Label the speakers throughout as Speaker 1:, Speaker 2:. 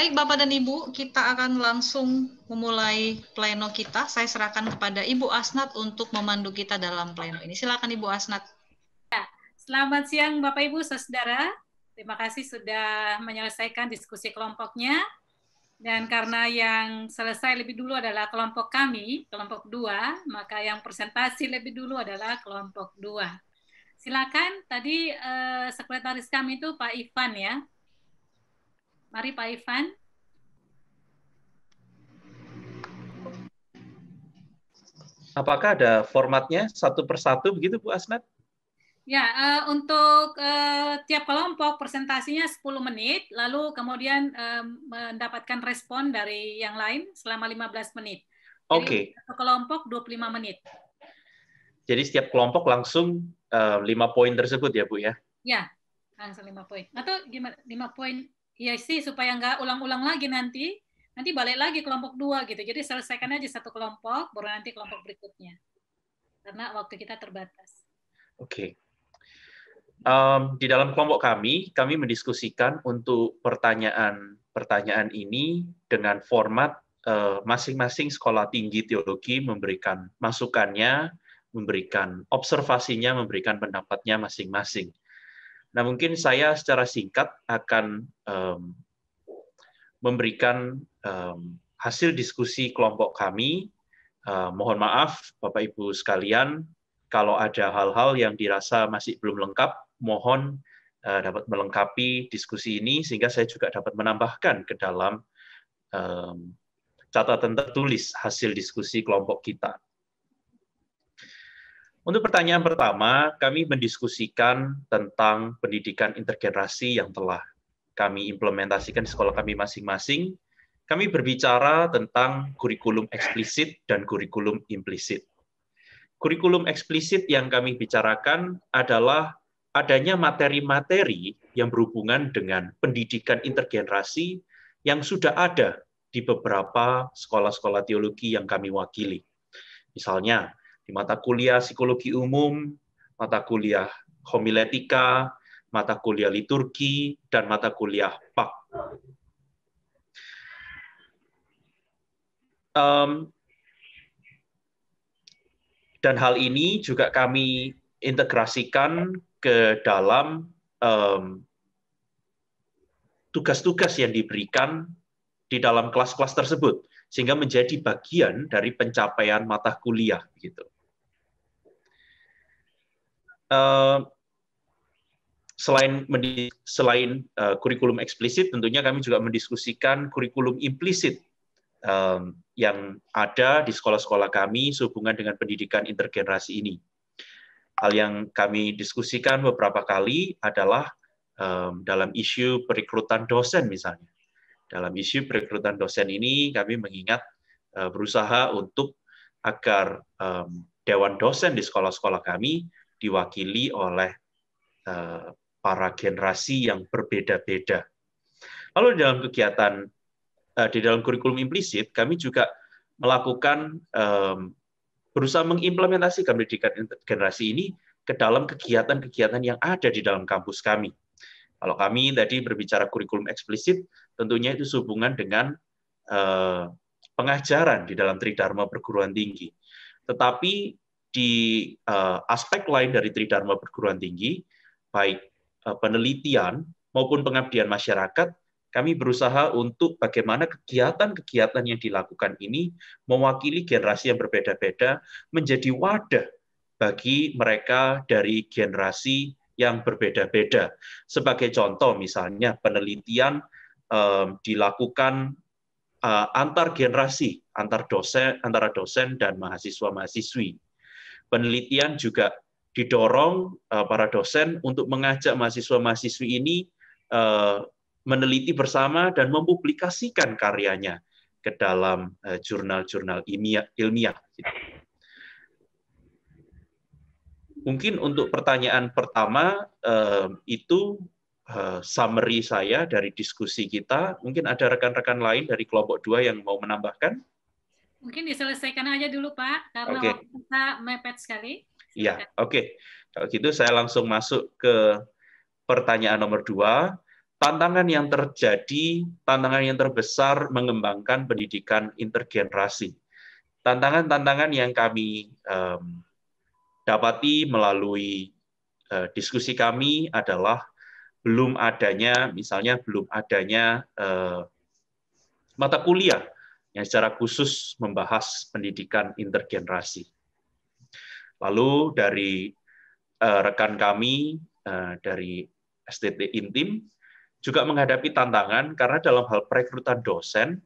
Speaker 1: Baik, Bapak dan Ibu, kita akan langsung memulai pleno kita. Saya serahkan kepada Ibu Asnat untuk memandu kita dalam pleno ini. Silakan Ibu Asnat.
Speaker 2: Selamat siang Bapak Ibu Saudara. Terima kasih sudah menyelesaikan diskusi kelompoknya. Dan karena yang selesai lebih dulu adalah kelompok kami, kelompok 2, maka yang presentasi lebih dulu adalah kelompok 2. Silakan, tadi sekretaris kami itu Pak Ivan ya. Mari Pak Ivan.
Speaker 3: Apakah ada formatnya satu persatu begitu Bu Asnat?
Speaker 2: Ya, untuk tiap kelompok presentasinya 10 menit, lalu kemudian mendapatkan respon dari yang lain selama 15 menit. Jadi satu kelompok 25 menit.
Speaker 3: Jadi setiap kelompok langsung 5 poin tersebut ya Bu ya?
Speaker 2: Ya, langsung 5 poin. Atau gimana? 5 poin, ya sih supaya nggak ulang-ulang lagi nanti balik lagi kelompok 2 gitu. Jadi selesaikan aja satu kelompok, baru nanti kelompok berikutnya. Karena waktu kita terbatas.
Speaker 3: Oke. Di dalam kelompok kami mendiskusikan untuk pertanyaan ini dengan format masing-masing sekolah tinggi teologi memberikan masukannya, memberikan observasinya, memberikan pendapatnya masing-masing. Nah, mungkin saya secara singkat akan memberikan hasil diskusi kelompok kami. Mohon maaf, Bapak Ibu sekalian, kalau ada hal-hal yang dirasa masih belum lengkap, mohon dapat melengkapi diskusi ini, sehingga saya juga dapat menambahkan ke dalam catatan tertulis hasil diskusi kelompok kita. Untuk pertanyaan pertama, kami mendiskusikan tentang pendidikan intergenerasi yang telah kami implementasikan di sekolah kami masing-masing. Kami berbicara tentang kurikulum eksplisit dan kurikulum implisit. Kurikulum eksplisit yang kami bicarakan adalah adanya materi-materi yang berhubungan dengan pendidikan intergenerasi yang sudah ada di beberapa sekolah-sekolah teologi yang kami wakili. Misalnya, di mata kuliah psikologi umum, mata kuliah homiletika, mata kuliah liturgi, dan mata kuliah PAK. Dan hal ini juga kami integrasikan ke dalam tugas-tugas yang diberikan di dalam kelas-kelas tersebut, sehingga menjadi bagian dari pencapaian mata kuliah. Gitu. Selain kurikulum eksplisit, tentunya kami juga mendiskusikan kurikulum implisit yang ada di sekolah-sekolah kami sehubungan dengan pendidikan intergenerasi ini. Hal yang kami diskusikan beberapa kali adalah dalam isu perekrutan dosen misalnya. Dalam isu perekrutan dosen ini kami mengingat berusaha untuk agar dewan dosen di sekolah-sekolah kami diwakili oleh para generasi yang berbeda-beda. Lalu di dalam kurikulum implisit, kami juga melakukan berusaha mengimplementasikan pendidikan intergenerasi ini ke dalam kegiatan-kegiatan yang ada di dalam kampus kami. Kalau kami tadi berbicara kurikulum eksplisit, tentunya itu sehubungan dengan pengajaran di dalam Tridharma perguruan tinggi. Tetapi di aspek lain dari Tridharma perguruan tinggi, baik penelitian maupun pengabdian masyarakat, kami berusaha untuk bagaimana kegiatan-kegiatan yang dilakukan ini mewakili generasi yang berbeda-beda menjadi wadah bagi mereka dari generasi yang berbeda-beda. Sebagai contoh, misalnya penelitian dilakukan antar generasi, antara dosen dan mahasiswa-mahasiswi. Penelitian juga didorong para dosen untuk mengajak mahasiswa-mahasiswi ini meneliti bersama dan mempublikasikan karyanya ke dalam jurnal-jurnal ilmiah. Mungkin untuk pertanyaan pertama itu summary saya dari diskusi kita. Mungkin ada rekan-rekan lain dari kelompok 2 yang mau menambahkan?
Speaker 2: Mungkin diselesaikan aja dulu Pak, karena waktu kita mepet sekali.
Speaker 3: Iya, oke. Kalau gitu saya langsung masuk ke pertanyaan nomor 2. tantangan yang terjadi, tantangan yang terbesar mengembangkan pendidikan intergenerasi. Tantangan-tantangan yang kami dapati melalui diskusi kami adalah misalnya belum adanya mata kuliah yang secara khusus membahas pendidikan intergenerasi. Lalu dari rekan kami dari STT Intim juga menghadapi tantangan karena dalam hal perekrutan dosen,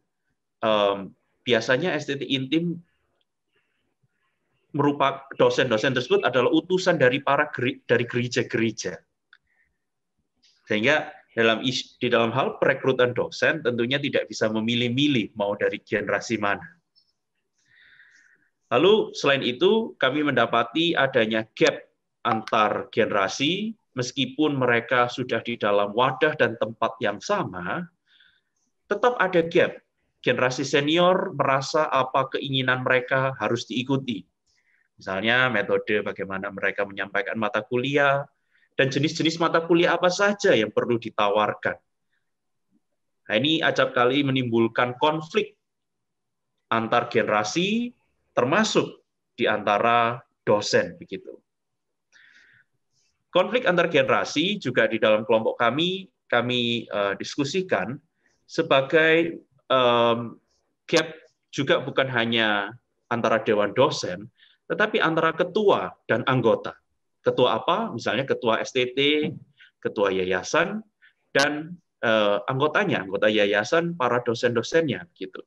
Speaker 3: biasanya STT Intim merupakan dosen-dosen tersebut adalah utusan dari gereja-gereja. Sehingga di dalam hal perekrutan dosen tentunya tidak bisa memilih-milih mau dari generasi mana. Lalu selain itu kami mendapati adanya gap antar generasi, meskipun mereka sudah di dalam wadah dan tempat yang sama, tetap ada gap. Generasi senior merasa apa keinginan mereka harus diikuti. Misalnya metode bagaimana mereka menyampaikan mata kuliah, dan jenis-jenis mata kuliah apa saja yang perlu ditawarkan. Nah, ini acap kali menimbulkan konflik antar generasi, termasuk di antara dosen. Begitu. Konflik antar generasi juga di dalam kelompok kami diskusikan sebagai gap juga bukan hanya antara dewan dosen, tetapi antara ketua dan anggota. Ketua apa? Misalnya ketua STT, ketua yayasan, dan anggotanya, anggota yayasan, para dosen-dosennya. Gitu.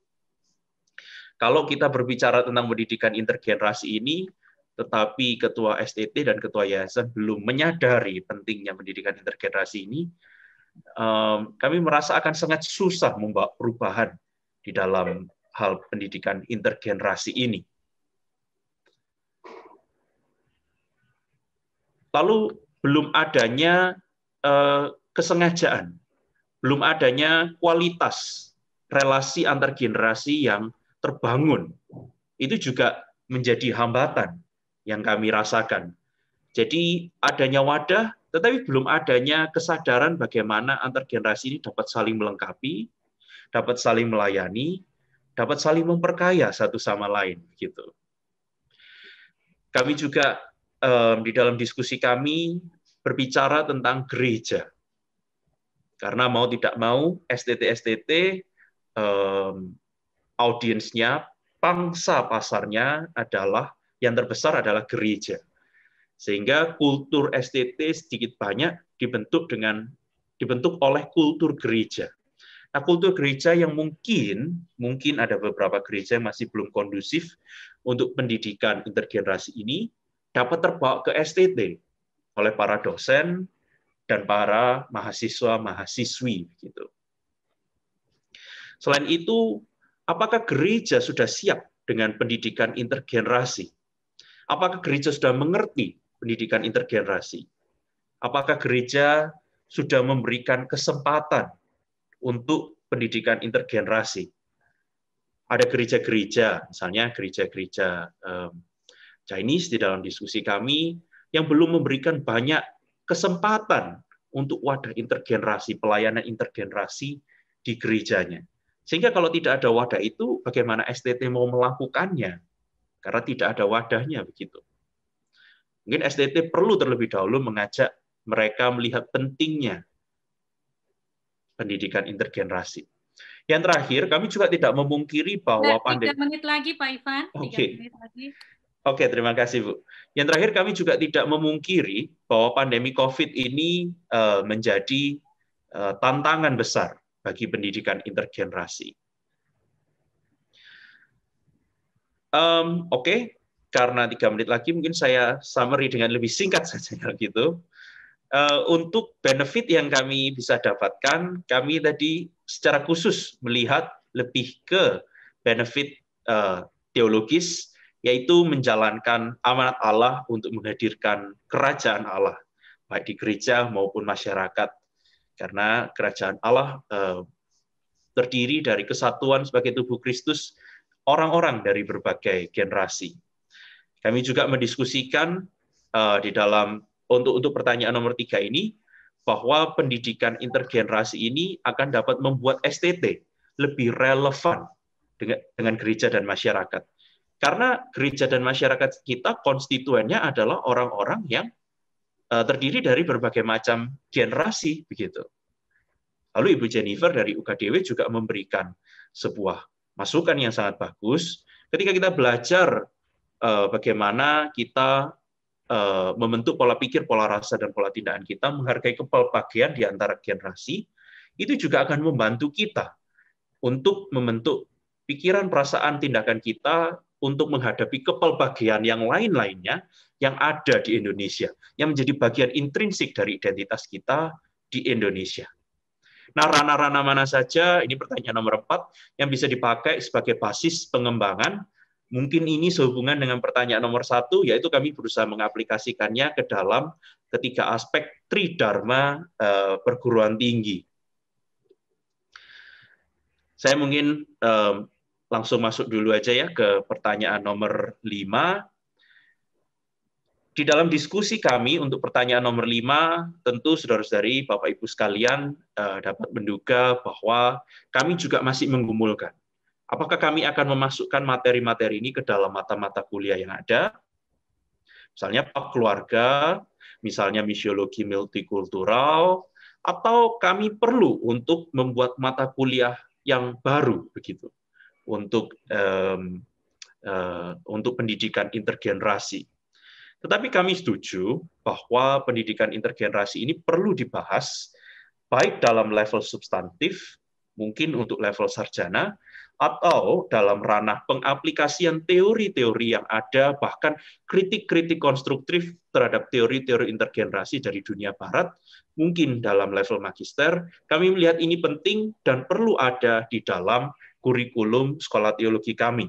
Speaker 3: Kalau kita berbicara tentang pendidikan intergenerasi ini, tetapi ketua STT dan ketua yayasan belum menyadari pentingnya pendidikan intergenerasi ini, kami merasa akan sangat susah membawa perubahan di dalam hal pendidikan intergenerasi ini. Lalu belum adanya kesengajaan, belum adanya kualitas relasi antar generasi yang terbangun. Itu juga menjadi hambatan yang kami rasakan. Jadi adanya wadah, tetapi belum adanya kesadaran bagaimana antar generasi ini dapat saling melengkapi, dapat saling melayani, dapat saling memperkaya satu sama lain. Gitu. Kami juga di dalam diskusi kami berbicara tentang gereja. Karena mau tidak mau, STT-STT audiensnya, pangsa pasarnya adalah, yang terbesar adalah gereja. Sehingga kultur STT sedikit banyak dibentuk oleh kultur gereja. Nah, kultur gereja yang mungkin ada beberapa gereja yang masih belum kondusif untuk pendidikan intergenerasi ini, dapat terbawa ke STT oleh para dosen dan para mahasiswa-mahasiswi. Gitu. Selain itu, apakah gereja sudah siap dengan pendidikan intergenerasi? Apakah gereja sudah mengerti pendidikan intergenerasi? Apakah gereja sudah memberikan kesempatan untuk pendidikan intergenerasi? Ada gereja-gereja, misalnya gereja-gereja Chinese di dalam diskusi kami yang belum memberikan banyak kesempatan untuk wadah intergenerasi, pelayanan intergenerasi di gerejanya. Sehingga kalau tidak ada wadah itu, bagaimana STT mau melakukannya? Karena tidak ada wadahnya begitu. Mungkin STT perlu terlebih dahulu mengajak mereka melihat pentingnya pendidikan intergenerasi. Yang terakhir, kami juga tidak memungkiri bahwa pandemi.
Speaker 2: 3 menit lagi, Pak Ivan. 3 menit lagi.
Speaker 3: Oke, terima kasih, Bu. Yang terakhir, kami juga tidak memungkiri bahwa pandemi COVID ini menjadi tantangan besar bagi pendidikan intergenerasi. Oke, karena 3 menit lagi, mungkin saya summary dengan lebih singkat saja gitu. Untuk benefit yang kami bisa dapatkan, kami tadi secara khusus melihat lebih ke benefit teologis, yaitu menjalankan amanat Allah untuk menghadirkan kerajaan Allah, baik di gereja maupun masyarakat. Karena kerajaan Allah terdiri dari kesatuan sebagai tubuh Kristus, orang-orang dari berbagai generasi. Kami juga mendiskusikan di dalam untuk pertanyaan nomor 3 ini, bahwa pendidikan intergenerasi ini akan dapat membuat STT lebih relevan dengan gereja dan masyarakat. Karena gereja dan masyarakat kita konstituennya adalah orang-orang yang terdiri dari berbagai macam generasi, begitu. Lalu Ibu Jennifer dari UKDW juga memberikan sebuah masukan yang sangat bagus ketika kita belajar bagaimana kita membentuk pola pikir, pola rasa, dan pola tindakan kita, menghargai kepelbagaian di antara generasi, itu juga akan membantu kita untuk membentuk pikiran, perasaan, tindakan kita untuk menghadapi kepelbagaian yang lain-lainnya yang ada di Indonesia, yang menjadi bagian intrinsik dari identitas kita di Indonesia. Nah, ranah-ranah mana saja, ini pertanyaan nomor 4, yang bisa dipakai sebagai basis pengembangan. Mungkin ini sehubungan dengan pertanyaan nomor 1, yaitu kami berusaha mengaplikasikannya ke dalam ketiga aspek tridharma perguruan tinggi. Saya mungkin langsung masuk dulu aja ya ke pertanyaan nomor 5. Di dalam diskusi kami untuk pertanyaan nomor 5, tentu saudara-saudari, Bapak Ibu sekalian dapat menduga bahwa kami juga masih menggumulkan. Apakah kami akan memasukkan materi-materi ini ke dalam mata-mata kuliah yang ada? Misalnya Pak Keluarga, misalnya Misiologi Multikultural, atau kami perlu untuk membuat mata kuliah yang baru begitu untuk pendidikan intergenerasi. Tetapi kami setuju bahwa pendidikan intergenerasi ini perlu dibahas baik dalam level substantif, mungkin untuk level sarjana, atau dalam ranah pengaplikasian teori-teori yang ada, bahkan kritik-kritik konstruktif terhadap teori-teori intergenerasi dari dunia barat, mungkin dalam level magister. Kami melihat ini penting dan perlu ada di dalam kurikulum sekolah teologi kami.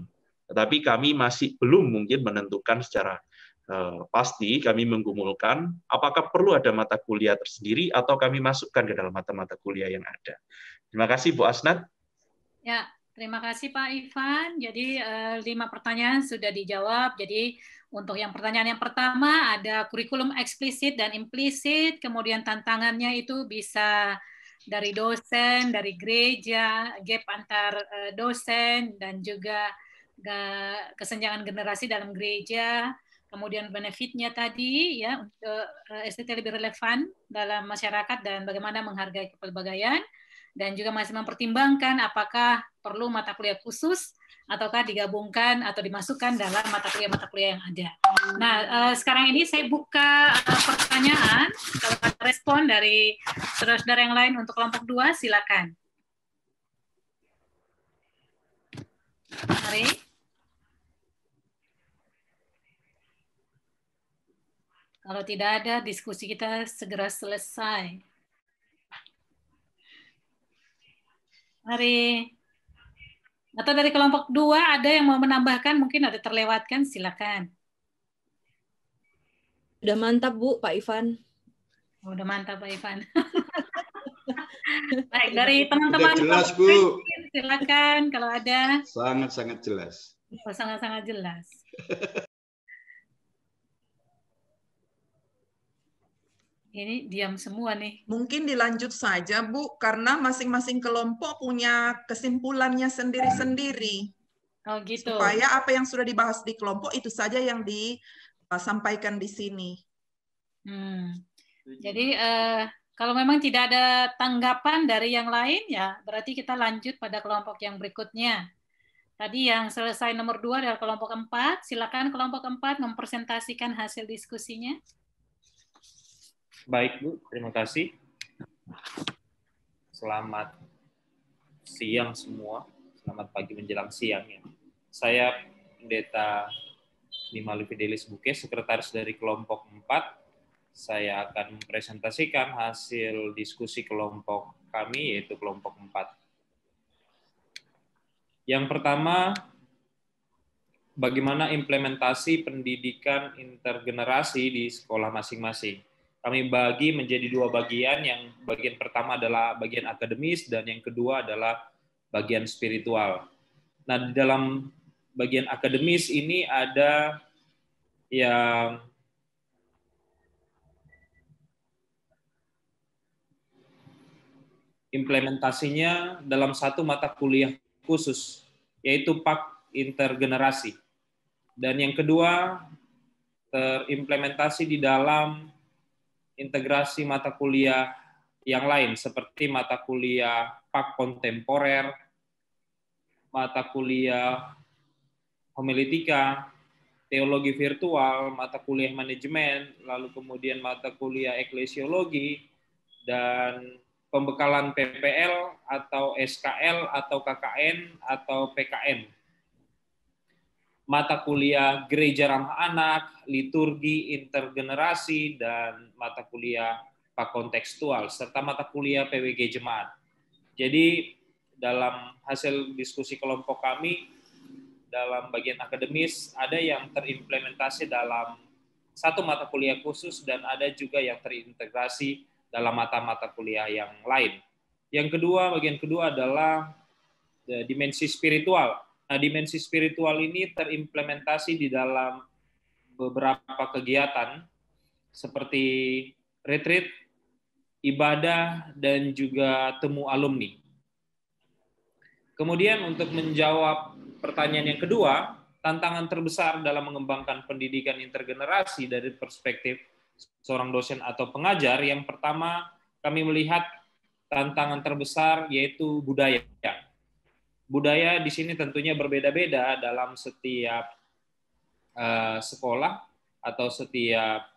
Speaker 3: Tetapi kami masih belum mungkin menentukan secara pasti, kami menggumulkan apakah perlu ada mata kuliah tersendiri atau kami masukkan ke dalam mata-mata kuliah yang ada. Terima kasih, Bu Asnat.
Speaker 2: Ya, terima kasih Pak Ivan. Jadi 5 pertanyaan sudah dijawab. Jadi untuk yang pertanyaan yang pertama ada kurikulum eksplisit dan implisit, kemudian tantangannya itu bisa dari dosen, dari gereja, gap antar dosen, dan juga kesenjangan generasi dalam gereja. Kemudian benefitnya tadi ya untuk STT lebih relevan dalam masyarakat dan bagaimana menghargai kepelbagaian, dan juga masih mempertimbangkan apakah perlu mata kuliah khusus ataukah digabungkan atau dimasukkan dalam mata kuliah yang ada. Nah, sekarang ini saya buka pertanyaan. Kalau ada respon dari saudara-saudara yang lain untuk kelompok 2, silakan. Mari. Kalau tidak ada, diskusi kita segera selesai. Mari. Atau dari kelompok 2 ada yang mau menambahkan, mungkin ada terlewatkan, silakan.
Speaker 4: Udah mantap, Bu, Pak Ivan.
Speaker 2: Oh, udah mantap, Pak Ivan. Baik, dari teman-teman.
Speaker 5: Jelas, Bu.
Speaker 2: Silakan kalau ada.
Speaker 5: Sangat-sangat jelas.
Speaker 2: Oh, sangat-sangat jelas. Ini diam semua nih.
Speaker 6: Mungkin dilanjut saja, Bu, karena masing-masing kelompok punya kesimpulannya sendiri-sendiri.
Speaker 2: Oh, gitu.
Speaker 6: Supaya apa yang sudah dibahas di kelompok itu saja yang disampaikan di sini.
Speaker 2: Jadi kalau memang tidak ada tanggapan dari yang lain, ya berarti kita lanjut pada kelompok yang berikutnya. Tadi yang selesai nomor 2 adalah kelompok 4. Silakan kelompok 4 mempresentasikan hasil diskusinya.
Speaker 7: Baik, Bu. Terima kasih. Selamat siang semua. Selamat pagi menjelang siang. Ya. Saya Pendeta Nimali Fidelis Bukes, sekretaris dari kelompok 4. Saya akan mempresentasikan hasil diskusi kelompok kami, yaitu kelompok 4. Yang pertama, bagaimana implementasi pendidikan intergenerasi di sekolah masing-masing. Kami bagi menjadi 2 bagian. Yang bagian pertama adalah bagian akademis dan yang kedua adalah bagian spiritual. Nah, di dalam bagian akademis ini ada yang implementasinya dalam satu mata kuliah khusus, yaitu PAK intergenerasi. Dan yang kedua, terimplementasi di dalam integrasi mata kuliah yang lain, seperti mata kuliah PAK kontemporer, mata kuliah homiletika, teologi virtual, mata kuliah manajemen, lalu kemudian mata kuliah eklesiologi, dan pembekalan PPL atau SKL atau KKN atau PKN. Mata kuliah gereja ramah anak, liturgi intergenerasi, dan mata kuliah PAK kontekstual, serta mata kuliah PWG jemaat. Jadi dalam hasil diskusi kelompok kami, dalam bagian akademis, ada yang terimplementasi dalam satu mata kuliah khusus dan ada juga yang terintegrasi dalam mata-mata kuliah yang lain. Yang kedua, bagian kedua adalah dimensi spiritual. Nah, dimensi spiritual ini terimplementasi di dalam beberapa kegiatan seperti retreat, ibadah, dan juga temu alumni. Kemudian untuk menjawab pertanyaan yang kedua, tantangan terbesar dalam mengembangkan pendidikan intergenerasi dari perspektif seorang dosen atau pengajar, yang pertama kami melihat tantangan terbesar yaitu budaya. Budaya di sini tentunya berbeda-beda dalam setiap sekolah atau setiap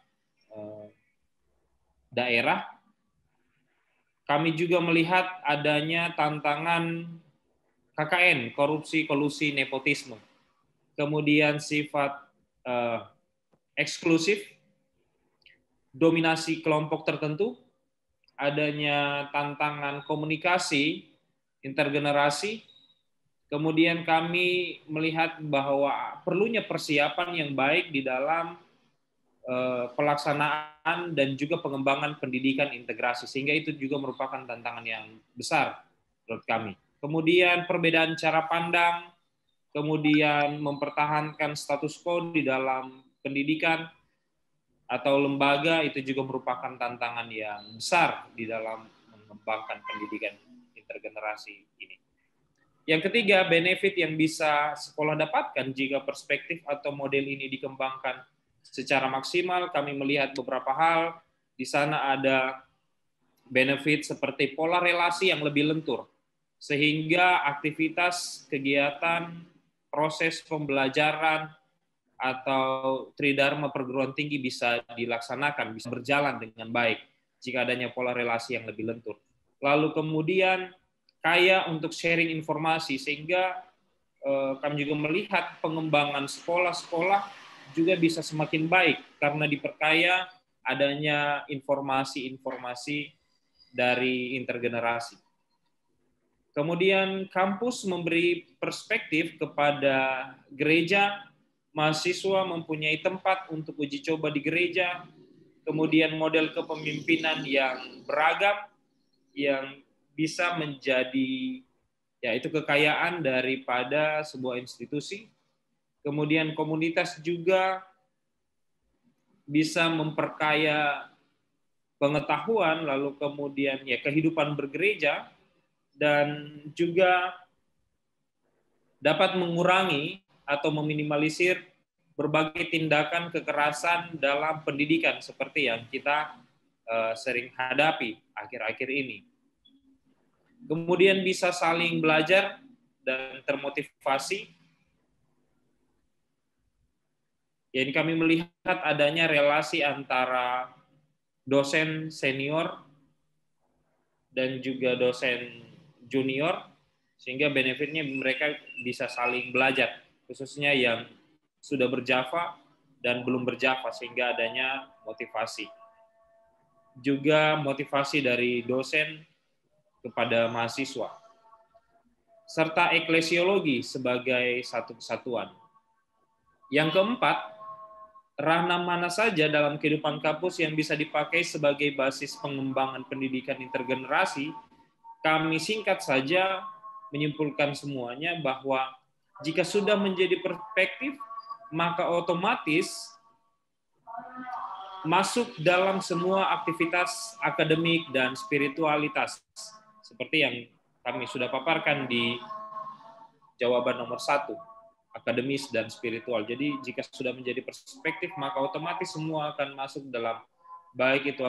Speaker 7: daerah. Kami juga melihat adanya tantangan KKN, korupsi, kolusi, nepotisme. Kemudian sifat eksklusif, dominasi kelompok tertentu, adanya tantangan komunikasi intergenerasi. Kemudian kami melihat bahwa perlunya persiapan yang baik di dalam pelaksanaan dan juga pengembangan pendidikan integrasi, sehingga itu juga merupakan tantangan yang besar menurut kami. Kemudian perbedaan cara pandang, kemudian mempertahankan status quo di dalam pendidikan atau lembaga, itu juga merupakan tantangan yang besar di dalam mengembangkan pendidikan intergenerasi ini. Yang ketiga, benefit yang bisa sekolah dapatkan jika perspektif atau model ini dikembangkan secara maksimal. Kami melihat beberapa hal. Di sana ada benefit seperti pola relasi yang lebih lentur, sehingga aktivitas, kegiatan, proses pembelajaran, atau tridharma perguruan tinggi bisa dilaksanakan, bisa berjalan dengan baik jika adanya pola relasi yang lebih lentur. Lalu kemudian kaya untuk sharing informasi, sehingga kami juga melihat pengembangan sekolah-sekolah juga bisa semakin baik karena diperkaya adanya informasi-informasi dari intergenerasi. Kemudian kampus memberi perspektif kepada gereja, mahasiswa mempunyai tempat untuk uji coba di gereja, kemudian model kepemimpinan yang beragam, yang bisa menjadi yaitu kekayaan daripada sebuah institusi. Kemudian komunitas juga bisa memperkaya pengetahuan, lalu kemudian ya kehidupan bergereja, dan juga dapat mengurangi atau meminimalisir berbagai tindakan kekerasan dalam pendidikan seperti yang kita sering hadapi akhir-akhir ini. Kemudian bisa saling belajar dan termotivasi. Jadi kami melihat adanya relasi antara dosen senior dan juga dosen junior, sehingga benefitnya mereka bisa saling belajar, khususnya yang sudah berjava dan belum berjava, sehingga adanya motivasi. Juga motivasi dari dosen kepada mahasiswa. Serta eklesiologi sebagai satu kesatuan. Yang keempat, ranah mana saja dalam kehidupan kampus yang bisa dipakai sebagai basis pengembangan pendidikan intergenerasi. Kami singkat saja menyimpulkan semuanya bahwa jika sudah menjadi perspektif, maka otomatis masuk dalam semua aktivitas akademik dan spiritualitas, seperti yang kami sudah paparkan di jawaban nomor 1, akademis dan spiritual. Jadi jika sudah menjadi perspektif, maka otomatis semua akan masuk dalam baik itu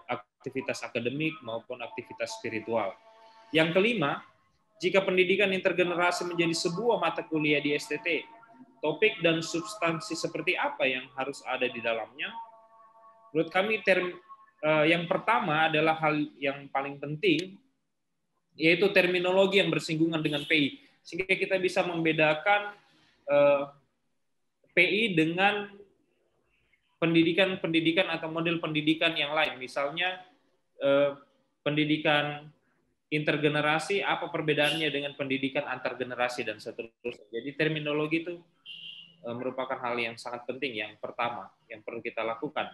Speaker 7: aktivitas akademik maupun aktivitas spiritual. Yang kelima, jika pendidikan intergenerasi menjadi sebuah mata kuliah di STT, topik dan substansi seperti apa yang harus ada di dalamnya? Menurut kami yang pertama adalah hal yang paling penting, yaitu terminologi yang bersinggungan dengan PI, sehingga kita bisa membedakan PI dengan pendidikan atau model pendidikan yang lain. Misalnya pendidikan intergenerasi, apa perbedaannya dengan pendidikan antar generasi dan seterusnya. Jadi terminologi itu merupakan hal yang sangat penting, yang pertama yang perlu kita lakukan.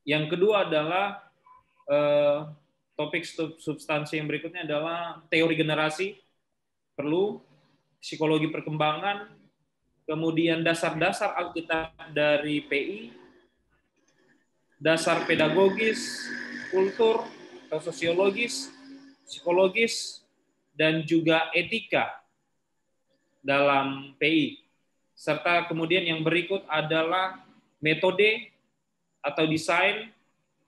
Speaker 7: Yang kedua adalah topik substansi yang berikutnya adalah teori generasi, perlu psikologi perkembangan, kemudian dasar-dasar Alkitab dari PI, dasar pedagogis, kultur atau sosiologis, psikologis, dan juga etika dalam PI. Serta kemudian yang berikut adalah metode atau desain,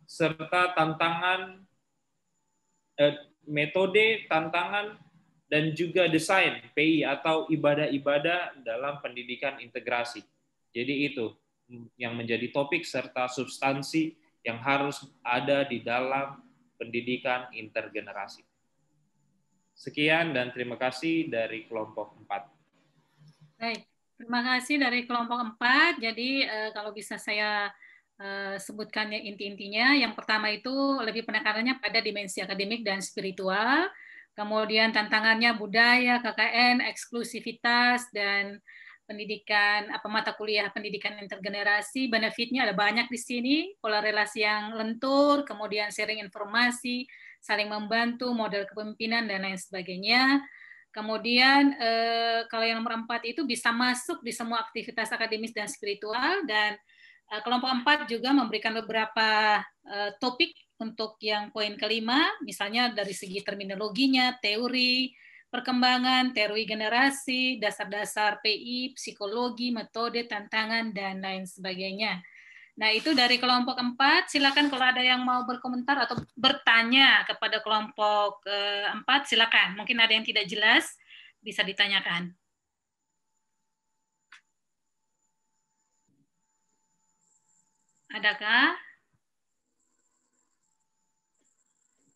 Speaker 7: serta tantangan, metode, tantangan, dan juga desain PI atau ibadah-ibadah dalam pendidikan integrasi. Jadi itu yang menjadi topik serta substansi yang harus ada di dalam pendidikan intergenerasi. Sekian dan terima kasih dari kelompok 4.
Speaker 2: Baik, terima kasih dari kelompok 4. Jadi kalau bisa saya sebutkan yang inti-intinya. Yang pertama itu lebih penekanannya pada dimensi akademik dan spiritual. Kemudian tantangannya budaya, KKN, eksklusivitas, dan pendidikan mata kuliah pendidikan intergenerasi. Benefitnya ada banyak di sini, pola relasi yang lentur, kemudian sharing informasi, saling membantu, model kepemimpinan, dan lain sebagainya. Kemudian kalau yang nomor 4 itu bisa masuk di semua aktivitas akademis dan spiritual, dan kelompok 4 juga memberikan beberapa topik untuk yang poin kelima, misalnya dari segi terminologinya, teori, perkembangan, teori generasi, dasar-dasar PI, psikologi, metode, tantangan, dan lain sebagainya. Nah, itu dari kelompok 4. Silakan kalau ada yang mau berkomentar atau bertanya kepada kelompok 4, silakan. Mungkin ada yang tidak jelas, bisa ditanyakan. Adakah?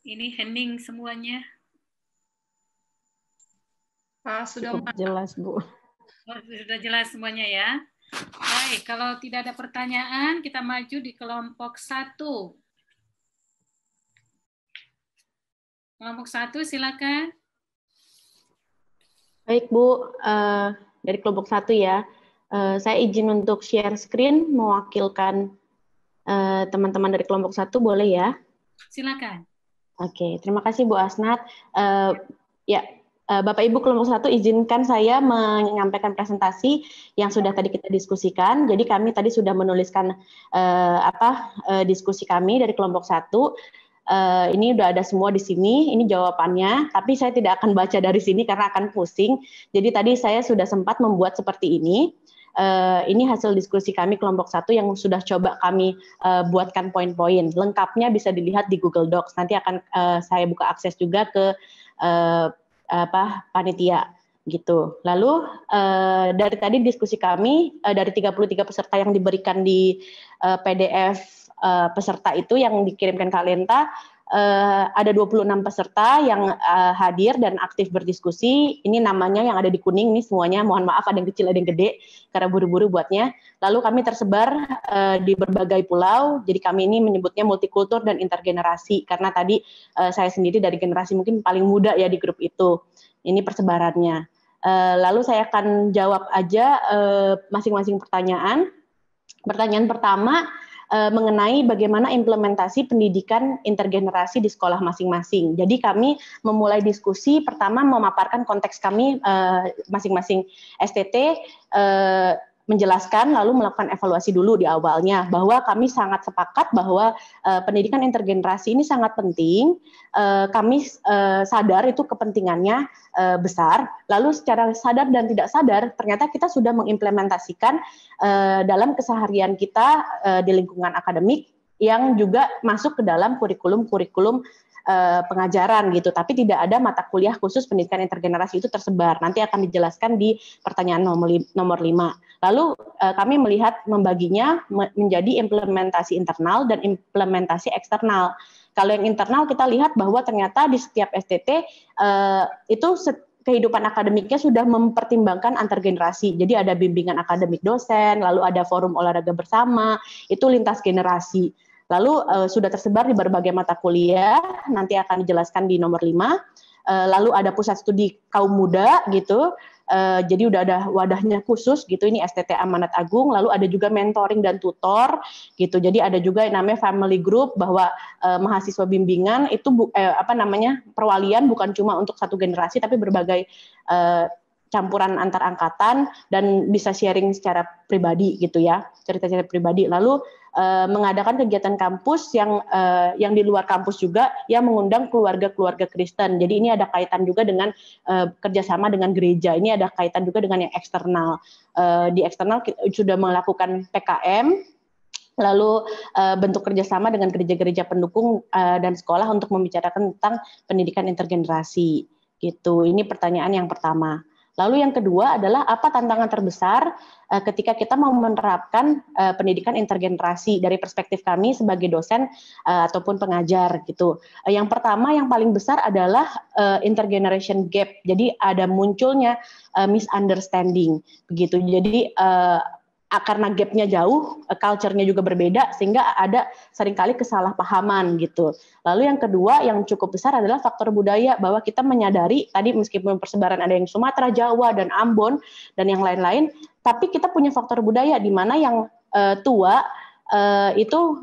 Speaker 2: Ini hening semuanya.
Speaker 1: Sudah
Speaker 4: jelas, Bu.
Speaker 2: Oh, sudah jelas semuanya ya. Baik, kalau tidak ada pertanyaan, kita maju di kelompok 1. Kelompok 1, silakan.
Speaker 4: Baik, Bu. Dari kelompok 1 ya. Saya izin untuk share screen, mewakilkan teman-teman dari kelompok 1, boleh ya?
Speaker 2: Silakan.
Speaker 4: Oke, terima kasih Bu Asnat. Bapak Ibu kelompok 1, izinkan saya menyampaikan presentasi yang sudah tadi kita diskusikan. Jadi kami tadi sudah menuliskan diskusi kami dari kelompok 1. Ini udah ada semua di sini, ini jawabannya, tapi saya tidak akan baca dari sini karena akan pusing. Jadi tadi saya sudah sempat membuat seperti ini. Ini hasil diskusi kami kelompok 1 yang sudah coba kami buatkan poin-poin. Lengkapnya bisa dilihat di Google Docs. Nanti akan saya buka akses juga ke panitia gitu. Lalu dari tadi diskusi kami dari 33 peserta yang diberikan di PDF peserta itu yang dikirimkan ke Alenta, ada 26 peserta yang hadir dan aktif berdiskusi. Ini namanya yang ada di kuning nih semuanya. Mohon maaf ada yang kecil ada yang gede karena buru-buru buatnya. Lalu kami tersebar di berbagai pulau. Jadi kami ini menyebutnya multikultur dan intergenerasi karena tadi saya sendiri dari generasi mungkin paling muda ya di grup itu. Ini persebarannya. Lalu saya akan jawab aja masing-masing pertanyaan. Pertanyaan pertama mengenai bagaimana implementasi pendidikan intergenerasi di sekolah masing-masing. Jadi kami memulai diskusi pertama memaparkan konteks kami masing-masing STT menjelaskan lalu melakukan evaluasi dulu di awalnya bahwa kami sangat sepakat bahwa pendidikan intergenerasi ini sangat penting. Kami sadar itu kepentingannya besar. Lalu secara sadar dan tidak sadar ternyata kita sudah mengimplementasikan dalam keseharian kita di lingkungan akademik yang juga masuk ke dalam kurikulum-kurikulum pengajaran gitu, tapi tidak ada mata kuliah khusus pendidikan intergenerasi itu tersebar. Nanti akan dijelaskan di pertanyaan nomor 5. Lalu kami melihat membaginya menjadi implementasi internal dan implementasi eksternal. Kalau yang internal kita lihat bahwa ternyata di setiap STT itu kehidupan akademiknya sudah mempertimbangkan antar generasi. Jadi ada bimbingan akademik dosen, lalu ada forum olahraga bersama, itu lintas generasi. Lalu sudah tersebar di berbagai mata kuliah, nanti akan dijelaskan di nomor 5. Lalu ada pusat studi kaum muda gitu, jadi udah ada wadahnya khusus gitu, ini STT Amanat Agung. Lalu ada juga mentoring dan tutor gitu, jadi ada juga yang namanya family group, bahwa mahasiswa bimbingan itu perwalian bukan cuma untuk satu generasi, tapi berbagai campuran antar angkatan dan bisa sharing secara pribadi gitu ya, cerita-cerita pribadi. Lalu mengadakan kegiatan kampus yang di luar kampus juga, yang mengundang keluarga-keluarga Kristen. Jadi ini ada kaitan juga dengan kerjasama dengan gereja. Ini ada kaitan juga dengan yang eksternal. Di eksternal kita sudah melakukan PKM, lalu bentuk kerjasama dengan gereja-gereja pendukung dan sekolah untuk membicarakan tentang pendidikan intergenerasi. Gitu. Ini pertanyaan yang pertama. Lalu yang kedua adalah apa tantangan terbesar ketika kita mau menerapkan pendidikan intergenerasi dari perspektif kami sebagai dosen ataupun pengajar gitu. Yang pertama yang paling besar adalah intergeneration gap. Jadi ada munculnya misunderstanding begitu. Jadi karena gapnya jauh, culture-nya juga berbeda, sehingga ada seringkali kesalahpahaman gitu. Lalu yang kedua yang cukup besar adalah faktor budaya, bahwa kita menyadari tadi meskipun persebaran ada yang Sumatera, Jawa, dan Ambon, dan yang lain-lain, tapi kita punya faktor budaya di mana yang tua itu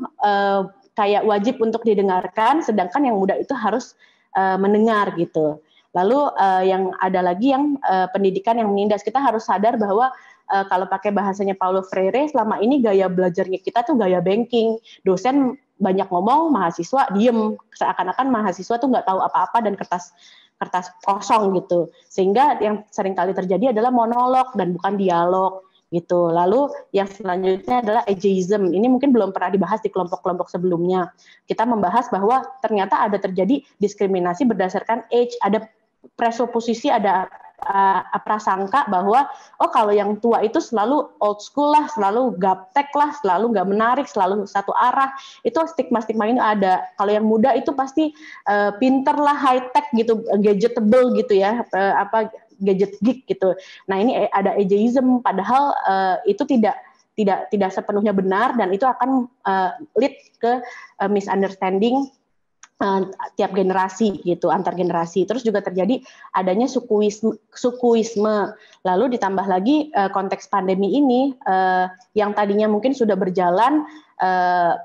Speaker 4: kayak wajib untuk didengarkan, sedangkan yang muda itu harus mendengar gitu. Lalu yang ada lagi yang pendidikan yang menindas, kita harus sadar bahwa kalau pakai bahasanya Paulo Freire, selama ini gaya belajarnya kita tuh gaya banking. Dosen banyak ngomong, mahasiswa diem. Seakan-akan mahasiswa tuh nggak tahu apa-apa dan kertas kosong gitu. Sehingga yang sering kali terjadi adalah monolog dan bukan dialog gitu. Lalu yang selanjutnya adalah ageism. Ini mungkin belum pernah dibahas di kelompok-kelompok sebelumnya. Kita membahas bahwa ternyata ada terjadi diskriminasi berdasarkan age, ada presuposisi, ada prasangka bahwa kalau yang tua itu selalu old school lah, selalu gaptek lah, selalu nggak menarik, selalu satu arah. Itu stigma-stigma ini ada. Kalau yang muda itu pasti pinter lah, high tech gitu, gadgetable gitu ya, gadget geek gitu. Nah ini ada ageism, padahal itu tidak sepenuhnya benar, dan itu akan lead ke misunderstanding tiap generasi gitu, antar generasi. Terus juga terjadi adanya sukuisme. Lalu ditambah lagi konteks pandemi ini yang tadinya mungkin sudah berjalan,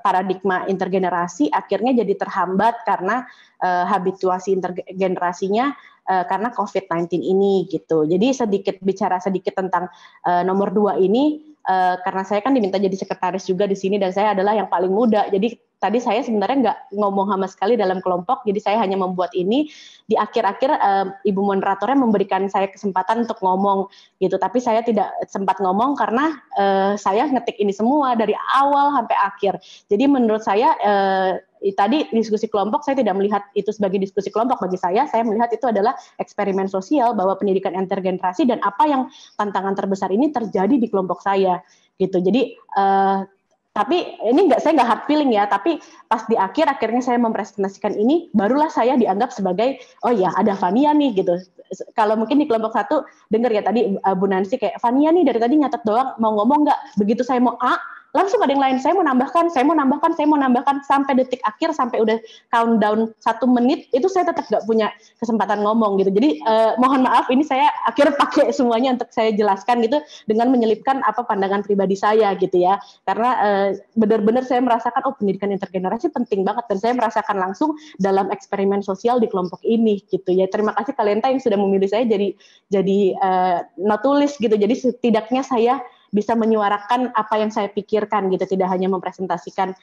Speaker 4: paradigma intergenerasi akhirnya jadi terhambat karena habituasi intergenerasinya karena COVID-19 ini gitu. Jadi bicara sedikit tentang nomor 2 ini, karena saya kan diminta jadi sekretaris juga di sini dan saya adalah yang paling muda. Jadi tadi saya sebenarnya nggak ngomong sama sekali dalam kelompok, jadi saya hanya membuat ini. Di akhir-akhir Ibu moderatornya memberikan saya kesempatan untuk ngomong gitu, tapi saya tidak sempat ngomong karena saya ngetik ini semua dari awal sampai akhir. Jadi menurut saya tadi diskusi kelompok, saya tidak melihat itu sebagai diskusi kelompok. Bagi saya melihat itu adalah eksperimen sosial, bahwa pendidikan intergenerasi dan apa yang tantangan terbesar ini terjadi di kelompok saya gitu. Jadi tapi ini saya nggak hard feeling ya, tapi pas di akhirnya saya mempresentasikan ini, barulah saya dianggap sebagai, oh ya ada Fania nih gitu. Kalau mungkin di kelompok 1 dengar ya tadi Bu Nancy kayak, Fania nih dari tadi nyatet doang, mau ngomong nggak? Begitu saya mau langsung ada yang lain, saya mau nambahkan, sampai detik akhir, sampai udah countdown 1 menit, itu saya tetap nggak punya kesempatan ngomong gitu. Jadi mohon maaf, ini saya akhirnya pakai semuanya untuk saya jelaskan gitu, dengan menyelipkan apa pandangan pribadi saya gitu ya. Karena benar-benar saya merasakan, pendidikan intergenerasi penting banget, dan saya merasakan langsung dalam eksperimen sosial di kelompok ini gitu ya. Terima kasih Kalenta yang sudah memilih saya jadi notulis gitu. Jadi setidaknya saya bisa menyuarakan apa yang saya pikirkan gitu, tidak hanya mempresentasikan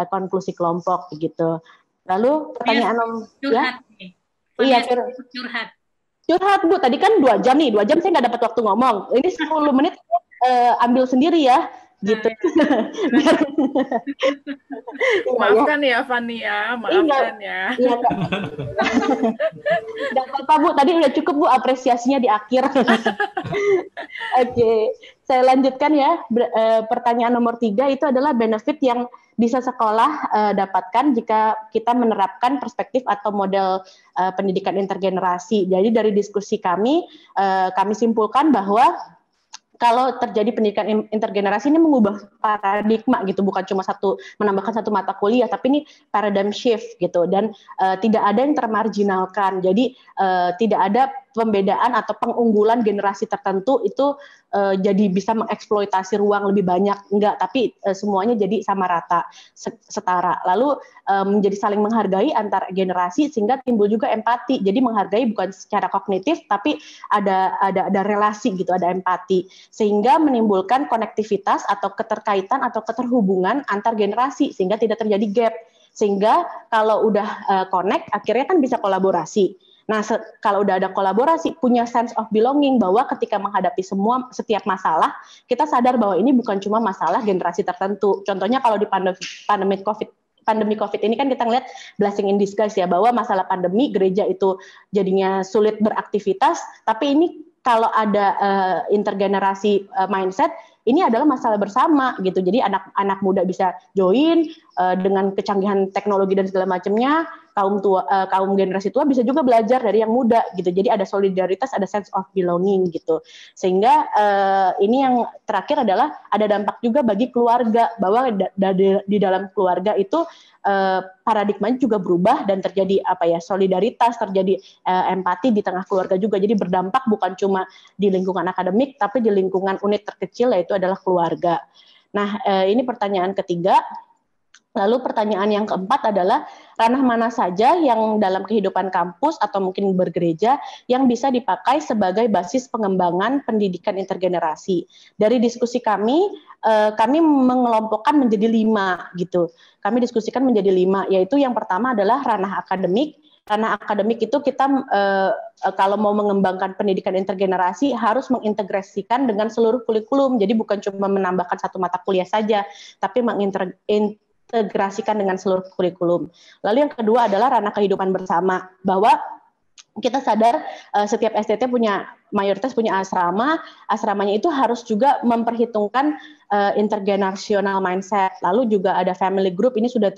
Speaker 4: konklusi kelompok begitu. Lalu pertanyaan
Speaker 2: curhat nih.
Speaker 4: Iya, curhat Bu, tadi kan 2 jam nih, 2 jam saya nggak dapat waktu ngomong. Ini 10 menit ambil sendiri ya, gitu.
Speaker 8: Maafkan ya Fani ya, maafkan ya.
Speaker 4: Iya, nggak apa-apa Bu, tadi udah cukup Bu apresiasinya di akhir. Oke, saya lanjutkan ya. Pertanyaan nomor 3 itu adalah benefit yang bisa sekolah dapatkan jika kita menerapkan perspektif atau model pendidikan intergenerasi. Jadi dari diskusi kami simpulkan bahwa kalau terjadi pendidikan intergenerasi ini mengubah paradigma gitu, bukan cuma menambahkan satu mata kuliah, tapi ini paradigm shift gitu, dan tidak ada yang termarginalkan. Jadi tidak ada pembedaan atau pengunggulan generasi tertentu itu jadi bisa mengeksploitasi ruang lebih banyak, enggak, tapi semuanya jadi sama rata, setara. Lalu menjadi saling menghargai antar generasi sehingga timbul juga empati. Jadi menghargai bukan secara kognitif, tapi ada relasi gitu, ada empati, sehingga menimbulkan konektivitas atau keterkaitan atau keterhubungan antar generasi sehingga tidak terjadi gap. Sehingga kalau udah connect, akhirnya kan bisa kolaborasi. Nah, kalau udah ada kolaborasi, punya sense of belonging, bahwa ketika menghadapi setiap masalah, kita sadar bahwa ini bukan cuma masalah generasi tertentu. Contohnya kalau di pandemi COVID ini kan kita ngeliat blessing in disguise ya, bahwa masalah pandemi gereja itu jadinya sulit beraktivitas, tapi ini kalau ada intergenerasi mindset, ini adalah masalah bersama gitu. Jadi anak muda bisa join dengan kecanggihan teknologi dan segala macamnya. Kaum generasi tua bisa juga belajar dari yang muda gitu. Jadi ada solidaritas, ada sense of belonging gitu. Sehingga ini yang terakhir adalah ada dampak juga bagi keluarga, bahwa di dalam keluarga itu paradigmanya juga berubah dan terjadi solidaritas, terjadi empati di tengah keluarga juga. Jadi berdampak bukan cuma di lingkungan akademik, tapi di lingkungan unit terkecil, yaitu adalah keluarga. Nah, ini pertanyaan ketiga. Lalu pertanyaan yang keempat adalah ranah mana saja yang dalam kehidupan kampus atau mungkin bergereja yang bisa dipakai sebagai basis pengembangan pendidikan intergenerasi. Dari diskusi kami mengelompokkan menjadi 5 gitu. Kami diskusikan menjadi 5, yaitu yang pertama adalah ranah akademik. Ranah akademik itu kita kalau mau mengembangkan pendidikan intergenerasi harus mengintegrasikan dengan seluruh kurikulum. Jadi bukan cuma menambahkan satu mata kuliah saja, tapi mengintegrasikan dengan seluruh kurikulum. Lalu yang kedua adalah ranah kehidupan bersama, bahwa kita sadar setiap STT mayoritas punya asramanya itu harus juga memperhitungkan intergenerational mindset. Lalu juga ada family group, ini sudah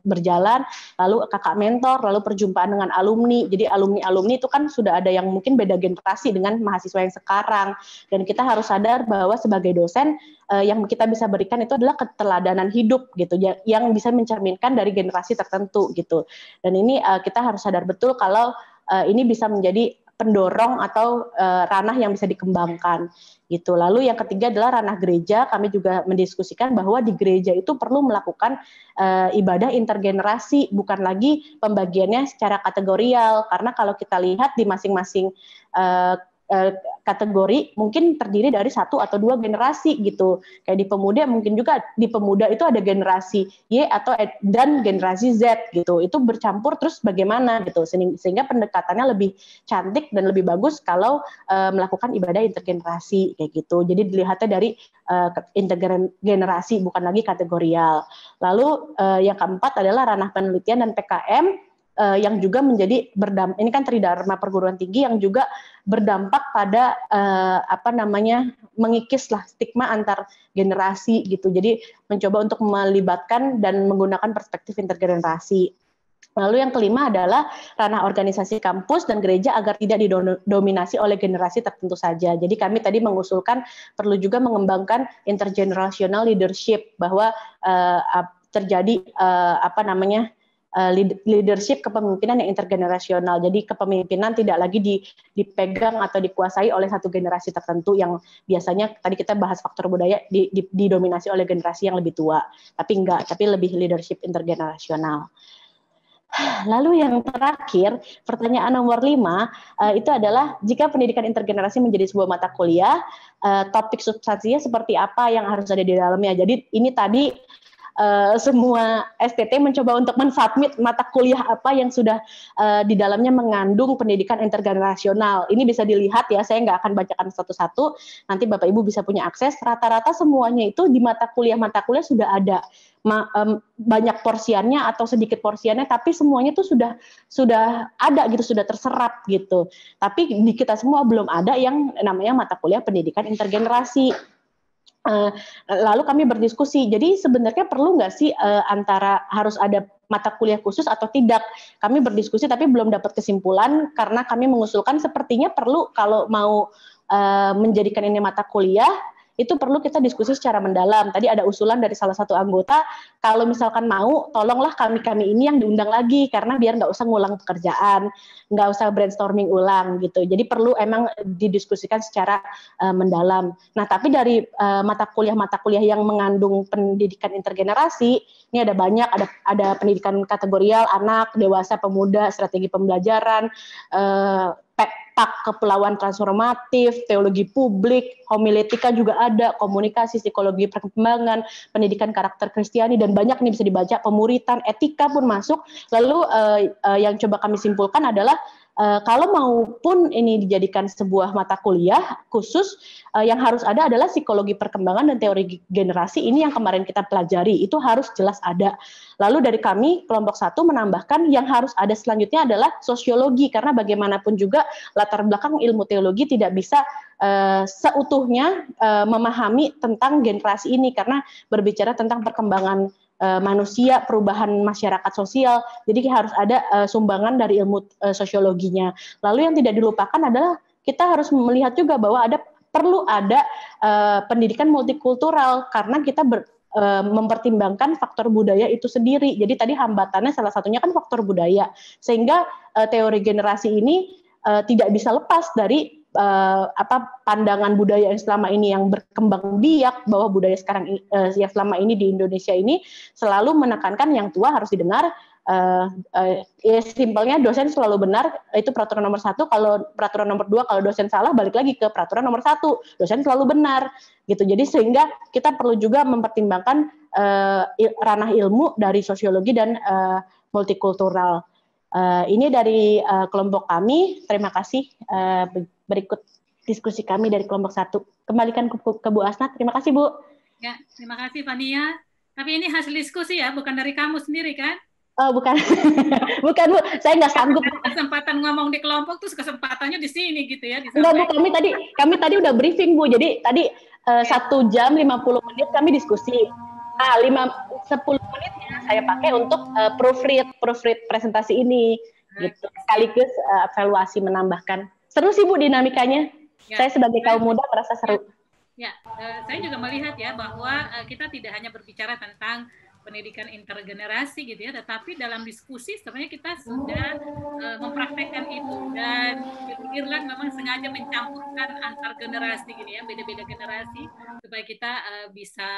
Speaker 4: berjalan, lalu kakak mentor, lalu perjumpaan dengan alumni. Jadi alumni itu kan sudah ada yang mungkin beda generasi dengan mahasiswa yang sekarang, dan kita harus sadar bahwa sebagai dosen yang kita bisa berikan itu adalah keteladanan hidup gitu, yang bisa mencerminkan dari generasi tertentu gitu. Dan ini kita harus sadar betul kalau ini bisa menjadi pendorong atau ranah yang bisa dikembangkan gitu. Lalu yang ketiga adalah ranah gereja. Kami juga mendiskusikan bahwa di gereja itu perlu melakukan ibadah intergenerasi, bukan lagi pembagiannya secara kategorial, karena kalau kita lihat di masing-masing kategori mungkin terdiri dari 1 atau 2 generasi gitu. Kayak di pemuda mungkin juga di pemuda itu ada generasi Y dan generasi Z gitu. Itu bercampur terus bagaimana gitu. Sehingga pendekatannya lebih cantik dan lebih bagus kalau melakukan ibadah intergenerasi kayak gitu. Jadi dilihatnya dari intergenerasi bukan lagi kategorial. Lalu yang keempat adalah ranah penelitian dan PKM yang juga menjadi ini kan tridharma perguruan tinggi yang juga berdampak pada mengikislah stigma antar generasi gitu. Jadi mencoba untuk melibatkan dan menggunakan perspektif intergenerasi. Lalu yang kelima adalah ranah organisasi kampus dan gereja agar tidak didominasi oleh generasi tertentu saja. Jadi kami tadi mengusulkan perlu juga mengembangkan intergenerational leadership, bahwa terjadi leadership kepemimpinan yang intergenerasional. Jadi kepemimpinan tidak lagi dipegang atau dikuasai oleh satu generasi tertentu yang biasanya tadi kita bahas faktor budaya didominasi oleh generasi yang lebih tua. Tapi lebih leadership intergenerasional. Lalu yang terakhir, pertanyaan nomor 5 itu adalah jika pendidikan intergenerasi menjadi sebuah mata kuliah, topik substansinya seperti apa yang harus ada di dalamnya. Jadi ini tadi semua STT mencoba untuk mensubmit mata kuliah apa yang sudah di dalamnya mengandung pendidikan intergenerasional. Ini bisa dilihat ya, saya nggak akan bacakan satu-satu, nanti Bapak Ibu bisa punya akses. Rata-rata semuanya itu di mata kuliah sudah ada. Banyak porsiannya atau sedikit porsiannya, tapi semuanya itu sudah ada gitu, sudah terserap gitu. Tapi di kita semua belum ada yang namanya mata kuliah pendidikan intergenerasi. Lalu kami berdiskusi, jadi sebenarnya perlu nggak sih antara harus ada mata kuliah khusus atau tidak? Kami berdiskusi tapi belum dapat kesimpulan karena kami mengusulkan sepertinya perlu kalau mau menjadikan ini mata kuliah, itu perlu kita diskusi secara mendalam. Tadi ada usulan dari salah satu anggota, kalau misalkan mau, tolonglah kami ini yang diundang lagi, karena biar nggak usah ngulang pekerjaan, nggak usah brainstorming ulang gitu. Jadi perlu emang didiskusikan secara mendalam. Nah, tapi dari mata kuliah yang mengandung pendidikan intergenerasi, ini ada banyak, ada pendidikan kategorial, anak, dewasa, pemuda, strategi pembelajaran, PEPAK, kepulauan transformatif, teologi publik, homiletika juga ada, komunikasi, psikologi perkembangan, pendidikan karakter Kristiani, dan banyak nih bisa dibaca, pemuritan, etika pun masuk. Lalu yang coba kami simpulkan adalah kalau maupun ini dijadikan sebuah mata kuliah khusus, yang harus ada adalah psikologi perkembangan dan teori generasi. Ini yang kemarin kita pelajari, itu harus jelas ada. Lalu dari kami, kelompok 1 menambahkan yang harus ada selanjutnya adalah sosiologi, karena bagaimanapun juga latar belakang ilmu teologi tidak bisa seutuhnya memahami tentang generasi ini, karena berbicara tentang perkembangan manusia, perubahan masyarakat sosial, jadi harus ada sumbangan dari ilmu sosiologinya. Lalu yang tidak dilupakan adalah kita harus melihat juga bahwa perlu ada pendidikan multikultural, karena kita mempertimbangkan faktor budaya itu sendiri. Jadi tadi hambatannya salah satunya kan faktor budaya, sehingga teori generasi ini tidak bisa lepas dari pandangan budaya yang selama ini yang berkembang biak, bahwa budaya sekarang yang selama ini di Indonesia ini selalu menekankan yang tua harus didengar. Ya simpelnya dosen selalu benar, itu peraturan nomor 1. Kalau peraturan nomor 2, kalau dosen salah balik lagi ke peraturan nomor 1, dosen selalu benar gitu. Jadi sehingga kita perlu juga mempertimbangkan ranah ilmu dari sosiologi dan multikultural. Ini dari kelompok kami. Terima kasih. Berikut diskusi kami dari kelompok 1. Kembalikan ke Bu Asnat. Terima kasih, Bu.
Speaker 2: Ya, terima kasih Fania. Tapi ini hasil diskusi ya, bukan dari kamu sendiri kan?
Speaker 4: Oh, bukan. Bukan, Bu. Saya nggak sanggup.
Speaker 2: Kesempatan ngomong di kelompok terus kesempatannya di sini gitu ya.
Speaker 4: Enggak, Bu. Kami tadi udah briefing, Bu. Jadi tadi 1 jam 50 menit kami diskusi. 10 menitnya saya pakai untuk proofread presentasi ini. Gitu. Sekaligus evaluasi menambahkan. Seru sih, Bu, dinamikanya. Ya. Saya sebagai kaum muda merasa seru.
Speaker 2: Ya, saya juga melihat ya bahwa kita tidak hanya berbicara tentang pendidikan intergenerasi gitu ya, tetapi dalam diskusi sebenarnya kita sudah mempraktekkan itu, dan Irland memang sengaja mencampurkan antar generasi gitu ya, beda-beda generasi supaya kita bisa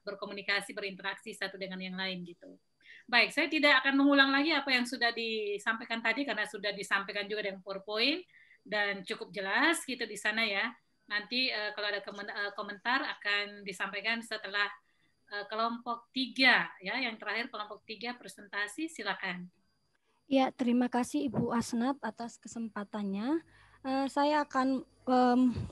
Speaker 2: berkomunikasi, berinteraksi satu dengan yang lain gitu. Baik, saya tidak akan mengulang lagi apa yang sudah disampaikan tadi karena sudah disampaikan juga dengan PowerPoint dan cukup jelas gitu di sana ya. Nanti kalau ada komentar akan disampaikan setelah kelompok 3 ya. Yang terakhir kelompok 3 presentasi, silakan.
Speaker 9: Ya, terima kasih Ibu Asnat atas kesempatannya. Saya akan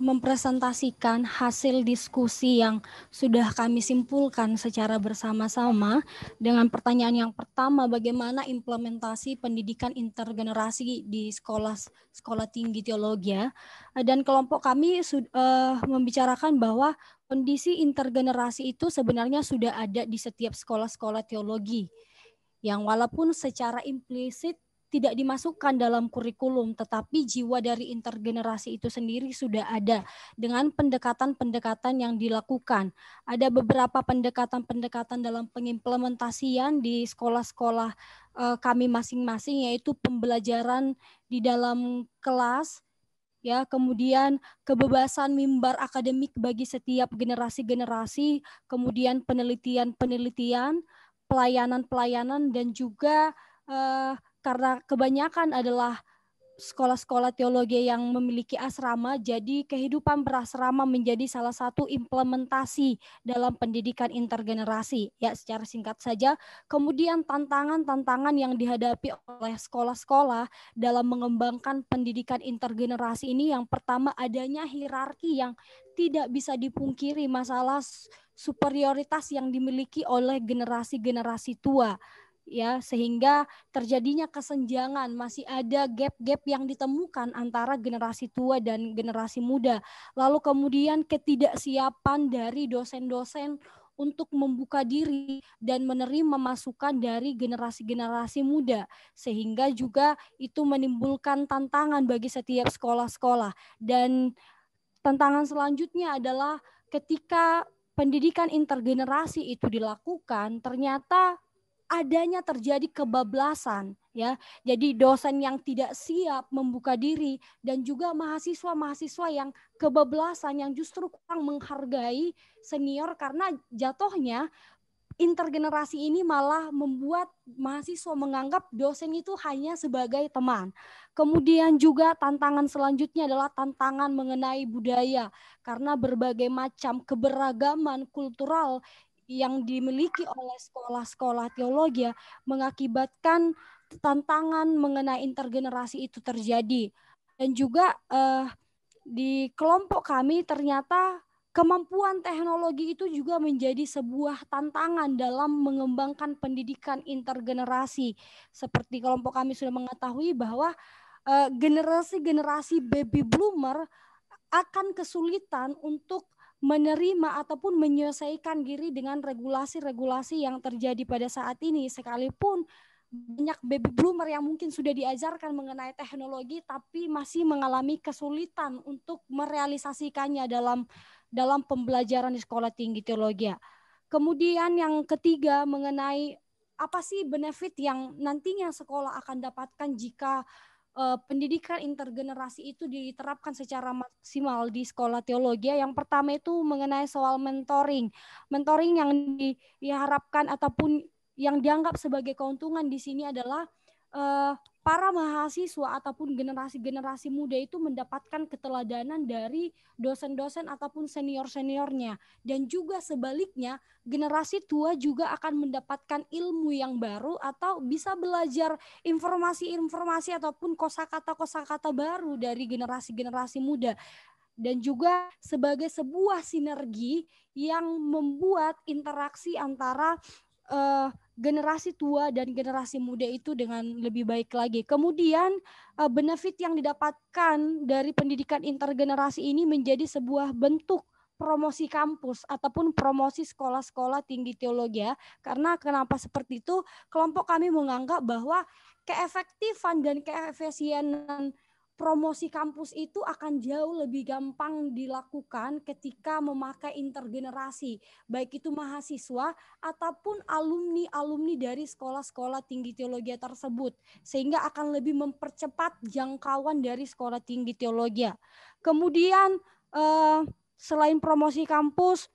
Speaker 9: mempresentasikan hasil diskusi yang sudah kami simpulkan secara bersama-sama dengan pertanyaan yang pertama, bagaimana implementasi pendidikan intergenerasi di sekolah tinggi teologi, dan kelompok kami membicarakan bahwa kondisi intergenerasi itu sebenarnya sudah ada di setiap sekolah-sekolah teologi yang walaupun secara implisit tidak dimasukkan dalam kurikulum, tetapi jiwa dari intergenerasi itu sendiri sudah ada dengan pendekatan-pendekatan yang dilakukan. Ada beberapa pendekatan-pendekatan dalam pengimplementasian di sekolah-sekolah kami masing-masing, yaitu pembelajaran di dalam kelas, ya, kemudian kebebasan mimbar akademik bagi setiap generasi-generasi, kemudian penelitian-penelitian, pelayanan-pelayanan, dan juga karena kebanyakan adalah sekolah-sekolah teologi yang memiliki asrama, jadi kehidupan berasrama menjadi salah satu implementasi dalam pendidikan intergenerasi. Ya, secara singkat saja. Kemudian tantangan-tantangan yang dihadapi oleh sekolah-sekolah dalam mengembangkan pendidikan intergenerasi ini, yang pertama adanya hierarki yang tidak bisa dipungkiri, masalah superioritas yang dimiliki oleh generasi-generasi tua. Ya, sehingga terjadinya kesenjangan, masih ada gap-gap yang ditemukan antara generasi tua dan generasi muda. Lalu kemudian ketidaksiapan dari dosen-dosen untuk membuka diri dan menerima masukan dari generasi-generasi muda, sehingga juga itu menimbulkan tantangan bagi setiap sekolah-sekolah. Dan tantangan selanjutnya adalah ketika pendidikan intergenerasi itu dilakukan, ternyata adanya terjadi kebablasan, ya. Jadi dosen yang tidak siap membuka diri dan juga mahasiswa-mahasiswa yang kebablasan, yang justru kurang menghargai senior, karena jatuhnya intergenerasi ini malah membuat mahasiswa menganggap dosen itu hanya sebagai teman. Kemudian juga tantangan selanjutnya adalah tantangan mengenai budaya, karena berbagai macam keberagaman kultural yang dimiliki oleh sekolah-sekolah teologi mengakibatkan tantangan mengenai intergenerasi itu terjadi. Dan juga di kelompok kami ternyata kemampuan teknologi itu juga menjadi sebuah tantangan dalam mengembangkan pendidikan intergenerasi. Seperti kelompok kami sudah mengetahui bahwa generasi-generasi baby boomer akan kesulitan untuk menerima ataupun menyelesaikan diri dengan regulasi-regulasi yang terjadi pada saat ini, sekalipun banyak baby boomer yang mungkin sudah diajarkan mengenai teknologi tapi masih mengalami kesulitan untuk merealisasikannya dalam pembelajaran di sekolah tinggi teologi. Kemudian yang ketiga mengenai apa sih benefit yang nantinya sekolah akan dapatkan jika pendidikan intergenerasi itu diterapkan secara maksimal di sekolah teologi. Yang pertama itu mengenai soal mentoring. Mentoring yang diharapkan ataupun yang dianggap sebagai keuntungan di sini adalah para mahasiswa ataupun generasi-generasi muda itu mendapatkan keteladanan dari dosen-dosen ataupun senior-seniornya. Dan juga sebaliknya, generasi tua juga akan mendapatkan ilmu yang baru atau bisa belajar informasi-informasi ataupun kosakata-kosakata baru dari generasi-generasi muda. Dan juga sebagai sebuah sinergi yang membuat interaksi antara generasi tua dan generasi muda itu dengan lebih baik lagi. Kemudian benefit yang didapatkan dari pendidikan intergenerasi ini menjadi sebuah bentuk promosi kampus ataupun promosi sekolah-sekolah tinggi teologi. Karena kenapa seperti itu? Kelompok kami menganggap bahwa keefektifan dan keefisienan promosi kampus itu akan jauh lebih gampang dilakukan ketika memakai intergenerasi, baik itu mahasiswa ataupun alumni-alumni dari sekolah-sekolah tinggi teologi tersebut, sehingga akan lebih mempercepat jangkauan dari sekolah tinggi teologi. Kemudian selain promosi kampus,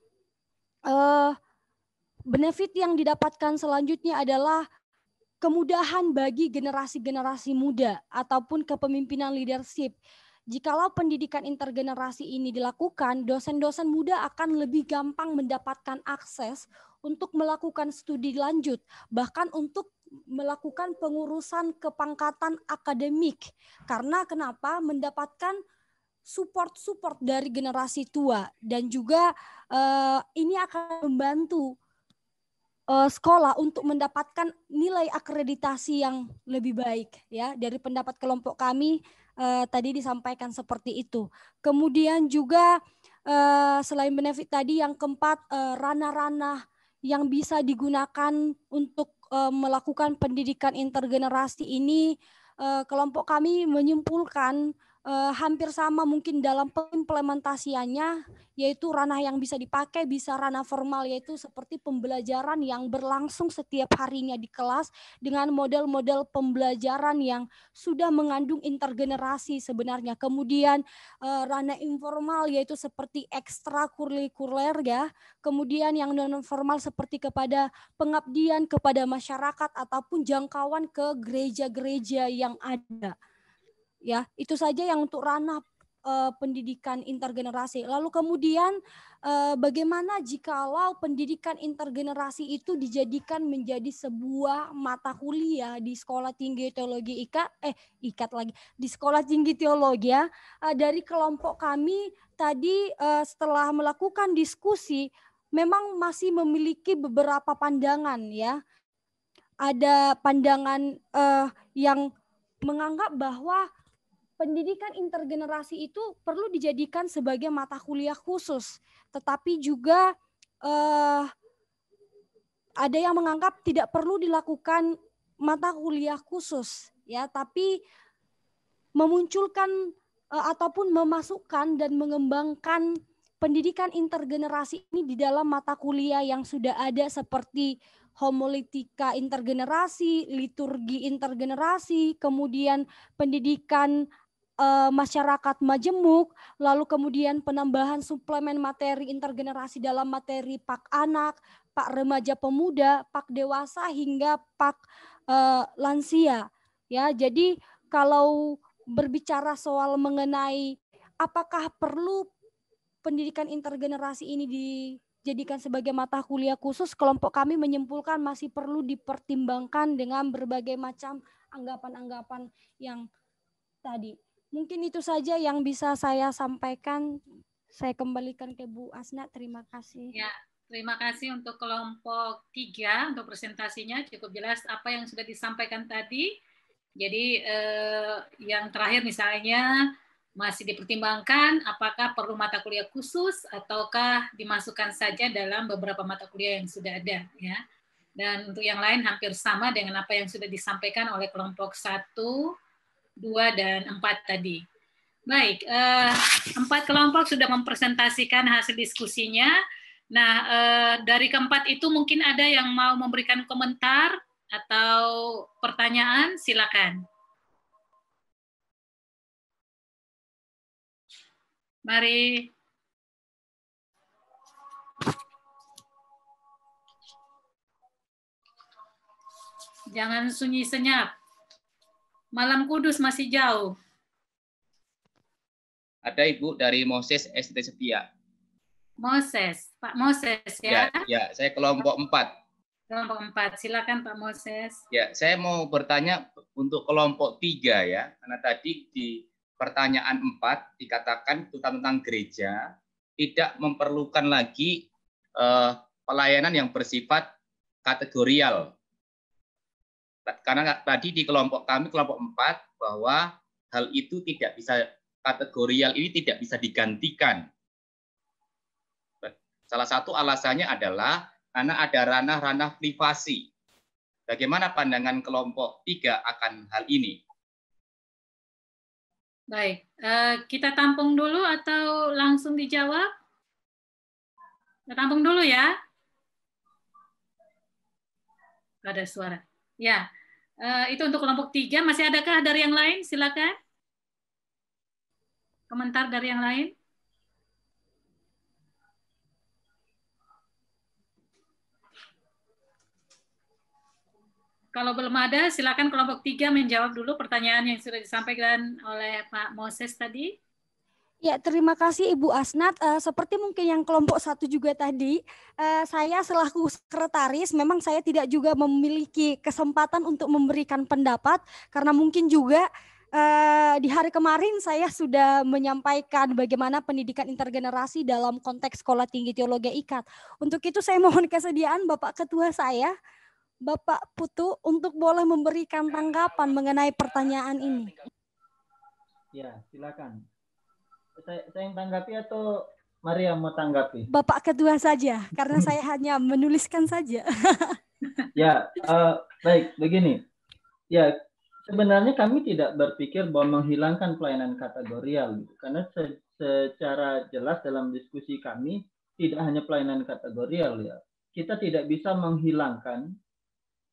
Speaker 9: benefit yang didapatkan selanjutnya adalah kemudahan bagi generasi-generasi muda ataupun kepemimpinan leadership. Jikalau pendidikan intergenerasi ini dilakukan, dosen-dosen muda akan lebih gampang mendapatkan akses untuk melakukan studi lanjut, bahkan untuk melakukan pengurusan kepangkatan akademik. Karena kenapa? Mendapatkan support dari generasi tua, dan juga ini akan membantu sekolah untuk mendapatkan nilai akreditasi yang lebih baik, ya. Dari pendapat kelompok kami tadi disampaikan seperti itu. Kemudian juga selain benefit tadi, yang keempat, ranah-ranah yang bisa digunakan untuk melakukan pendidikan intergenerasi ini, kelompok kami menyimpulkan hampir sama mungkin dalam pengimplementasiannya, yaitu ranah yang bisa dipakai bisa ranah formal, yaitu seperti pembelajaran yang berlangsung setiap harinya di kelas dengan model-model pembelajaran yang sudah mengandung intergenerasi sebenarnya. Kemudian ranah informal yaitu seperti ekstrakurikuler ya. Kemudian yang non formal seperti kepada pengabdian kepada masyarakat ataupun jangkauan ke gereja-gereja yang ada. Ya, itu saja yang untuk ranah pendidikan intergenerasi. Lalu kemudian bagaimana jikalau pendidikan intergenerasi itu dijadikan menjadi sebuah mata kuliah di Sekolah Tinggi Teologi di Sekolah Tinggi Teologi ya. Dari kelompok kami tadi setelah melakukan diskusi memang masih memiliki beberapa pandangan ya. Ada pandangan yang menganggap bahwa pendidikan intergenerasi itu perlu dijadikan sebagai mata kuliah khusus, tetapi juga ada yang menganggap tidak perlu dilakukan mata kuliah khusus, ya, tapi memunculkan ataupun memasukkan dan mengembangkan pendidikan intergenerasi ini di dalam mata kuliah yang sudah ada seperti homiletika intergenerasi, liturgi intergenerasi, kemudian pendidikan masyarakat majemuk, lalu kemudian penambahan suplemen materi intergenerasi dalam materi Pak Anak, Pak Remaja Pemuda, Pak Dewasa hingga Pak Lansia. Ya, jadi kalau berbicara soal mengenai apakah perlu pendidikan intergenerasi ini dijadikan sebagai mata kuliah khusus, kelompok kami menyimpulkan masih perlu dipertimbangkan dengan berbagai macam anggapan-anggapan yang tadi. Mungkin itu saja yang bisa saya sampaikan. Saya kembalikan ke Bu Asna. Terima kasih.
Speaker 2: Ya, terima kasih untuk kelompok 3 untuk presentasinya. Cukup jelas apa yang sudah disampaikan tadi. Jadi yang terakhir misalnya masih dipertimbangkan apakah perlu mata kuliah khusus ataukah dimasukkan saja dalam beberapa mata kuliah yang sudah ada ya. Dan untuk yang lain hampir sama dengan apa yang sudah disampaikan oleh kelompok 1, 2, dan 4 tadi. Baik, 4 kelompok sudah mempresentasikan hasil diskusinya. Nah, dari keempat itu mungkin ada yang mau memberikan komentar atau pertanyaan, silakan. Mari. Jangan sunyi senyap. Malam Kudus masih jauh.
Speaker 10: Ada Ibu dari Moses ST Setia.
Speaker 2: Moses, Pak Moses ya.
Speaker 10: Ya, saya kelompok 4.
Speaker 2: Kelompok 4, silakan Pak Moses.
Speaker 10: Ya, saya mau bertanya untuk kelompok 3 ya. Karena tadi di pertanyaan 4 dikatakan tentang gereja tidak memerlukan lagi pelayanan yang bersifat kategorial. Karena tadi di kelompok kami, kelompok 4, bahwa hal itu tidak bisa, kategorial ini tidak bisa digantikan. Salah satu alasannya adalah karena ada ranah-ranah privasi. Bagaimana pandangan kelompok 3 akan hal ini?
Speaker 2: Baik, kita tampung dulu atau langsung dijawab? Kita tampung dulu ya. Ada suara. Ya, itu untuk kelompok 3. Masih adakah dari yang lain? Silakan. Komentar dari yang lain? Kalau belum ada, silakan kelompok 3 menjawab dulu pertanyaan yang sudah disampaikan oleh Pak Moses tadi.
Speaker 9: Ya, terima kasih Ibu Asnat. Seperti mungkin yang kelompok 1 juga tadi, saya selaku sekretaris, memang saya tidak juga memiliki kesempatan untuk memberikan pendapat, karena mungkin juga di hari kemarin saya sudah menyampaikan bagaimana pendidikan intergenerasi dalam konteks Sekolah Tinggi Teologi IKAT. Untuk itu saya mohon kesediaan Bapak Ketua saya, Bapak Putu, untuk boleh memberikan tanggapan mengenai pertanyaan ini.
Speaker 11: Ya, silakan. Saya yang tanggapi atau Maria mau tanggapi?
Speaker 9: Bapak Ketua saja, karena saya hanya menuliskan saja.
Speaker 11: Ya, baik, begini. Ya, sebenarnya kami tidak berpikir bahwa menghilangkan pelayanan kategorial, gitu. Karena secara jelas dalam diskusi kami tidak hanya pelayanan kategorial ya. Kita tidak bisa menghilangkan,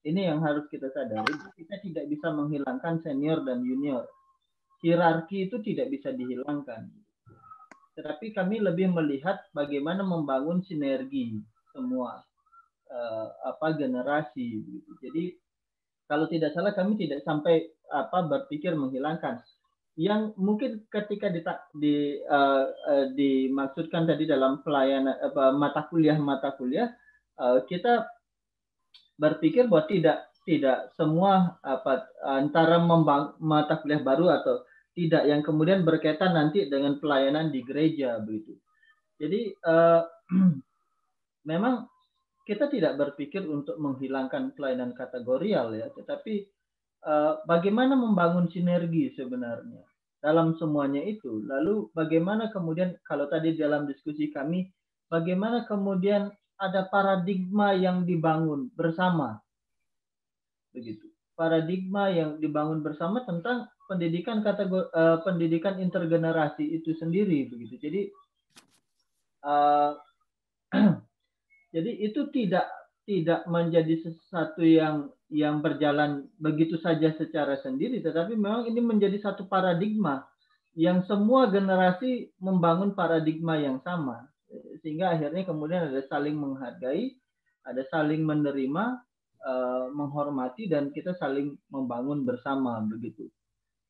Speaker 11: ini yang harus kita sadari, kita tidak bisa menghilangkan senior dan junior. Hierarki itu tidak bisa dihilangkan. Tetapi kami lebih melihat bagaimana membangun sinergi semua generasi. Gitu. Jadi kalau tidak salah kami tidak sampai berpikir menghilangkan. Yang mungkin ketika dimaksudkan tadi dalam pelayanan mata kuliah kita berpikir bahwa tidak semua antara mata kuliah baru atau tidak yang kemudian berkaitan nanti dengan pelayanan di gereja begitu. Jadi memang kita tidak berpikir untuk menghilangkan pelayanan kategorial ya, tetapi bagaimana membangun sinergi sebenarnya dalam semuanya itu. Lalu bagaimana kemudian kalau tadi dalam diskusi kami, bagaimana kemudian ada paradigma yang dibangun bersama, begitu. Paradigma yang dibangun bersama tentang pendidikan pendidikan intergenerasi itu sendiri, begitu. Jadi jadi itu tidak menjadi sesuatu yang berjalan begitu saja secara sendiri, tetapi memang ini menjadi satu paradigma yang semua generasi membangun paradigma yang sama, sehingga akhirnya kemudian ada saling menghargai, ada saling menerima, menghormati, dan kita saling membangun bersama begitu.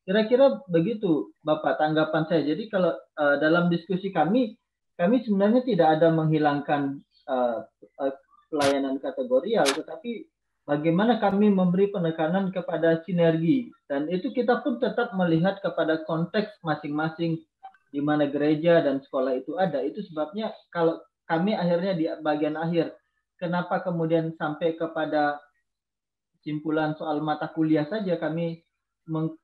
Speaker 11: Kira-kira begitu Bapak tanggapan saya. Jadi kalau dalam diskusi kami sebenarnya tidak ada menghilangkan pelayanan kategorial, tetapi bagaimana kami memberi penekanan kepada sinergi, dan itu kita pun tetap melihat kepada konteks masing-masing di mana gereja dan sekolah itu ada. Itu sebabnya kalau kami akhirnya di bagian akhir, kenapa kemudian sampai kepada simpulan soal mata kuliah saja kami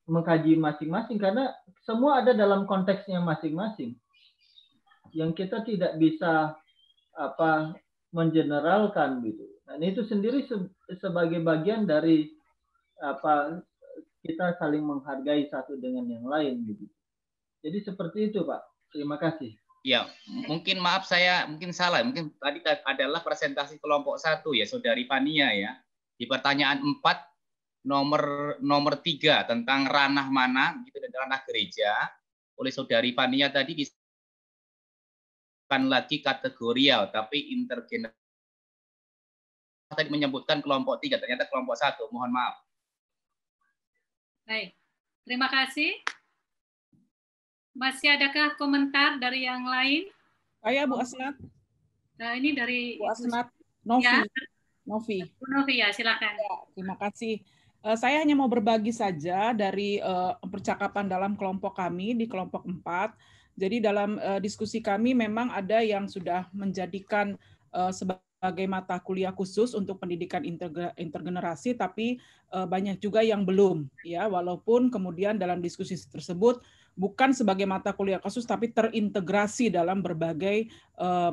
Speaker 11: mengkaji masing-masing, karena semua ada dalam konteksnya masing-masing. Yang kita tidak bisa mengeneralkan gitu. Dan itu sendiri sebagai bagian dari kita saling menghargai satu dengan yang lain gitu. Jadi seperti itu Pak. Terima kasih.
Speaker 10: Ya, mungkin maaf saya mungkin salah. Mungkin tadi adalah presentasi kelompok 1 ya, Saudari Fania ya. Di pertanyaan 4 nomor 3 tentang ranah mana gitu dan ranah gereja oleh Saudari Fania tadi bukan lagi kategorial tapi intergenerasi. Tadi menyebutkan kelompok 3, ternyata kelompok 1. Mohon maaf.
Speaker 2: Baik, terima kasih. Masih adakah komentar dari yang lain?
Speaker 12: Saya Bu Asnat.
Speaker 2: Nah, ini dari
Speaker 12: Bu Asnat Novi.
Speaker 2: Ya.
Speaker 12: Novi.
Speaker 2: Bu Novi ya, silakan.
Speaker 12: Ya, terima kasih. Saya hanya mau berbagi saja dari percakapan dalam kelompok kami di kelompok 4. Jadi dalam diskusi kami memang ada yang sudah menjadikan sebagai mata kuliah khusus untuk pendidikan intergenerasi, tapi banyak juga yang belum, ya. Walaupun kemudian dalam diskusi tersebut bukan sebagai mata kuliah khusus, tapi terintegrasi dalam berbagai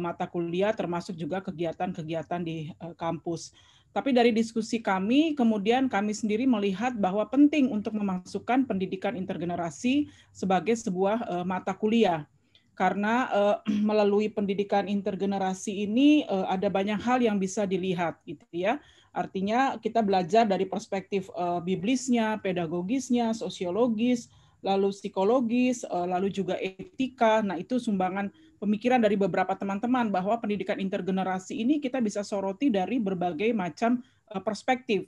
Speaker 12: mata kuliah, termasuk juga kegiatan-kegiatan di kampus. Tapi dari diskusi kami, kemudian kami sendiri melihat bahwa penting untuk memasukkan pendidikan intergenerasi sebagai sebuah mata kuliah. Karena melalui pendidikan intergenerasi ini ada banyak hal yang bisa dilihat, gitu ya. Artinya kita belajar dari perspektif biblisnya, pedagogisnya, sosiologis, lalu psikologis, lalu juga etika. Nah, itu sumbangan pemikiran dari beberapa teman-teman bahwa pendidikan intergenerasi ini kita bisa soroti dari berbagai macam perspektif.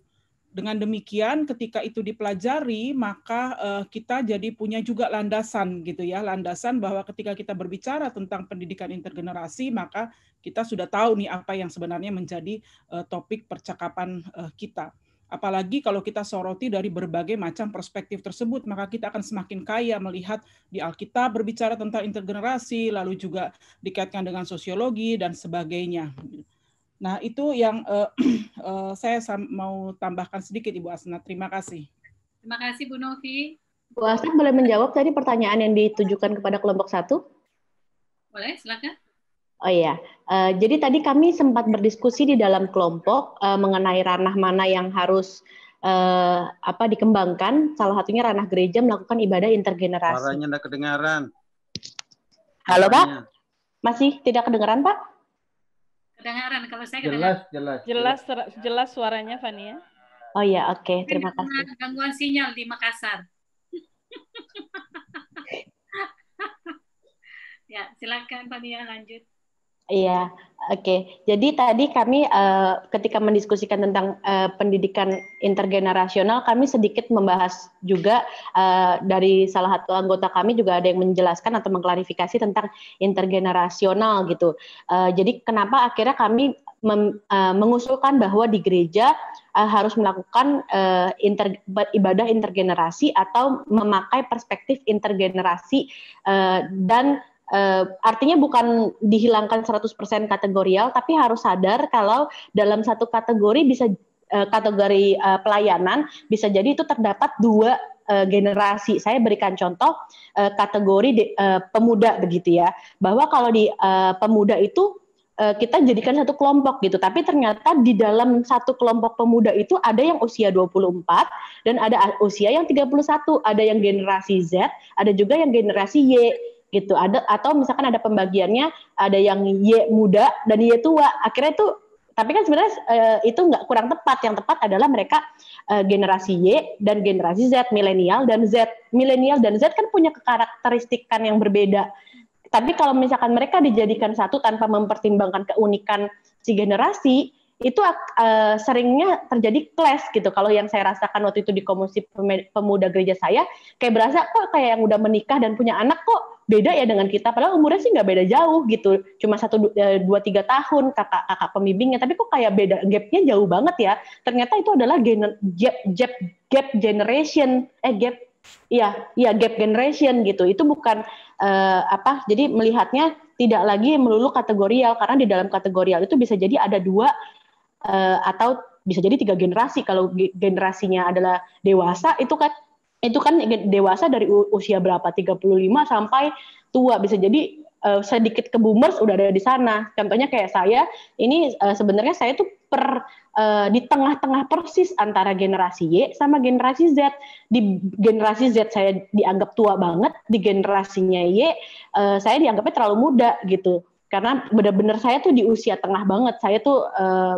Speaker 12: Dengan demikian, ketika itu dipelajari, maka kita jadi punya juga landasan, gitu ya, landasan bahwa ketika kita berbicara tentang pendidikan intergenerasi, maka kita sudah tahu nih apa yang sebenarnya menjadi topik percakapan kita. Apalagi kalau kita soroti dari berbagai macam perspektif tersebut, maka kita akan semakin kaya melihat di Alkitab berbicara tentang intergenerasi, lalu juga dikaitkan dengan sosiologi dan sebagainya. Nah, itu yang saya mau tambahkan sedikit, Ibu Asnat. Terima kasih.
Speaker 2: Terima kasih, Bu Novi.
Speaker 4: Bu Asnat boleh menjawab tadi pertanyaan yang ditujukan kepada kelompok 1?
Speaker 2: Boleh, silakan.
Speaker 4: Oh iya, jadi tadi kami sempat berdiskusi di dalam kelompok mengenai ranah mana yang harus dikembangkan, salah satunya ranah gereja melakukan ibadah intergenerasi.
Speaker 5: Suaranya tidak kedengaran.
Speaker 4: Halo Pak, masih tidak kedengaran Pak?
Speaker 2: Kedengaran, kalau saya
Speaker 8: Jelas suaranya Fania.
Speaker 4: Oh ya, oke, terima kasih.
Speaker 2: Gangguan sinyal di Makassar. Ya, silakan Fania lanjut.
Speaker 4: Iya, oke. Jadi tadi kami ketika mendiskusikan tentang pendidikan intergenerasional, kami sedikit membahas juga dari salah satu anggota kami juga ada yang menjelaskan atau mengklarifikasi tentang intergenerasional gitu. Jadi kenapa akhirnya kami mengusulkan bahwa di gereja harus melakukan ibadah intergenerasi atau memakai perspektif intergenerasi dan artinya bukan dihilangkan 100% kategorial, tapi harus sadar kalau dalam satu kategori bisa kategori pelayanan bisa jadi itu terdapat dua generasi. Saya berikan contoh kategori pemuda begitu ya, bahwa kalau di pemuda itu kita jadikan satu kelompok gitu, tapi ternyata di dalam satu kelompok pemuda itu ada yang usia 24 dan ada usia yang 31, ada yang generasi Z, ada juga yang generasi Y gitu. Ada atau misalkan ada pembagiannya, ada yang Y muda dan Y tua. Akhirnya itu, tapi kan sebenarnya itu nggak kurang tepat. Yang tepat adalah mereka generasi Y dan generasi Z, milenial dan Z. Milenial dan Z kan punya karakteristikan yang berbeda. Tapi kalau misalkan mereka dijadikan satu tanpa mempertimbangkan keunikan si generasi, itu seringnya terjadi clash gitu. Kalau yang saya rasakan waktu itu di Komisi Pemuda Gereja saya, kayak berasa kok kayak yang udah menikah dan punya anak kok beda ya dengan kita, padahal umurnya sih nggak beda jauh gitu, cuma 1, 2, 3 tahun kakak pembimbingnya, tapi kok kayak beda, gapnya jauh banget ya. Ternyata itu adalah gap generation, gap generation gitu. Itu bukan jadi melihatnya tidak lagi melulu kategorial, karena di dalam kategorial itu bisa jadi ada 2 atau bisa jadi 3 generasi. Kalau generasinya adalah dewasa, itu kan dewasa dari usia berapa, 35 sampai tua, bisa jadi sedikit ke boomers udah ada di sana. Contohnya kayak saya ini sebenarnya saya tuh di tengah-tengah persis antara generasi Y sama generasi Z. Di generasi Z saya dianggap tua banget, di generasinya Y saya dianggapnya terlalu muda gitu. Karena benar-benar saya tuh di usia tengah banget, saya tuh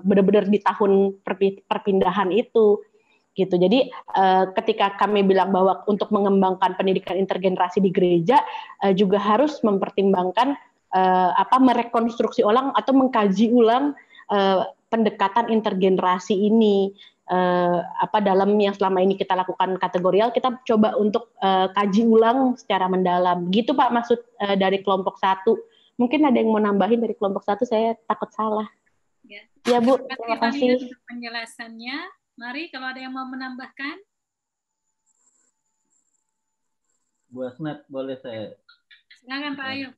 Speaker 4: benar-benar di tahun perpindahan itu gitu. Jadi ketika kami bilang bahwa untuk mengembangkan pendidikan intergenerasi di gereja juga harus mempertimbangkan merekonstruksi ulang atau mengkaji ulang pendekatan intergenerasi ini. Dalam yang selama ini kita lakukan kategorial, kita coba untuk kaji ulang secara mendalam. Gitu Pak maksud dari kelompok 1. Mungkin ada yang mau nambahin dari kelompok 1, saya takut salah. Ya Bu, terima kasih
Speaker 2: untuk penjelasannya. Mari kalau ada yang mau menambahkan.
Speaker 11: Bu Asnat, boleh saya?
Speaker 2: Silakan Pak Ayu.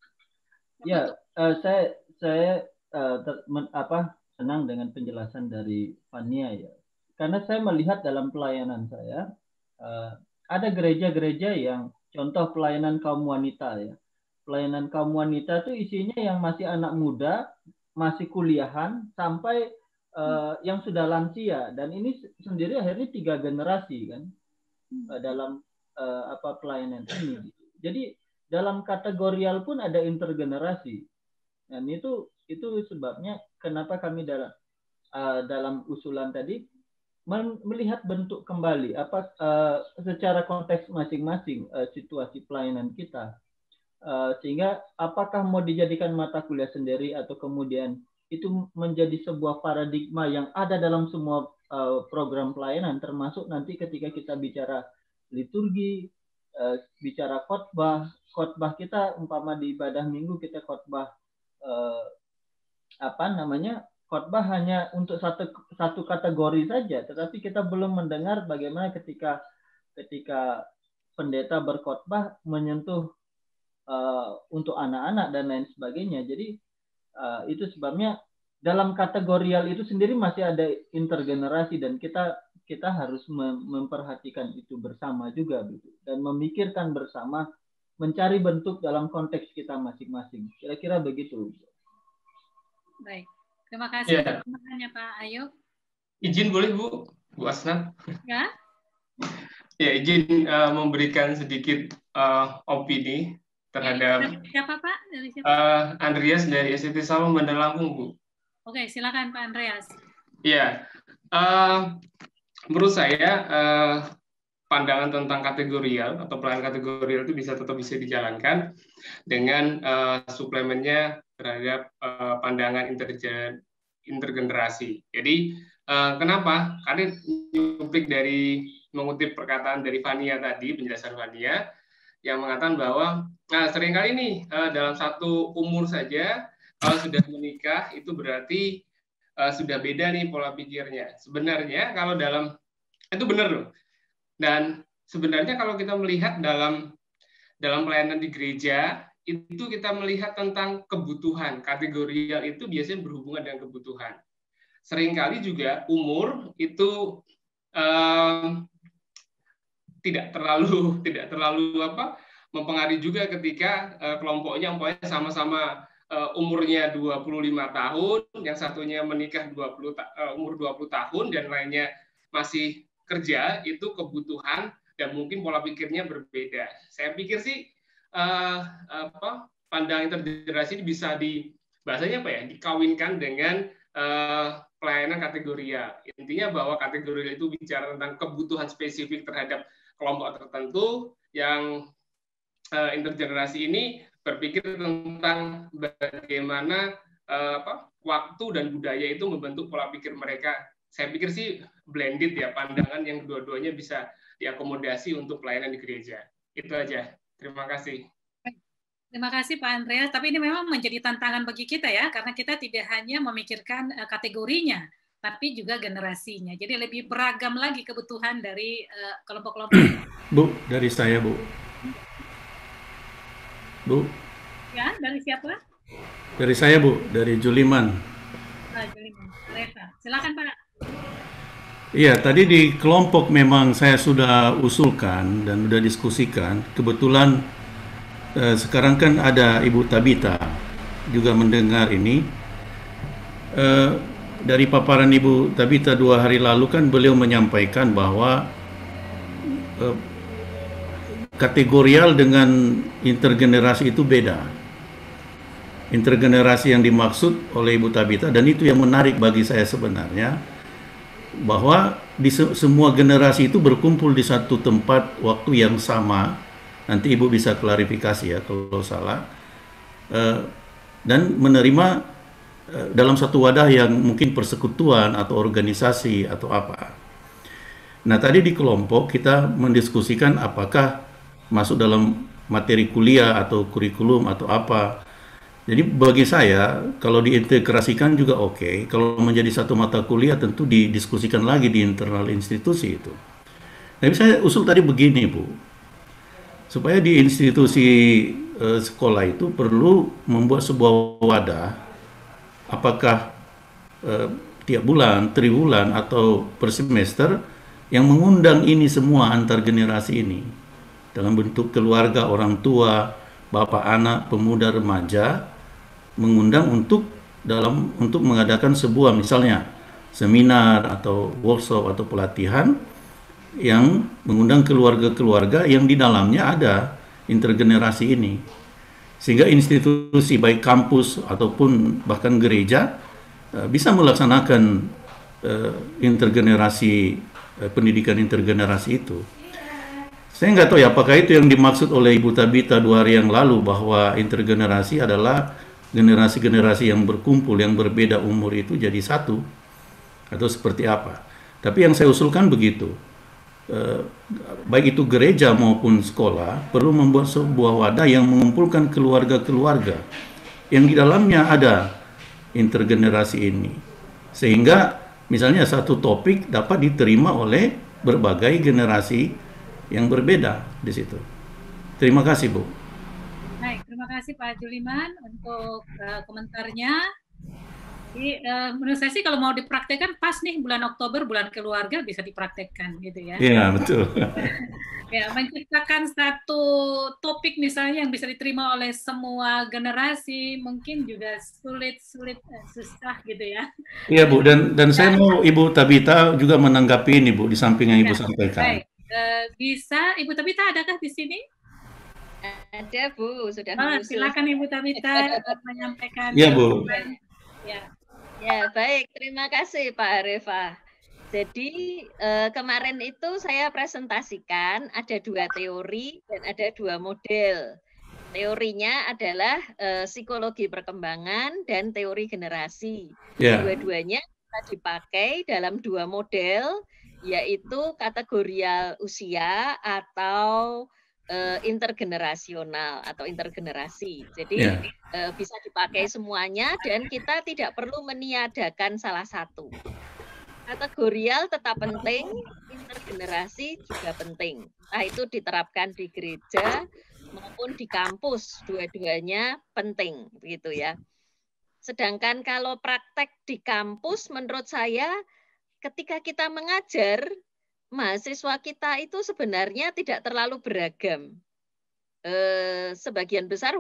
Speaker 11: Ya, saya senang dengan penjelasan dari Fania ya. Karena saya melihat dalam pelayanan saya ada gereja-gereja yang contoh pelayanan kaum wanita ya. Pelayanan kaum wanita itu isinya yang masih anak muda, masih kuliahan, sampai yang sudah lansia, dan ini sendiri akhirnya 3 generasi kan dalam pelayanan ini. Jadi dalam kategorial pun ada intergenerasi, dan itu sebabnya kenapa kami dalam usulan tadi melihat bentuk kembali secara konteks masing-masing situasi pelayanan kita. Sehingga apakah mau dijadikan mata kuliah sendiri atau kemudian itu menjadi sebuah paradigma yang ada dalam semua program pelayanan, termasuk nanti ketika kita bicara liturgi, bicara khotbah kita umpama di ibadah minggu kita khotbah khotbah hanya untuk satu kategori saja, tetapi kita belum mendengar bagaimana ketika pendeta berkhotbah menyentuh untuk anak-anak dan lain sebagainya. Jadi itu sebabnya dalam kategorial itu sendiri masih ada intergenerasi, dan kita harus memperhatikan itu bersama juga dan memikirkan bersama, mencari bentuk dalam konteks kita masing-masing. Kira-kira begitu.
Speaker 2: Baik, terima kasih pertanyaannya Pak Ayu.
Speaker 10: Izin boleh Bu?
Speaker 13: Bu Asnat.
Speaker 2: Ya.
Speaker 13: Ya, izin memberikan sedikit opini terhadap
Speaker 2: siapa Pak? Dari siapa?
Speaker 13: Andreas dari STT Salom Bandar Lampung, Bu.
Speaker 2: Oke, silakan Pak Andreas.
Speaker 13: Ya, menurut saya pandangan tentang kategorial atau pelayanan kategorial itu tetap bisa dijalankan dengan suplemennya terhadap pandangan intergenerasi. Jadi kenapa? Karena nyuplik dari mengutip perkataan dari Fania tadi, penjelasan Fania yang mengatakan bahwa seringkali nih dalam satu umur saja kalau sudah menikah itu berarti sudah beda nih pola pikirnya. Sebenarnya kalau itu benar loh. Dan sebenarnya kalau kita melihat dalam pelayanan di gereja itu kita melihat tentang kebutuhan. Kategorial itu biasanya berhubungan dengan kebutuhan. Seringkali juga umur itu tidak terlalu mempengaruhi juga ketika kelompoknya sama-sama umurnya 25 tahun, yang satunya menikah umur 20 tahun dan lainnya masih kerja, itu kebutuhan dan mungkin pola pikirnya berbeda. Saya pikir sih pandangan intergenerasi ini bisa bahasanya dikawinkan dengan pelayanan kategorial. Intinya bahwa kategorial itu bicara tentang kebutuhan spesifik terhadap kelompok tertentu, yang intergenerasi ini berpikir tentang bagaimana waktu dan budaya itu membentuk pola pikir mereka. Saya pikir sih blended ya, pandangan yang dua-duanya bisa diakomodasi untuk pelayanan di gereja. Itu aja. Terima kasih.
Speaker 2: Terima kasih Pak Andreas. Tapi ini memang menjadi tantangan bagi kita ya, karena kita tidak hanya memikirkan kategorinya, tapi juga generasinya. Jadi lebih beragam lagi kebutuhan dari kelompok-kelompok.
Speaker 14: Bu, dari saya, Bu. Bu.
Speaker 2: Ya, dari siapa?
Speaker 14: Dari saya, Bu, dari Juliman.
Speaker 2: Juliman. Silakan Pak.
Speaker 14: Iya, tadi di kelompok memang saya sudah usulkan dan sudah diskusikan. Kebetulan sekarang kan ada Ibu Tabita juga mendengar ini. Dari paparan Ibu Tabita 2 hari lalu kan beliau menyampaikan bahwa kategorial dengan intergenerasi itu beda. Intergenerasi yang dimaksud oleh Ibu Tabita, dan itu yang menarik bagi saya sebenarnya, bahwa di semua generasi itu berkumpul di satu tempat waktu yang sama. Nanti Ibu bisa klarifikasi ya kalau salah. Dan menerima dalam satu wadah yang mungkin persekutuan atau organisasi atau apa. Nah, tadi di kelompok kita mendiskusikan apakah masuk dalam materi kuliah atau kurikulum atau apa. Jadi bagi saya kalau diintegrasikan juga oke. Kalau menjadi satu mata kuliah tentu didiskusikan lagi di internal institusi itu. Tapi saya usul tadi begini, Bu. Supaya di institusi sekolah itu perlu membuat sebuah wadah, apakah tiap bulan, triwulan, atau per semester, yang mengundang ini semua antar generasi ini dalam bentuk keluarga, orang tua, bapak, anak, pemuda, remaja, mengundang untuk mengadakan sebuah misalnya seminar atau workshop atau pelatihan yang mengundang keluarga-keluarga yang di dalamnya ada intergenerasi ini, sehingga institusi baik kampus ataupun bahkan gereja bisa melaksanakan intergenerasi, pendidikan intergenerasi itu. Saya nggak tahu ya apakah itu yang dimaksud oleh Ibu Tabita 2 hari yang lalu, bahwa intergenerasi adalah generasi-generasi yang berkumpul, yang berbeda umur itu jadi satu, atau seperti apa. Tapi yang saya usulkan begitu, baik itu gereja maupun sekolah perlu membuat sebuah wadah yang mengumpulkan keluarga-keluarga yang di dalamnya ada intergenerasi ini, sehingga misalnya satu topik dapat diterima oleh berbagai generasi yang berbeda di situ. Terima kasih, Bu.
Speaker 2: Baik, terima kasih Pak Juliman untuk komentarnya. Jadi, menurut saya sih kalau mau dipraktekkan pas nih bulan Oktober, bulan keluarga bisa dipraktekkan gitu ya.
Speaker 14: Iya, betul.
Speaker 2: Ya, menciptakan satu topik misalnya yang bisa diterima oleh semua generasi mungkin juga susah gitu ya.
Speaker 14: Iya Bu, dan saya mau Ibu Tabita juga menanggapi ini Bu, di samping yang Ibu sampaikan.
Speaker 2: Baik, bisa Ibu Tabita adakah di sini?
Speaker 15: Ada Bu, sudah
Speaker 2: silakan Ibu Tabita menyampaikan.
Speaker 14: Iya Bu.
Speaker 15: Ya, baik. Terima kasih Pak Arifah. Jadi kemarin itu saya presentasikan ada 2 teori dan ada 2 model. Teorinya adalah psikologi perkembangan dan teori generasi. Dua-duanya bisa dipakai dalam 2 model, yaitu kategorial usia atau intergenerasional atau intergenerasi. Jadi bisa dipakai semuanya dan kita tidak perlu meniadakan salah satu. Kategorial tetap penting, intergenerasi juga penting. Nah, itu diterapkan di gereja maupun di kampus, dua-duanya penting begitu ya. Sedangkan kalau praktek di kampus menurut saya ketika kita mengajar mahasiswa kita itu sebenarnya tidak terlalu beragam. Sebagian besar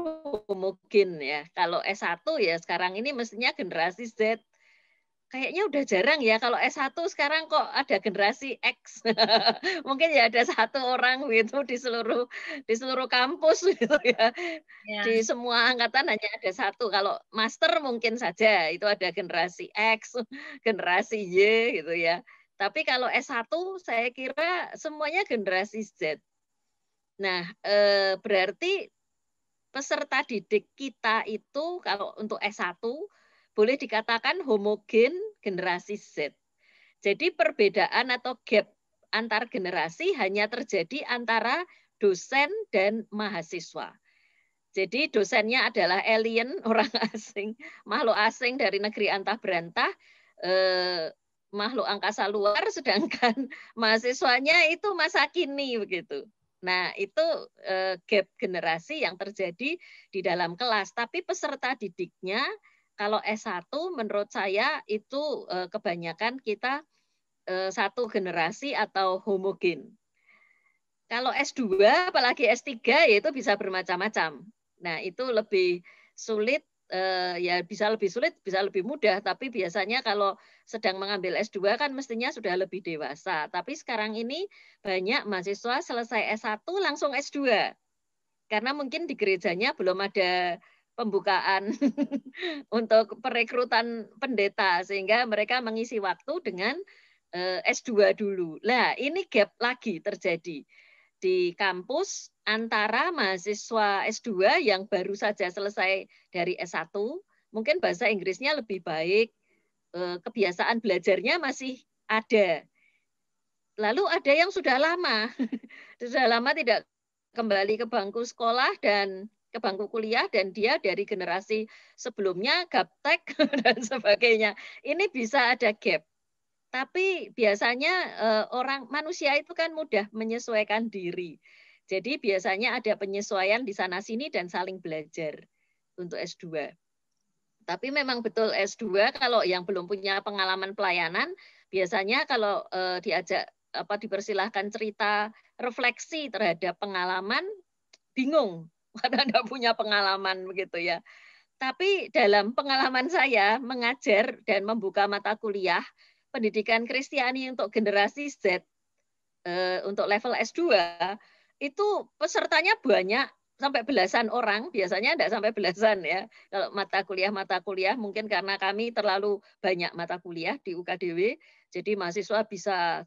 Speaker 15: homogen ya. Kalau S1 ya sekarang ini mestinya generasi Z. Kayaknya udah jarang ya kalau S1 sekarang kok ada generasi X. Mungkin ya ada 1 orang gitu di seluruh kampus gitu ya. Di semua angkatan hanya ada 1. Kalau master mungkin saja itu ada generasi X, generasi Y gitu ya. Tapi kalau S1 saya kira semuanya generasi Z. Nah, berarti peserta didik kita itu kalau untuk S1 boleh dikatakan homogen generasi Z. Jadi perbedaan atau gap antar generasi hanya terjadi antara dosen dan mahasiswa. Jadi dosennya adalah alien, orang asing, makhluk asing dari negeri antah berantah, makhluk angkasa luar, sedangkan mahasiswanya itu masa kini begitu. Nah, itu gap generasi yang terjadi di dalam kelas. Tapi peserta didiknya, kalau S1 menurut saya itu kebanyakan kita satu generasi atau homogen. Kalau S2, apalagi S3, ya itu bisa bermacam-macam. Nah, itu lebih sulit, ya bisa lebih sulit, bisa lebih mudah, tapi biasanya kalau sedang mengambil S2 kan mestinya sudah lebih dewasa. Tapi sekarang ini banyak mahasiswa selesai S1 langsung S2. Karena mungkin di gerejanya belum ada pembukaan untuk perekrutan pendeta, sehingga mereka mengisi waktu dengan S2 dulu. Nah, ini gap lagi terjadi di kampus antara mahasiswa S2 yang baru saja selesai dari S1, mungkin bahasa Inggrisnya lebih baik, kebiasaan belajarnya masih ada. Lalu ada yang sudah lama tidak kembali ke bangku sekolah dan ke bangku kuliah, dan dia dari generasi sebelumnya gaptek dan sebagainya. Ini bisa ada gap. Tapi biasanya manusia itu kan mudah menyesuaikan diri. Jadi biasanya ada penyesuaian di sana-sini dan saling belajar untuk S2. Tapi memang betul S2 kalau yang belum punya pengalaman pelayanan, biasanya kalau dipersilahkan cerita refleksi terhadap pengalaman, bingung karena tidak punya pengalaman begitu ya. Tapi dalam pengalaman saya mengajar dan membuka mata kuliah pendidikan Kristiani untuk generasi Z, untuk level S2, itu pesertanya banyak, sampai belasan orang, biasanya tidak sampai belasan ya. Kalau mata kuliah mungkin karena kami terlalu banyak mata kuliah di UKDW, jadi mahasiswa bisa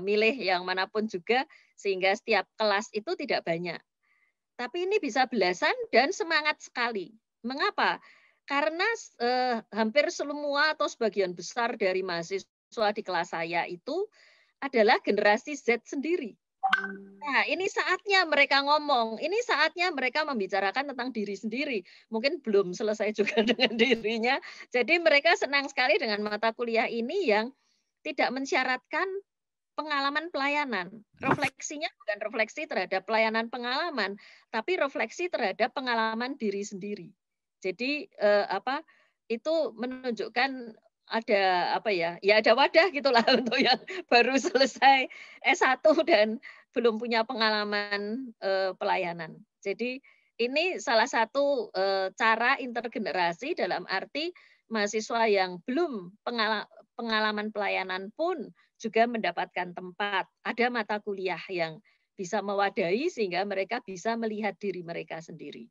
Speaker 15: milih yang manapun juga, sehingga setiap kelas itu tidak banyak. Tapi ini bisa belasan dan semangat sekali. Mengapa? Karena hampir semua atau sebagian besar dari mahasiswa di kelas saya itu adalah generasi Z sendiri. Nah, ini saatnya mereka ngomong, ini saatnya mereka membicarakan tentang diri sendiri. Mungkin belum selesai juga dengan dirinya. Jadi mereka senang sekali dengan mata kuliah ini yang tidak mensyaratkan pengalaman pelayanan. Refleksinya bukan refleksi terhadap pelayanan pengalaman, tapi refleksi terhadap pengalaman diri sendiri. Jadi itu menunjukkan ada apa ya? Ya ada wadah gitulah untuk yang baru selesai S1 dan belum punya pengalaman pelayanan. Jadi ini salah satu cara intergenerasi dalam arti mahasiswa yang belum pengalaman pelayanan pun juga mendapatkan tempat. Ada mata kuliah yang bisa mewadahi sehingga mereka bisa melihat diri mereka sendiri.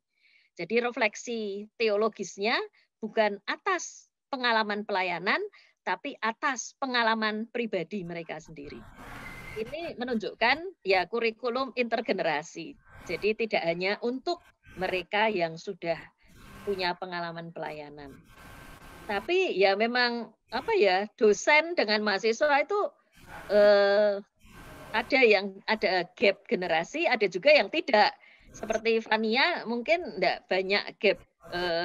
Speaker 15: Jadi refleksi teologisnya bukan atas pengalaman pelayanan, tapi atas pengalaman pribadi mereka sendiri. Ini menunjukkan ya kurikulum intergenerasi. Jadi tidak hanya untuk mereka yang sudah punya pengalaman pelayanan. Tapi ya memang apa ya, dosen dengan mahasiswa itu ada gap generasi, ada juga yang tidak. Seperti Fania mungkin enggak banyak gap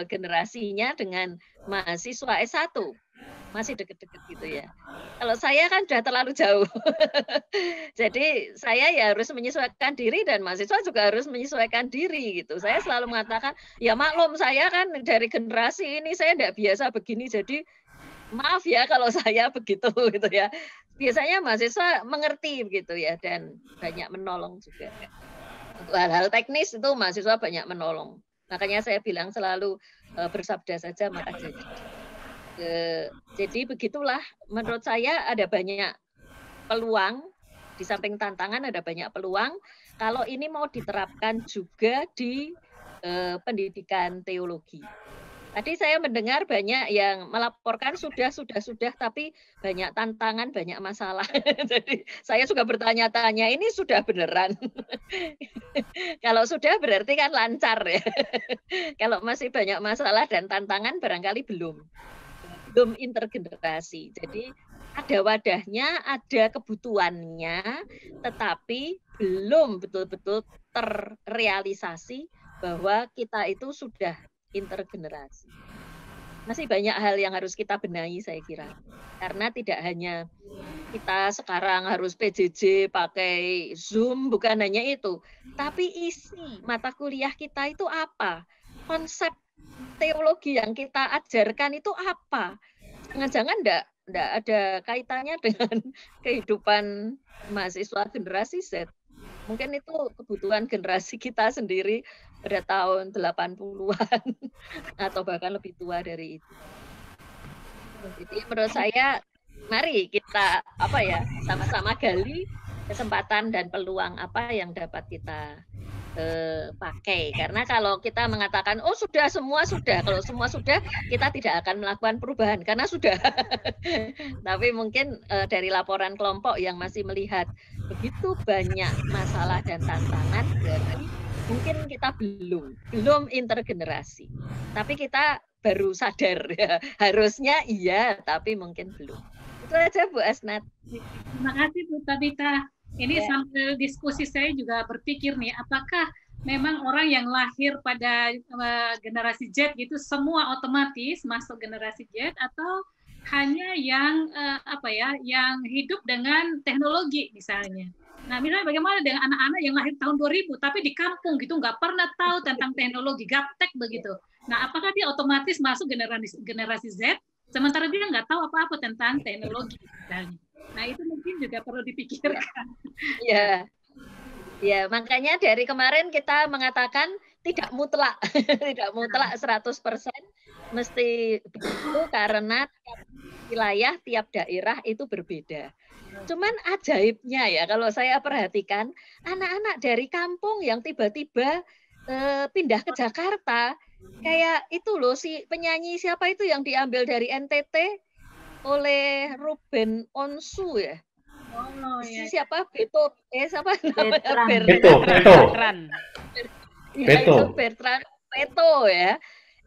Speaker 15: generasinya dengan mahasiswa S1. Masih deket-deket gitu ya. Kalau saya kan sudah terlalu jauh. Jadi saya ya harus menyesuaikan diri dan mahasiswa juga harus menyesuaikan diri gitu. Saya selalu mengatakan, ya maklum saya kan dari generasi ini saya tidak biasa begini. Jadi maaf ya kalau saya begitu gitu ya. Biasanya mahasiswa mengerti begitu ya dan banyak menolong juga. Untuk hal-hal teknis itu mahasiswa banyak menolong. Makanya saya bilang selalu bersabda saja maka jadi. Jadi begitulah menurut saya ada banyak peluang, di samping tantangan ada banyak peluang kalau ini mau diterapkan juga di pendidikan teologi. Tadi saya mendengar banyak yang melaporkan sudah, tapi banyak tantangan, banyak masalah. Jadi saya juga bertanya-tanya, ini sudah beneran? Kalau sudah berarti kan lancar ya. Kalau masih banyak masalah dan tantangan barangkali belum intergenerasi. Jadi ada wadahnya, ada kebutuhannya, tetapi belum betul-betul terrealisasi bahwa kita itu sudah intergenerasi. Masih banyak hal yang harus kita benahi saya kira. Karena tidak hanya kita sekarang harus PJJ pakai Zoom, bukan hanya itu. Tapi isi mata kuliah kita itu apa? Konsep teologi yang kita ajarkan itu apa? Jangan-jangan enggak ada kaitannya dengan kehidupan mahasiswa generasi Z. Mungkin itu kebutuhan generasi kita sendiri pada tahun 80-an atau bahkan lebih tua dari itu. Jadi menurut saya mari kita sama-sama gali kesempatan dan peluang apa yang dapat kita pakai. Karena kalau kita mengatakan oh sudah, kalau semua sudah, kita tidak akan melakukan perubahan karena sudah. Tapi mungkin dari laporan kelompok yang masih melihat begitu banyak masalah dan tantangan, berarti mungkin kita belum intergenerasi. Tapi kita baru sadar ya, harusnya iya, tapi mungkin belum. Itu aja Bu Asnat.
Speaker 2: Terima kasih Bu Tabita. Ini sambil diskusi saya juga berpikir nih, apakah memang orang yang lahir pada generasi Z gitu semua otomatis masuk generasi Z atau hanya yang yang hidup dengan teknologi misalnya. Nah, misalnya bagaimana dengan anak-anak yang lahir tahun 2000 tapi di kampung gitu nggak pernah tahu tentang teknologi, gaptek begitu. Nah, apakah dia otomatis masuk generasi Z sementara dia nggak tahu apa-apa tentang teknologi misalnya. Nah, itu mungkin juga perlu dipikirkan.
Speaker 15: Ya, makanya dari kemarin kita mengatakan tidak mutlak, tidak mutlak 100% mesti begitu karena tiap wilayah, tiap daerah itu berbeda. Cuman ajaibnya ya, kalau saya perhatikan anak-anak dari kampung yang tiba-tiba pindah ke Jakarta, kayak itu loh si penyanyi siapa itu yang diambil dari NTT oleh Ruben Onsu ya.
Speaker 2: Oh, ya.
Speaker 15: Siapa Beto? Siapa namanya? Bertrand Peto ya.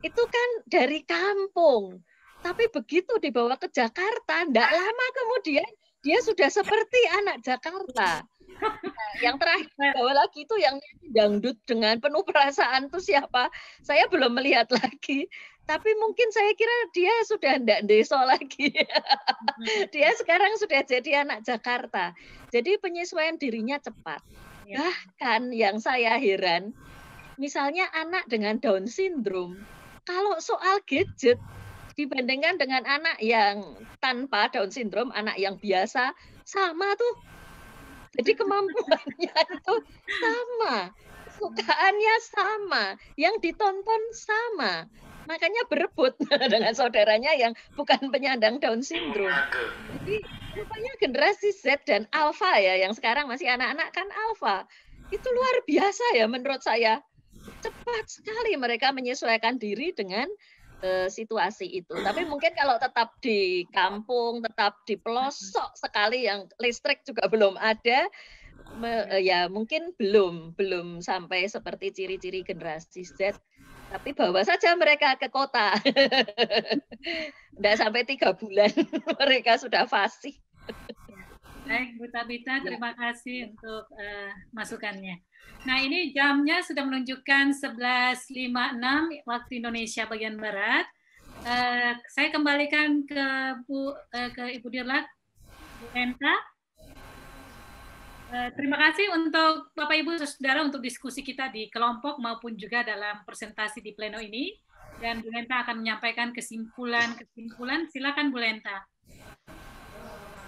Speaker 15: Itu kan dari kampung. Tapi begitu dibawa ke Jakarta, enggak lama kemudian dia sudah seperti anak Jakarta. Nah, yang terakhir bawa lagi itu yang dangdut dengan penuh perasaan itu siapa? Saya belum melihat lagi. Tapi mungkin saya kira dia sudah tidak deso lagi. Dia sekarang sudah jadi anak Jakarta. Jadi penyesuaian dirinya cepat. Bahkan yang saya heran, misalnya anak dengan Down syndrome, kalau soal gadget, dibandingkan dengan anak yang tanpa Down syndrome, anak yang biasa, sama tuh. Jadi kemampuannya itu sama, kesukaannya sama, yang ditonton sama. Makanya berebut dengan saudaranya yang bukan penyandang Down syndrome. Jadi rupanya generasi Z dan Alpha ya, yang sekarang masih anak-anak kan Alpha. Itu luar biasa ya menurut saya. Cepat sekali mereka menyesuaikan diri dengan situasi itu. Tapi mungkin kalau tetap di kampung, tetap di pelosok sekali yang listrik juga belum ada, ya mungkin belum sampai seperti ciri-ciri generasi Z. Tapi bawa saja mereka ke kota. Tidak sampai 3 bulan mereka sudah fasih.
Speaker 2: Baik, Bu Tabita, terima kasih untuk masukannya. Nah, ini jamnya sudah menunjukkan 11.56 waktu Indonesia bagian Barat. Saya kembalikan ke Ibu Dirlat, Bu Enta. Terima kasih untuk Bapak Ibu Saudara untuk diskusi kita di kelompok maupun juga dalam presentasi di pleno ini. Dan Bu Enta akan menyampaikan kesimpulan. Silakan Bu Enta.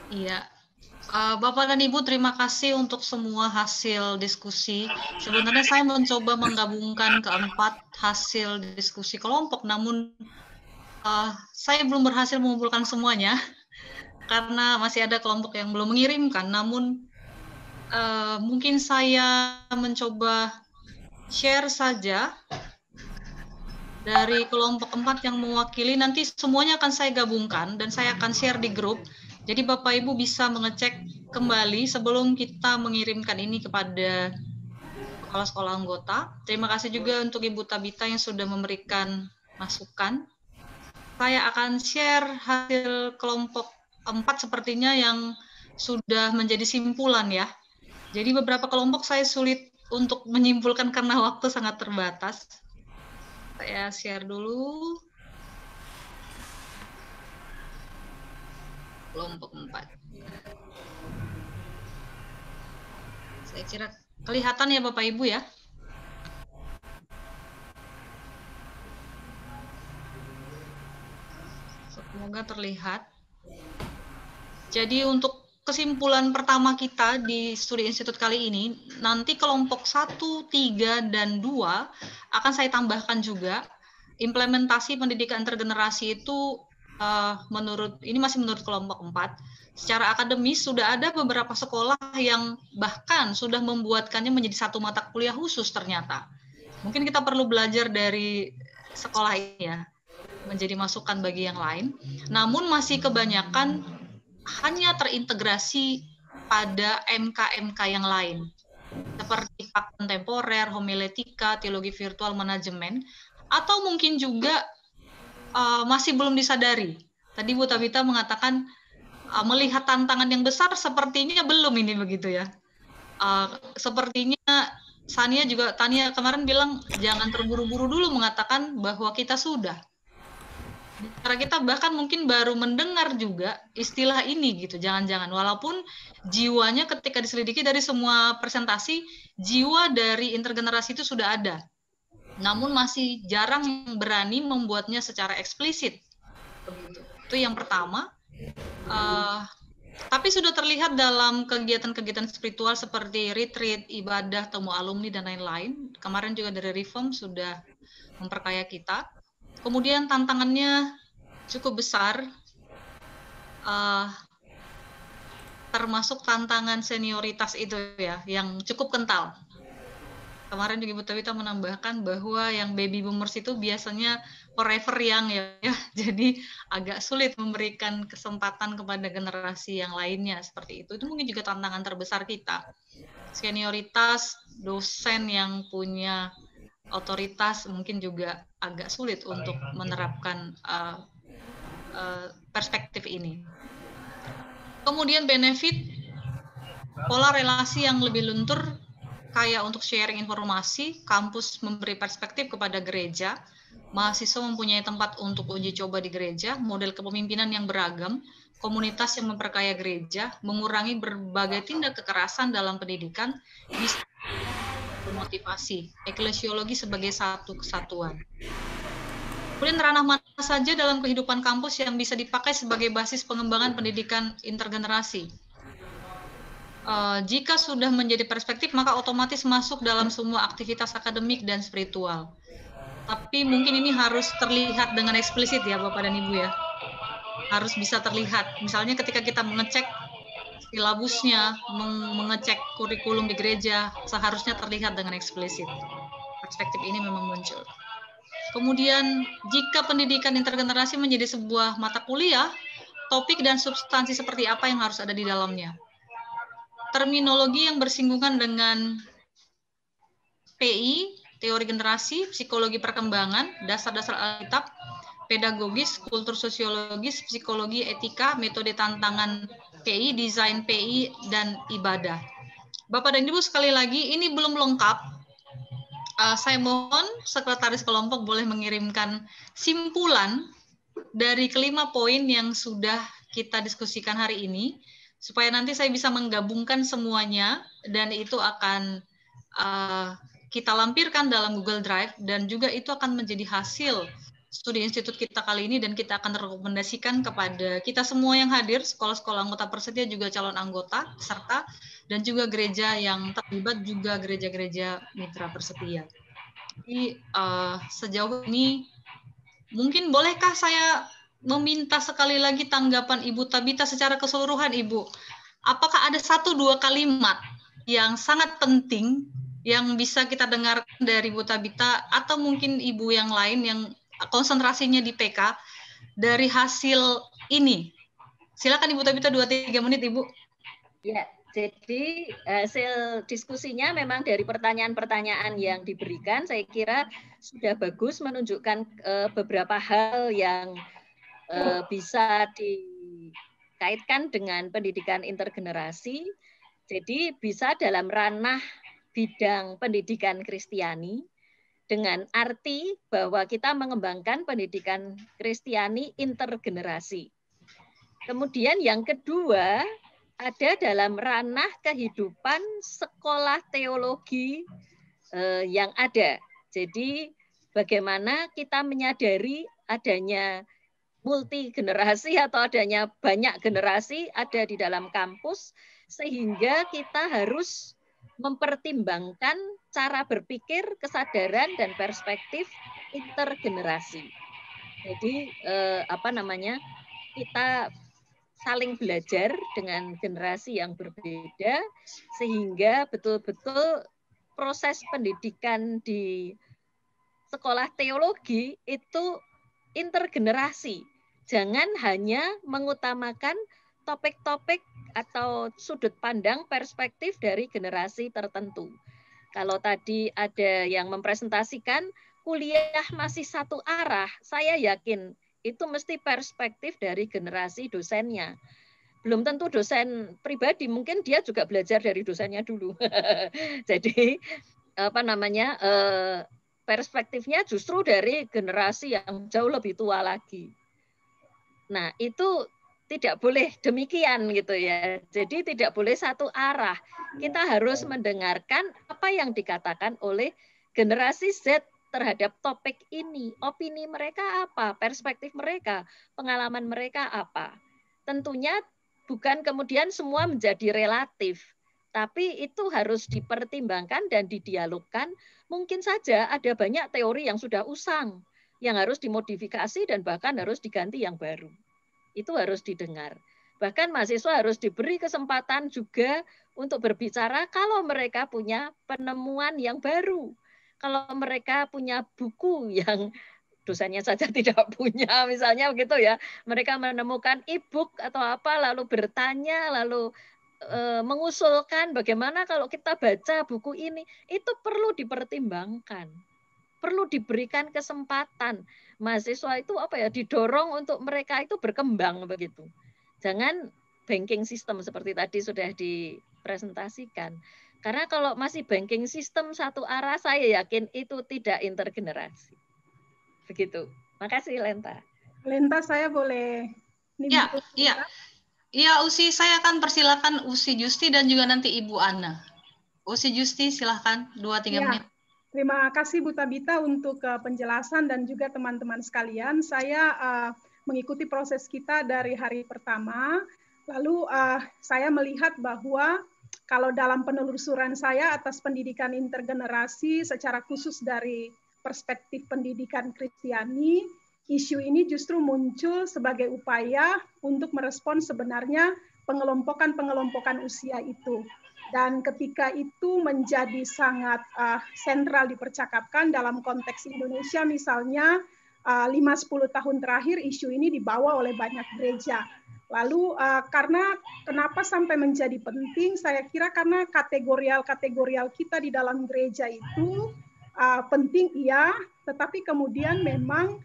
Speaker 1: Iya. Bapak dan Ibu, terima kasih untuk semua hasil diskusi. Sebenarnya saya mencoba menggabungkan keempat hasil diskusi kelompok, namun saya belum berhasil mengumpulkan semuanya karena masih ada kelompok yang belum mengirimkan. Namun mungkin saya mencoba share saja dari kelompok 4 yang mewakili. Nanti semuanya akan saya gabungkan dan saya akan share di grup. Jadi Bapak Ibu bisa mengecek kembali sebelum kita mengirimkan ini kepada kepala sekolah anggota. Terima kasih juga untuk Ibu Tabita yang sudah memberikan masukan. Saya akan share hasil kelompok 4 sepertinya yang sudah menjadi simpulan ya. Jadi beberapa kelompok saya sulit untuk menyimpulkan karena waktu sangat terbatas. Saya share dulu. Kelompok 4. Saya kira kelihatan ya Bapak Ibu ya. Semoga terlihat. Jadi untuk kesimpulan pertama kita di studi institut kali ini, nanti kelompok 1, 3, dan 2 akan saya tambahkan juga. Implementasi pendidikan intergenerasi itu ini masih menurut kelompok 4. Secara akademis sudah ada beberapa sekolah yang bahkan sudah membuatkannya menjadi satu mata kuliah khusus ternyata. Mungkin kita perlu belajar dari sekolah ini ya, menjadi masukan bagi yang lain. Namun masih kebanyakan hanya terintegrasi pada MK-MK yang lain. Seperti hak kontemporer, homiletika, teologi virtual, manajemen, atau mungkin juga masih belum disadari. Tadi Bu Tabita mengatakan melihat tantangan yang besar sepertinya belum ini begitu ya. Sepertinya Tania kemarin bilang jangan terburu-buru dulu mengatakan bahwa kita sudah. Karena kita bahkan mungkin baru mendengar juga istilah ini gitu. Jangan-jangan walaupun jiwanya ketika diselidiki dari semua presentasi, jiwa dari intergenerasi itu sudah ada. Namun masih jarang yang berani membuatnya secara eksplisit. Itu yang pertama. Tapi sudah terlihat dalam kegiatan-kegiatan spiritual seperti retreat, ibadah, temu alumni, dan lain-lain. Kemarin juga dari Reform sudah memperkaya kita. Kemudian tantangannya cukup besar, termasuk tantangan senioritas itu ya, yang cukup kental. Kemarin juga Ibu Tabita menambahkan bahwa yang baby boomers itu biasanya forever young ya, jadi agak sulit memberikan kesempatan kepada generasi yang lainnya seperti itu. Itu mungkin juga tantangan terbesar kita. Senioritas, dosen yang punya otoritas mungkin juga agak sulit untuk menerapkan perspektif ini. Kemudian benefit, pola relasi yang lebih luntur, kayak untuk sharing informasi, kampus memberi perspektif kepada gereja, mahasiswa mempunyai tempat untuk uji coba di gereja, model kepemimpinan yang beragam, komunitas yang memperkaya gereja, mengurangi berbagai tindak kekerasan dalam pendidikan, bisa memotivasi, eklesiologi sebagai satu kesatuan. Kemudian ranah mana saja dalam kehidupan kampus yang bisa dipakai sebagai basis pengembangan pendidikan intergenerasi? Jika sudah menjadi perspektif, maka otomatis masuk dalam semua aktivitas akademik dan spiritual. Tapi mungkin ini harus terlihat dengan eksplisit ya Bapak dan Ibu ya. Harus bisa terlihat. Misalnya ketika kita mengecek silabusnya, mengecek kurikulum di gereja, seharusnya terlihat dengan eksplisit. Perspektif ini memang muncul. Kemudian, jika pendidikan intergenerasi menjadi sebuah mata kuliah, topik dan substansi seperti apa yang harus ada di dalamnya? Terminologi yang bersinggungan dengan PI, teori generasi, psikologi perkembangan, dasar-dasar Alkitab, pedagogis, kultur sosiologis, psikologi, etika, metode tantangan PI, desain PI, dan ibadah. Bapak dan Ibu, sekali lagi, ini belum lengkap. Saya mohon sekretaris kelompok boleh mengirimkan simpulan dari kelima poin yang sudah kita diskusikan hari ini, supaya nanti saya bisa menggabungkan semuanya, dan itu akan kita lampirkan dalam Google Drive, dan juga itu akan menjadi hasil studi institut kita kali ini, dan kita akan rekomendasikan kepada kita semua yang hadir, sekolah-sekolah anggota Persetia, juga calon anggota, peserta, dan juga gereja yang terlibat, juga gereja-gereja mitra Persetia. Jadi sejauh ini, mungkin bolehkah saya meminta sekali lagi tanggapan Ibu Tabita secara keseluruhan, Ibu? Apakah ada 1-2 kalimat yang sangat penting yang bisa kita dengar dari Ibu Tabita, atau mungkin Ibu yang lain yang konsentrasinya di PK dari hasil ini? Silakan Ibu Tabita, 2-3 menit, Ibu.
Speaker 15: Ya, jadi hasil diskusinya memang dari pertanyaan-pertanyaan yang diberikan, saya kira sudah bagus menunjukkan beberapa hal yang bisa dikaitkan dengan pendidikan intergenerasi. Jadi bisa dalam ranah bidang pendidikan Kristiani, dengan arti bahwa kita mengembangkan pendidikan Kristiani intergenerasi. Kemudian yang kedua, ada dalam ranah kehidupan sekolah teologi yang ada. Jadi bagaimana kita menyadari adanya multi generasi atau adanya banyak generasi ada di dalam kampus, sehingga kita harus mempertimbangkan cara berpikir, kesadaran, dan perspektif intergenerasi. Jadi kita saling belajar dengan generasi yang berbeda, sehingga betul-betul proses pendidikan di sekolah teologi itu intergenerasi. Jangan hanya mengutamakan topik-topik atau sudut pandang perspektif dari generasi tertentu. Kalau tadi ada yang mempresentasikan kuliah masih satu arah, saya yakin itu mesti perspektif dari generasi dosennya. Belum tentu dosen pribadi, mungkin dia juga belajar dari dosennya dulu. Jadi perspektifnya justru dari generasi yang jauh lebih tua lagi. Nah, itu tidak boleh demikian gitu ya. Jadi tidak boleh satu arah. Kita harus mendengarkan apa yang dikatakan oleh generasi Z terhadap topik ini. Opini mereka apa? Perspektif mereka, pengalaman mereka apa? Tentunya bukan kemudian semua menjadi relatif, tapi itu harus dipertimbangkan dan didialogkan. Mungkin saja ada banyak teori yang sudah usang, yang harus dimodifikasi dan bahkan harus diganti yang baru. Itu harus didengar. Bahkan mahasiswa harus diberi kesempatan juga untuk berbicara kalau mereka punya penemuan yang baru. Kalau mereka punya buku yang dosennya saja tidak punya, misalnya begitu ya. Mereka menemukan e-book atau apa, lalu bertanya, lalu mengusulkan bagaimana kalau kita baca buku ini, itu perlu dipertimbangkan. Perlu diberikan kesempatan. Mahasiswa itu didorong untuk mereka itu berkembang begitu. Jangan banking system seperti tadi sudah dipresentasikan. Karena kalau masih banking system satu arah, saya yakin itu tidak intergenerasi. Begitu. Makasih Lenta.
Speaker 8: Lenta, saya boleh.
Speaker 1: Iya, Usi, saya akan persilakan Usi Justi dan juga nanti Ibu Ana. Usi Justi, silahkan 2-3 menit.
Speaker 16: Terima kasih Bu Tabita untuk penjelasan dan juga teman-teman sekalian. Saya mengikuti proses kita dari hari pertama, lalu saya melihat bahwa kalau dalam penelusuran saya atas pendidikan intergenerasi secara khusus dari perspektif pendidikan Kristiani, isu ini justru muncul sebagai upaya untuk merespons sebenarnya pengelompokan usia itu. Dan ketika itu menjadi sangat sentral dipercakapkan dalam konteks Indonesia, misalnya 5-10 tahun terakhir isu ini dibawa oleh banyak gereja. Lalu karena kenapa sampai menjadi penting, saya kira karena kategorial kita di dalam gereja itu penting iya, tetapi kemudian memang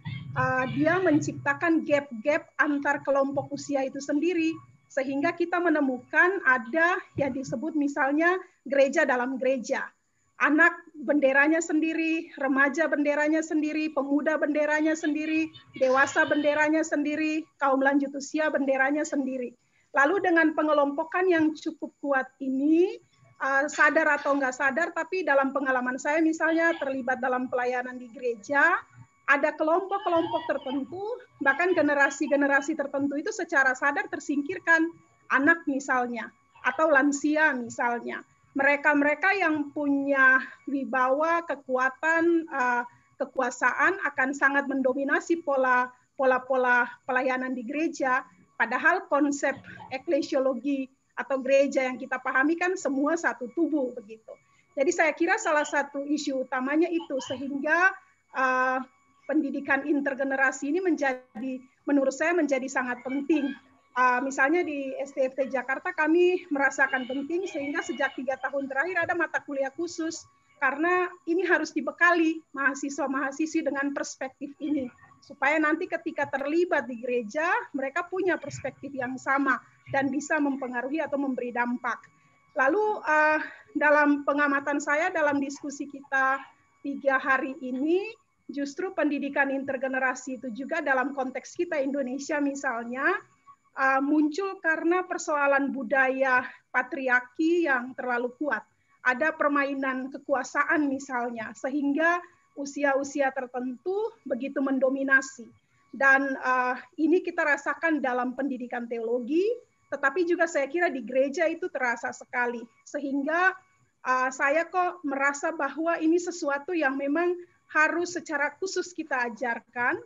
Speaker 16: dia menciptakan gap-gap antar kelompok usia itu sendiri. Sehingga kita menemukan ada yang disebut misalnya gereja dalam gereja. Anak benderanya sendiri, remaja benderanya sendiri, pemuda benderanya sendiri, dewasa benderanya sendiri, kaum lanjut usia benderanya sendiri. Lalu dengan pengelompokan yang cukup kuat ini, sadar atau nggak sadar, tapi dalam pengalaman saya misalnya terlibat dalam pelayanan di gereja, ada kelompok-kelompok tertentu, bahkan generasi-generasi tertentu itu secara sadar tersingkirkan, anak misalnya, atau lansia misalnya. Mereka-mereka yang punya wibawa, kekuatan, kekuasaan akan sangat mendominasi pola-pola pelayanan di gereja, padahal konsep eklesiologi atau gereja yang kita pahami kan semua satu tubuh begitu. Jadi saya kira salah satu isu utamanya itu, sehingga pendidikan intergenerasi ini menurut saya menjadi sangat penting. Misalnya di STFT Jakarta kami merasakan penting sehingga sejak 3 tahun terakhir ada mata kuliah khusus karena ini harus dibekali mahasiswa-mahasiswi dengan perspektif ini supaya nanti ketika terlibat di gereja mereka punya perspektif yang sama dan bisa mempengaruhi atau memberi dampak. Lalu dalam pengamatan saya dalam diskusi kita 3 hari ini, justru pendidikan intergenerasi itu juga dalam konteks kita Indonesia misalnya muncul karena persoalan budaya patriarki yang terlalu kuat. Ada permainan kekuasaan misalnya, sehingga usia-usia tertentu begitu mendominasi. Dan ini kita rasakan dalam pendidikan teologi, tetapi juga saya kira di gereja itu terasa sekali. Sehingga saya kok merasa bahwa ini sesuatu yang memang harus secara khusus kita ajarkan,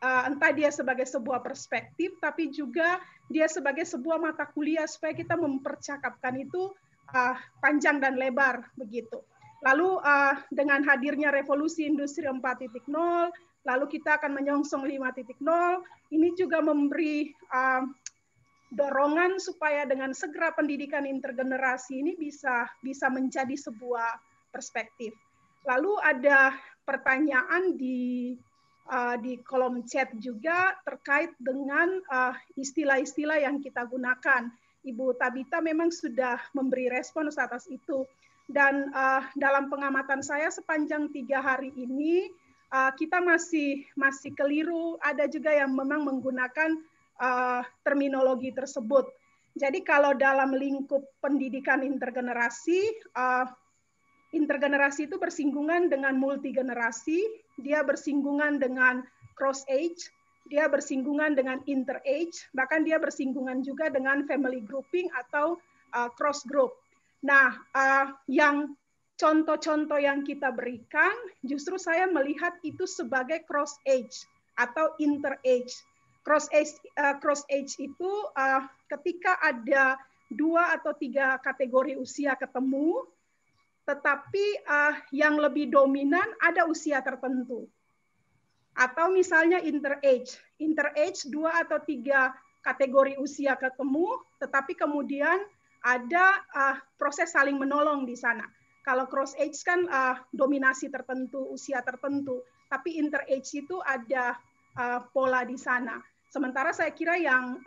Speaker 16: entah dia sebagai sebuah perspektif, tapi juga dia sebagai sebuah mata kuliah supaya kita mempercakapkan itu panjang dan lebar begitu. Lalu dengan hadirnya revolusi industri 4.0, lalu kita akan menyongsong 5.0, ini juga memberi dorongan supaya dengan segera pendidikan intergenerasi ini bisa menjadi sebuah perspektif. Lalu ada pertanyaan di kolom chat juga terkait dengan istilah-istilah yang kita gunakan. Ibu Tabita memang sudah memberi respons atas itu. Dan dalam pengamatan saya sepanjang 3 hari ini, kita masih keliru. Ada juga yang memang menggunakan terminologi tersebut. Jadi kalau dalam lingkup pendidikan intergenerasi, intergenerasi itu bersinggungan dengan multigenerasi, dia bersinggungan dengan cross age, dia bersinggungan dengan inter age, bahkan dia bersinggungan juga dengan family grouping atau cross group. Nah, yang contoh-contoh yang kita berikan, justru saya melihat itu sebagai cross age atau inter age. Cross age itu ketika ada 2 atau 3 kategori usia ketemu, tetapi yang lebih dominan ada usia tertentu. Atau misalnya interage 2 atau 3 kategori usia ketemu, tetapi kemudian ada proses saling menolong di sana. Kalau cross age kan dominasi tertentu, usia tertentu, tapi interage itu ada pola di sana. Sementara saya kira yang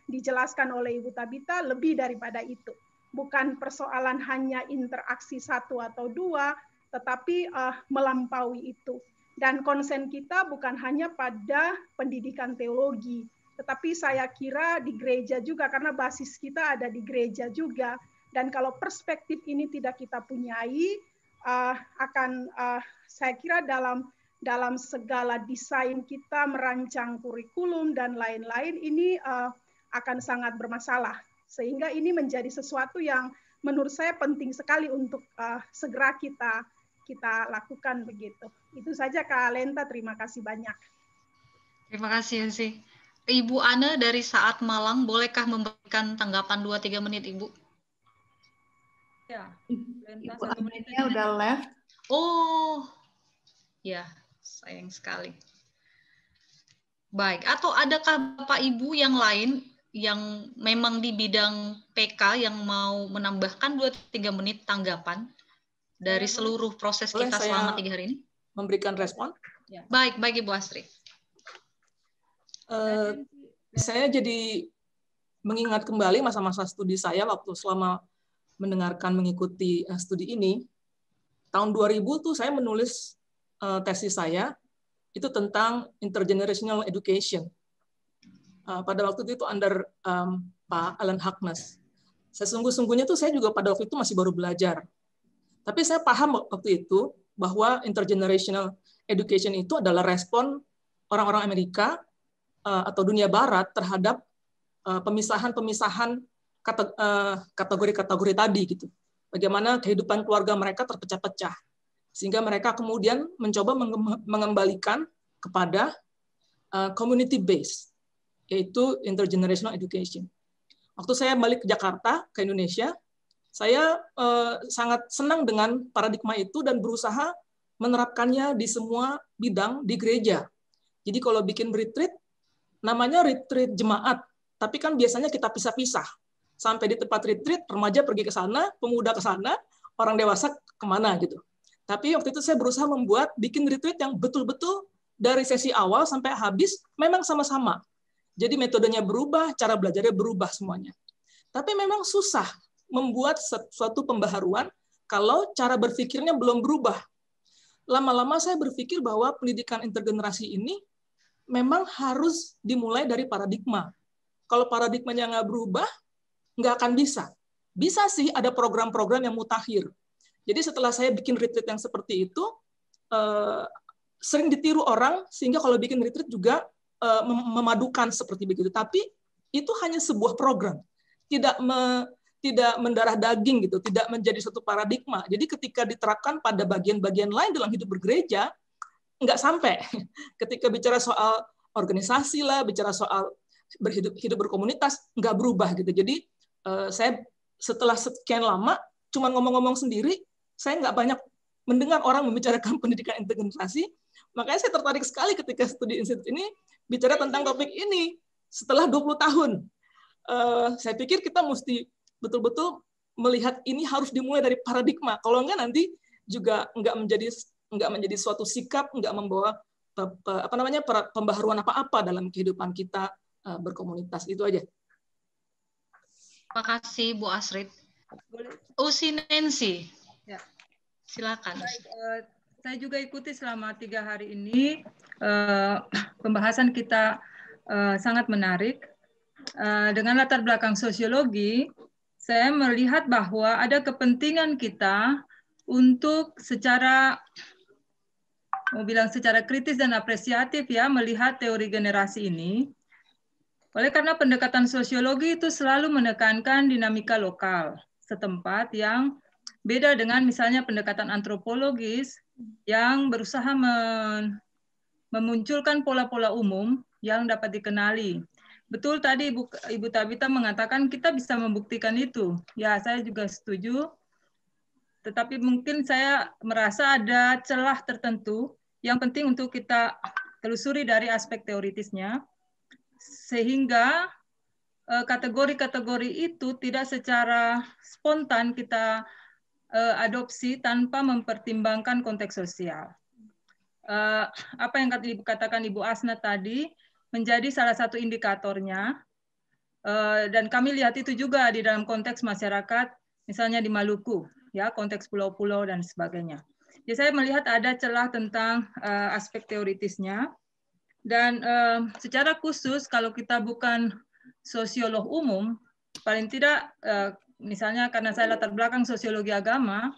Speaker 16: dijelaskan oleh Ibu Tabita lebih daripada itu. Bukan persoalan hanya interaksi 1 atau 2, tetapi melampaui itu. Dan konsen kita bukan hanya pada pendidikan teologi, tetapi saya kira di gereja juga, karena basis kita ada di gereja juga. Dan kalau perspektif ini tidak kita punyai, saya kira dalam segala desain kita merancang kurikulum dan lain-lain ini akan sangat bermasalah, sehingga ini menjadi sesuatu yang menurut saya penting sekali untuk segera kita lakukan begitu. Itu saja Kak Lenta, terima kasih banyak.
Speaker 1: Terima kasih sih. Ibu Ana dari Saat Malang, bolehkah memberikan tanggapan 2-3 menit Ibu?
Speaker 17: Ya, Lenta 1 menitnya udah left.
Speaker 1: Oh, ya, sayang sekali. Baik, atau adakah Bapak Ibu yang lain yang memang di bidang PK yang mau menambahkan 2-3 menit tanggapan dari seluruh proses kita selama 3 hari ini?
Speaker 17: Memberikan respon?
Speaker 1: Ya. Baik, Ibu Astrid.
Speaker 17: Saya jadi mengingat kembali masa-masa studi saya waktu selama mengikuti studi ini. Tahun 2000 tuh saya menulis tesis saya itu tentang intergenerational education. Pada waktu itu under Pak Alan Harkness. Sesungguhnya tuh saya juga pada waktu itu masih baru belajar. Tapi saya paham waktu itu bahwa intergenerational education itu adalah respon orang-orang Amerika atau dunia Barat terhadap pemisahan kategori-kategori tadi gitu. Bagaimana kehidupan keluarga mereka terpecah-pecah, sehingga mereka kemudian mencoba mengembalikan kepada community based, yaitu intergenerational education. Waktu saya balik ke Jakarta, ke Indonesia, saya sangat senang dengan paradigma itu dan berusaha menerapkannya di semua bidang di gereja. Jadi kalau bikin retreat, namanya retreat jemaat, tapi kan biasanya kita pisah-pisah. Sampai di tempat retreat, remaja pergi ke sana, pemuda ke sana, orang dewasa kemana gitu. Tapi waktu itu saya berusaha bikin retreat yang betul-betul dari sesi awal sampai habis memang sama-sama. Jadi metodenya berubah, cara belajarnya berubah semuanya. Tapi memang susah membuat suatu pembaharuan kalau cara berpikirnya belum berubah. Lama-lama saya berpikir bahwa pendidikan intergenerasi ini memang harus dimulai dari paradigma. Kalau paradigmanya nggak berubah, nggak akan bisa. Bisa sih ada program-program yang mutakhir. Jadi setelah saya bikin retreat yang seperti itu, sering ditiru orang, sehingga kalau bikin retreat juga memadukan seperti begitu. Tapi itu hanya sebuah program. Tidak mendarah daging gitu, tidak menjadi suatu paradigma. Jadi ketika diterapkan pada bagian-bagian lain dalam hidup bergereja, nggak sampai. Ketika bicara soal organisasi lah, bicara soal hidup berkomunitas, nggak berubah gitu. Jadi saya setelah sekian lama cuma ngomong-ngomong sendiri, saya nggak banyak mendengar orang membicarakan pendidikan intergenerasi. Makanya saya tertarik sekali ketika studi institut ini bicara tentang topik ini setelah 20 tahun. Saya pikir kita mesti betul-betul melihat ini harus dimulai dari paradigma. Kalau enggak nanti juga nggak menjadi suatu sikap, nggak membawa pembaharuan apa-apa dalam kehidupan kita berkomunitas. Itu aja.
Speaker 1: Terima kasih Bu Astrid. Usi Nancy.
Speaker 18: Ya.
Speaker 1: Silakan.
Speaker 18: Baik, saya juga ikuti selama 3 hari ini. Pembahasan kita sangat menarik. Dengan latar belakang sosiologi, saya melihat bahwa ada kepentingan kita untuk secara kritis dan apresiatif ya melihat teori generasi ini. Oleh karena pendekatan sosiologi itu selalu menekankan dinamika lokal setempat yang beda dengan misalnya pendekatan antropologis yang berusaha memunculkan pola-pola umum yang dapat dikenali. Betul tadi Ibu Tabita mengatakan kita bisa membuktikan itu. Ya, saya juga setuju. Tetapi mungkin saya merasa ada celah tertentu yang penting untuk kita telusuri dari aspek teoritisnya, sehingga kategori-kategori itu tidak secara spontan kita adopsi tanpa mempertimbangkan konteks sosial. Apa yang dikatakan Ibu Asna tadi menjadi salah satu indikatornya, dan kami lihat itu juga di dalam konteks masyarakat, misalnya di Maluku, ya konteks pulau-pulau dan sebagainya. Jadi saya melihat ada celah tentang aspek teoritisnya. Dan secara khusus kalau kita bukan sosiolog umum, paling tidak misalnya karena saya latar belakang sosiologi agama,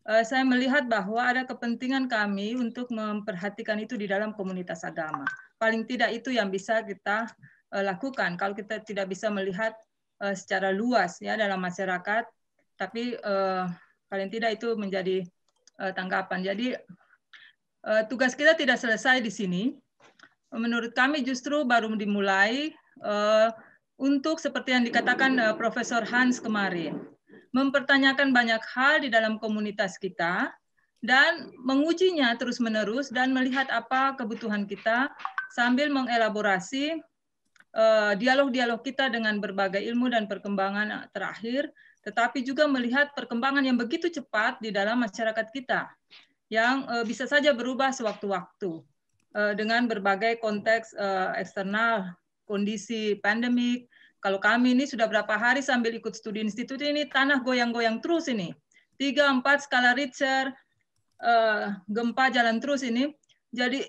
Speaker 18: saya melihat bahwa ada kepentingan kami untuk memperhatikan itu di dalam komunitas agama. Paling tidak itu yang bisa kita lakukan. Kalau kita tidak bisa melihat secara luas ya dalam masyarakat, tapi paling tidak itu menjadi tanggapan. Jadi tugas kita tidak selesai di sini. Menurut kami justru baru dimulai untuk seperti yang dikatakan Profesor Hans kemarin, mempertanyakan banyak hal di dalam komunitas kita dan mengujinya terus-menerus dan melihat apa kebutuhan kita sambil mengelaborasi dialog-dialog kita dengan berbagai ilmu dan perkembangan terakhir, tetapi juga melihat perkembangan yang begitu cepat di dalam masyarakat kita yang bisa saja berubah sewaktu-waktu dengan berbagai konteks eksternal, kondisi pandemik. Kalau kami ini sudah berapa hari sambil ikut studi institut ini, tanah goyang-goyang terus ini. 3-4 skala Richter, gempa jalan terus ini. Jadi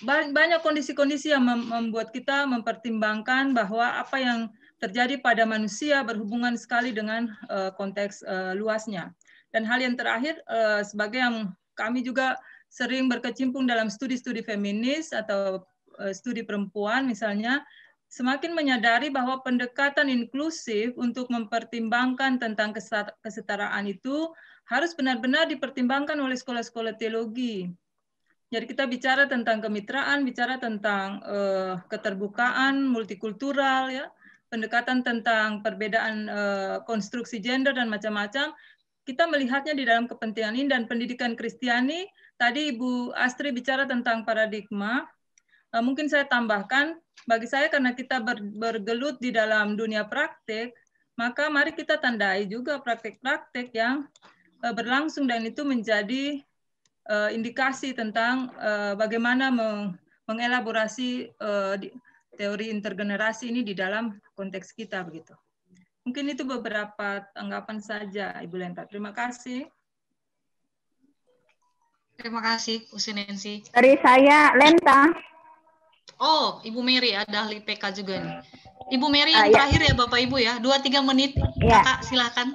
Speaker 18: banyak kondisi-kondisi yang membuat kita mempertimbangkan bahwa apa yang terjadi pada manusia berhubungan sekali dengan konteks luasnya. Dan hal yang terakhir, sebagai yang kami juga sering berkecimpung dalam studi-studi feminis atau studi perempuan misalnya, semakin menyadari bahwa pendekatan inklusif untuk mempertimbangkan tentang kesetaraan itu harus benar-benar dipertimbangkan oleh sekolah-sekolah teologi. Jadi kita bicara tentang kemitraan, bicara tentang keterbukaan, multikultural, ya, pendekatan tentang perbedaan konstruksi gender dan macam-macam. Kita melihatnya di dalam kepentingan ini dan pendidikan Kristiani. Tadi Ibu Astri bicara tentang paradigma. Mungkin saya tambahkan, bagi saya karena kita bergelut di dalam dunia praktik, maka mari kita tandai juga praktik-praktik yang berlangsung dan itu menjadi indikasi tentang bagaimana mengelaborasi teori intergenerasi ini di dalam konteks kita begitu. Mungkin itu beberapa tanggapan saja, Ibu Lenta. Terima kasih.
Speaker 1: Terima kasih, Usinensi.
Speaker 19: Dari saya, Lenta.
Speaker 1: Oh, Ibu Mary, ada ahli PK juga nih. Ibu Mary yang terakhir ya Bapak Ibu ya, 2-3 menit.
Speaker 19: Ya.
Speaker 1: Kakak, silakan.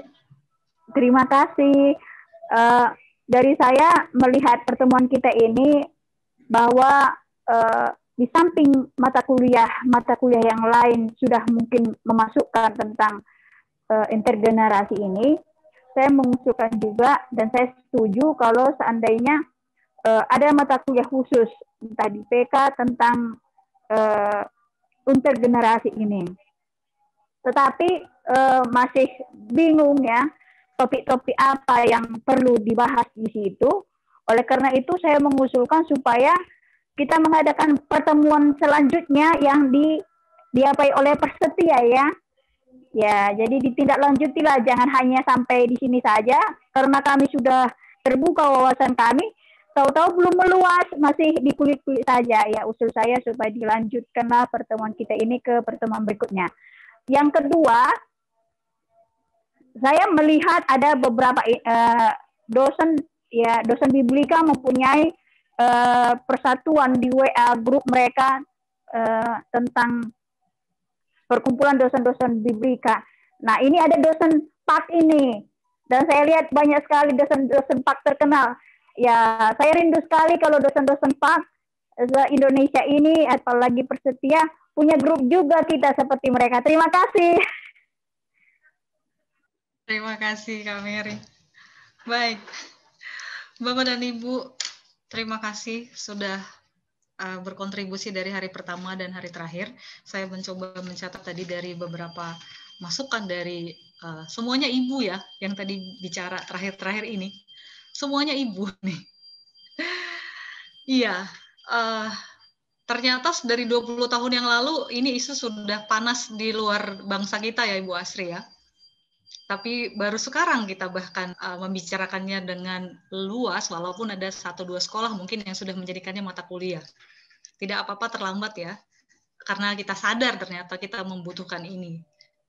Speaker 19: Terima kasih. Dari saya melihat pertemuan kita ini bahwa di samping mata kuliah yang lain sudah mungkin memasukkan tentang intergenerasi ini, saya mengusulkan juga dan saya setuju kalau seandainya ada mata kuliah khusus entah di PK tentang intergenerasi ini. Tetapi masih bingung ya topik-topik apa yang perlu dibahas di situ. Oleh karena itu saya mengusulkan supaya kita mengadakan pertemuan selanjutnya yang diapai oleh Persetia ya. Ya, jadi ditindaklanjutilah, jangan hanya sampai di sini saja karena kami sudah terbuka wawasan kami. Tahu-tahu belum meluas, masih di kulit-kulit saja. Ya, usul saya supaya dilanjutkanlah pertemuan kita ini ke pertemuan berikutnya. Yang kedua, saya melihat ada beberapa dosen biblika mempunyai persatuan di WA grup mereka tentang perkumpulan dosen-dosen biblika. Nah, ini ada dosen PAK ini. Dan saya lihat banyak sekali dosen-dosen PAK terkenal. Ya, saya rindu sekali kalau dosen-dosen PAK Indonesia ini, apalagi Persetia, punya grup juga kita seperti mereka. Terima kasih.
Speaker 1: Terima kasih, Kak Mary. Baik. Bapak dan Ibu, terima kasih sudah berkontribusi dari hari pertama dan hari terakhir. Saya mencoba mencatat tadi dari beberapa masukan dari semuanya ibu ya, yang tadi bicara terakhir-terakhir ini. Semuanya ibu nih. Iya, ternyata dari 20 tahun yang lalu ini isu sudah panas di luar bangsa kita ya Ibu Asri ya. Tapi baru sekarang kita bahkan membicarakannya dengan luas, walaupun ada 1-2 sekolah mungkin yang sudah menjadikannya mata kuliah. Tidak apa-apa terlambat ya, karena kita sadar ternyata kita membutuhkan ini.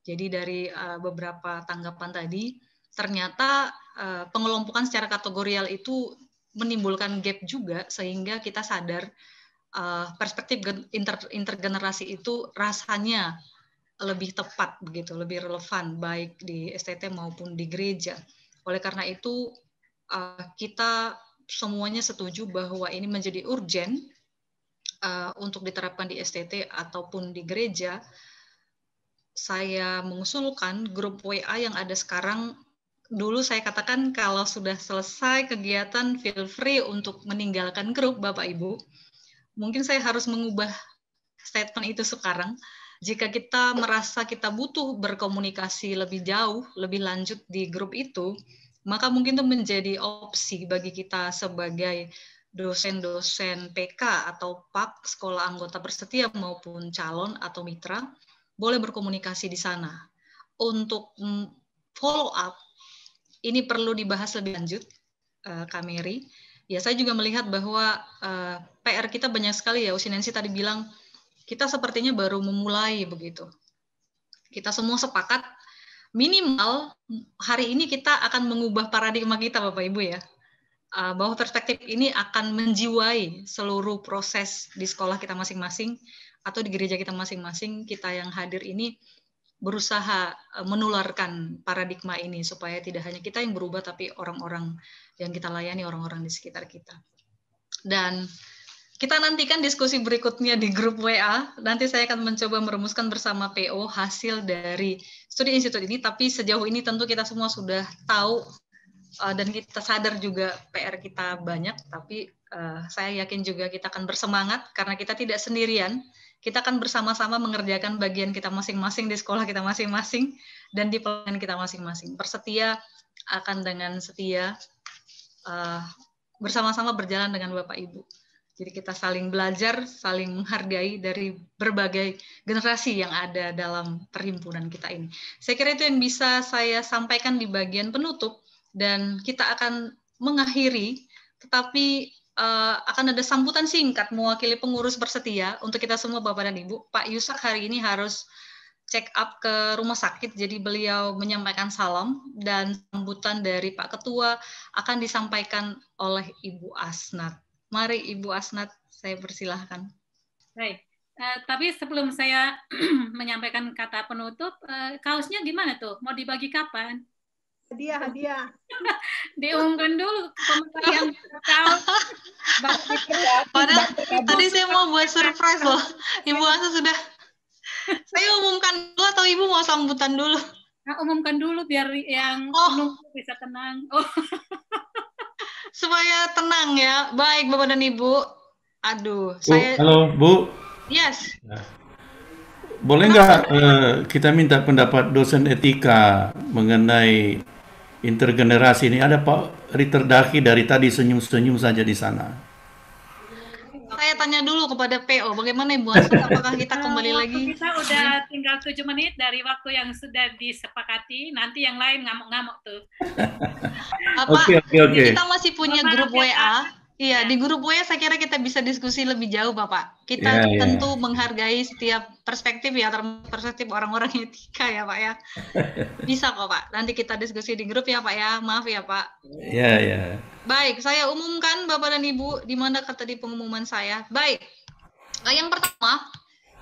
Speaker 1: Jadi dari beberapa tanggapan tadi, ternyata pengelompokan secara kategorial itu menimbulkan gap juga, sehingga kita sadar perspektif intergenerasi itu rasanya lebih tepat begitu, lebih relevan baik di STT maupun di gereja. Oleh karena itu kita semuanya setuju bahwa ini menjadi urgent untuk diterapkan di STT ataupun di gereja, saya mengusulkan grup WA yang ada sekarang. Dulu saya katakan kalau sudah selesai kegiatan feel free untuk meninggalkan grup Bapak Ibu. Mungkin saya harus mengubah statement itu sekarang. Jika kita merasa kita butuh berkomunikasi lebih jauh, lebih lanjut di grup itu, maka mungkin itu menjadi opsi bagi kita sebagai dosen-dosen PK atau PAK, sekolah anggota bersetia maupun calon atau mitra, boleh berkomunikasi di sana. Untuk follow up, ini perlu dibahas lebih lanjut, Kak Mary. Ya, saya juga melihat bahwa PR kita banyak sekali ya. Usinensi tadi bilang, kita sepertinya baru memulai begitu. Kita semua sepakat, minimal hari ini kita akan mengubah paradigma kita, Bapak Ibu ya. Bahwa perspektif ini akan menjiwai seluruh proses di sekolah kita masing-masing atau di gereja kita masing-masing. Kita yang hadir ini berusaha menularkan paradigma ini supaya tidak hanya kita yang berubah, tapi orang-orang yang kita layani, orang-orang di sekitar kita. Dan kita nantikan diskusi berikutnya di grup WA. Nanti saya akan mencoba merumuskan bersama PO hasil dari studi institut ini, tapi sejauh ini tentu kita semua sudah tahu dan kita sadar juga PR kita banyak, tapi saya yakin juga kita akan bersemangat karena kita tidak sendirian. Kita akan bersama-sama mengerjakan bagian kita masing-masing di sekolah kita masing-masing dan di pelayanan kita masing-masing. Bersetia akan dengan setia bersama-sama berjalan dengan Bapak Ibu. Jadi kita saling belajar, saling menghargai dari berbagai generasi yang ada dalam perhimpunan kita ini. Saya kira itu yang bisa saya sampaikan di bagian penutup, dan kita akan mengakhiri, tetapi akan ada sambutan singkat mewakili pengurus bersetia untuk kita semua Bapak dan Ibu. Pak Yusak hari ini harus check up ke rumah sakit, jadi beliau menyampaikan salam, dan sambutan dari Pak Ketua akan disampaikan oleh Ibu Asnat. Mari Ibu Asnat, saya persilahkan.
Speaker 2: Baik, tapi sebelum saya menyampaikan kata penutup, kaosnya gimana tuh? Mau dibagi kapan?
Speaker 16: Hadiah.
Speaker 2: Diumumkan dulu pemakaian kaos.
Speaker 1: Padahal tadi saya mau buat surprise loh. Ibu Asnat sudah. Saya umumkan dulu atau Ibu mau sambutan dulu?
Speaker 2: Nah, umumkan dulu biar yang nunggu bisa tenang.
Speaker 1: Supaya tenang ya. Baik Bapak dan Ibu. Aduh,
Speaker 14: halo Bu.
Speaker 1: Yes.
Speaker 14: Boleh nggak kita minta pendapat dosen etika mengenai intergenerasi ini? Ada Pak Ritter Daki dari tadi senyum-senyum saja di sana.
Speaker 1: Saya tanya dulu kepada PO, bagaimana Ibu Asnat, apakah kita kembali lagi?
Speaker 2: Kita udah tinggal 7 menit dari waktu yang sudah disepakati, nanti yang lain ngamuk-ngamuk tuh.
Speaker 14: Oke.
Speaker 1: Kita masih punya grup WA. Iya, di grup WA saya kira kita bisa diskusi lebih jauh, Bapak. Kita tentu menghargai setiap perspektif ya, termasuk perspektif orang-orang etika ya, Pak ya. Bisa kok, Pak. Nanti kita diskusi di grup ya, Pak ya. Maaf ya, Pak.
Speaker 14: Iya.
Speaker 1: Baik, saya umumkan Bapak dan Ibu di mana kata di pengumuman saya. Baik. Yang pertama,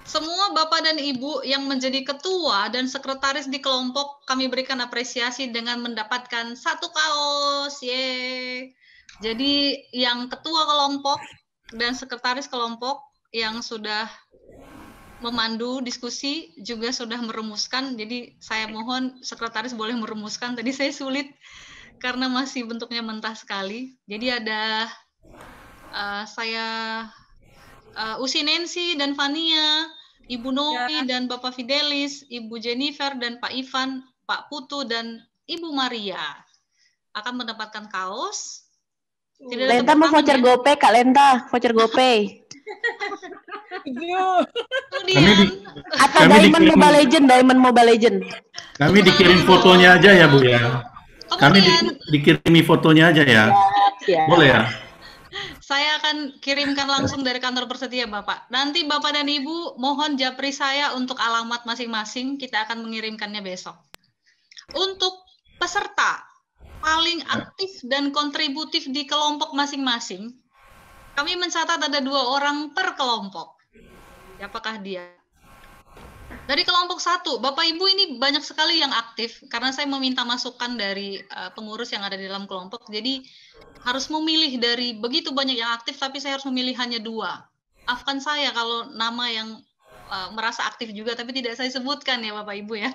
Speaker 1: semua Bapak dan Ibu yang menjadi ketua dan sekretaris di kelompok kami berikan apresiasi dengan mendapatkan 1 kaos. Yeay. Jadi yang ketua kelompok dan sekretaris kelompok yang sudah memandu diskusi juga sudah merumuskan. Jadi saya mohon sekretaris boleh merumuskan. Tadi saya sulit karena masih bentuknya mentah sekali. Jadi ada saya Usinensi dan Fania, Ibu Novi dan Bapak Fidelis, Ibu Jennifer dan Pak Ivan, Pak Putu dan Ibu Maria akan mendapatkan kaos.
Speaker 4: Lenta mau voucher GoPay, Kak Lenta, voucher GoPay. Atau Diamond Mobile Legend.
Speaker 14: Kami dikirim fotonya aja ya Bu ya. Kami dikirimi fotonya aja ya. Boleh ya?
Speaker 1: Saya akan kirimkan langsung dari kantor Persetia Bapak. Nanti Bapak dan Ibu mohon japri saya untuk alamat masing-masing. Kita akan mengirimkannya besok. Untuk peserta paling aktif dan kontributif di kelompok masing-masing, kami mencatat ada 2 orang per kelompok. Siapakah dia? Dari kelompok 1, Bapak Ibu ini banyak sekali yang aktif karena saya meminta masukan dari pengurus yang ada di dalam kelompok. Jadi harus memilih dari begitu banyak yang aktif, tapi saya harus memilih hanya 2. Maafkan saya kalau nama yang merasa aktif juga, tapi tidak saya sebutkan ya Bapak Ibu ya.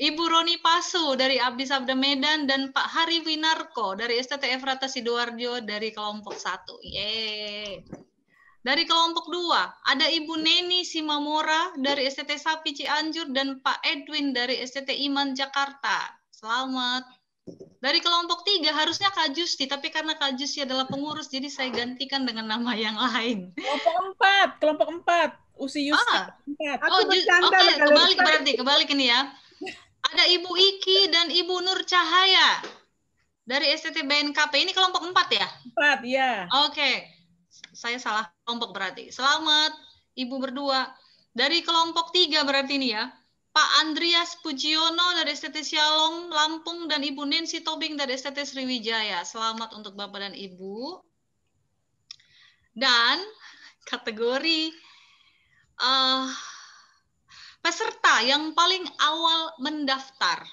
Speaker 1: Ibu Roni Pasu dari Abdi Sabda Medan dan Pak Hari Winarko dari STTF Rata Sidoarjo dari kelompok 1. Yeay. Dari kelompok 2, ada Ibu Neni Simamora dari STT Sapi Cianjur dan Pak Edwin dari STT Iman Jakarta. Selamat. Dari kelompok 3, harusnya Kak Justi, tapi karena Kak Justi adalah pengurus, jadi saya gantikan dengan nama yang lain.
Speaker 12: Kelompok 4, Usi Yusti.
Speaker 1: Kebalik ini ya. Ada Ibu Iki dan Ibu Nur Cahaya dari STT BNKP. Ini kelompok 4 ya?
Speaker 12: 4, ya.
Speaker 1: Oke. Saya salah kelompok berarti. Selamat Ibu berdua. Dari kelompok 3 berarti ini ya. Pak Andreas Pujiono dari STT Sialong, Lampung, dan Ibu Nancy Tobing dari STT Sriwijaya. Selamat untuk Bapak dan Ibu. Dan kategori peserta yang paling awal mendaftar.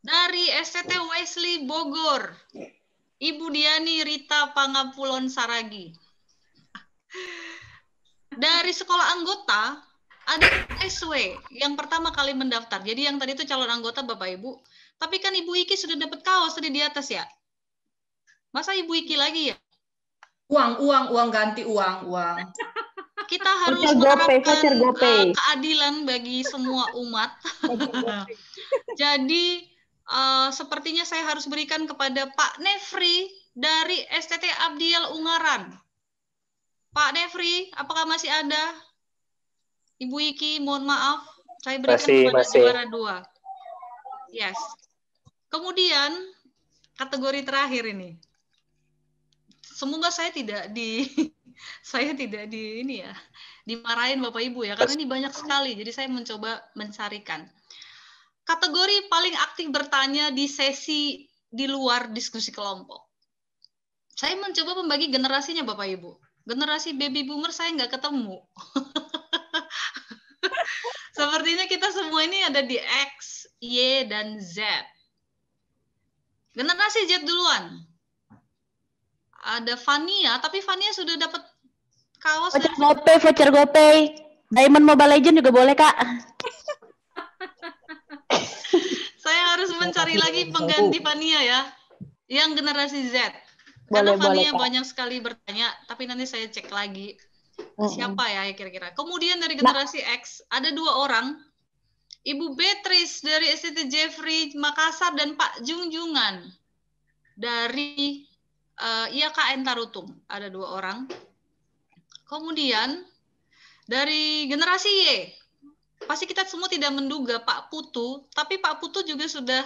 Speaker 1: Dari STT Wesley Bogor, Ibu Diani Rita Pangapulon Saragi. Dari sekolah anggota, ada SW yang pertama kali mendaftar. Jadi yang tadi itu calon anggota Bapak Ibu. Tapi kan Ibu Iki sudah dapat kaos tadi di atas ya? Masa Ibu Iki lagi ya?
Speaker 17: Uang ganti uang.
Speaker 1: Kita harus menerapkan keadilan bagi semua umat. Jadi sepertinya saya harus berikan kepada Pak Nefri dari STT Abdial Ungaran. Pak Nefri, apakah masih ada? Ibu Iki, mohon maaf, saya berikan kepada juara 2. Yes. Kemudian kategori terakhir ini. Semoga saya tidak dimarahin Bapak Ibu ya, karena ini banyak sekali. Jadi saya mencoba mencarikan. Kategori paling aktif bertanya di sesi di luar diskusi kelompok. Saya mencoba membagi generasinya Bapak Ibu. Generasi baby boomer saya nggak ketemu. Sepertinya kita semua ini ada di X, Y, dan Z. Generasi Z duluan. Ada Fania, tapi Fania sudah dapat kaos.
Speaker 4: Voucher GoPay. Diamond Mobile Legends juga boleh, Kak.
Speaker 1: Saya harus mencari lagi pengganti Fania ya. Yang generasi Z. Karena Fania banyak sekali bertanya, tapi nanti saya cek lagi. Siapa ya kira-kira. Kemudian dari generasi X, ada 2 orang. Ibu Beatrice dari STT Jeffrey Makassar dan Pak Jungjungan dari IAKN Tarutung. Ada 2 orang. Kemudian dari generasi Y, pasti kita semua tidak menduga Pak Putu, tapi Pak Putu juga sudah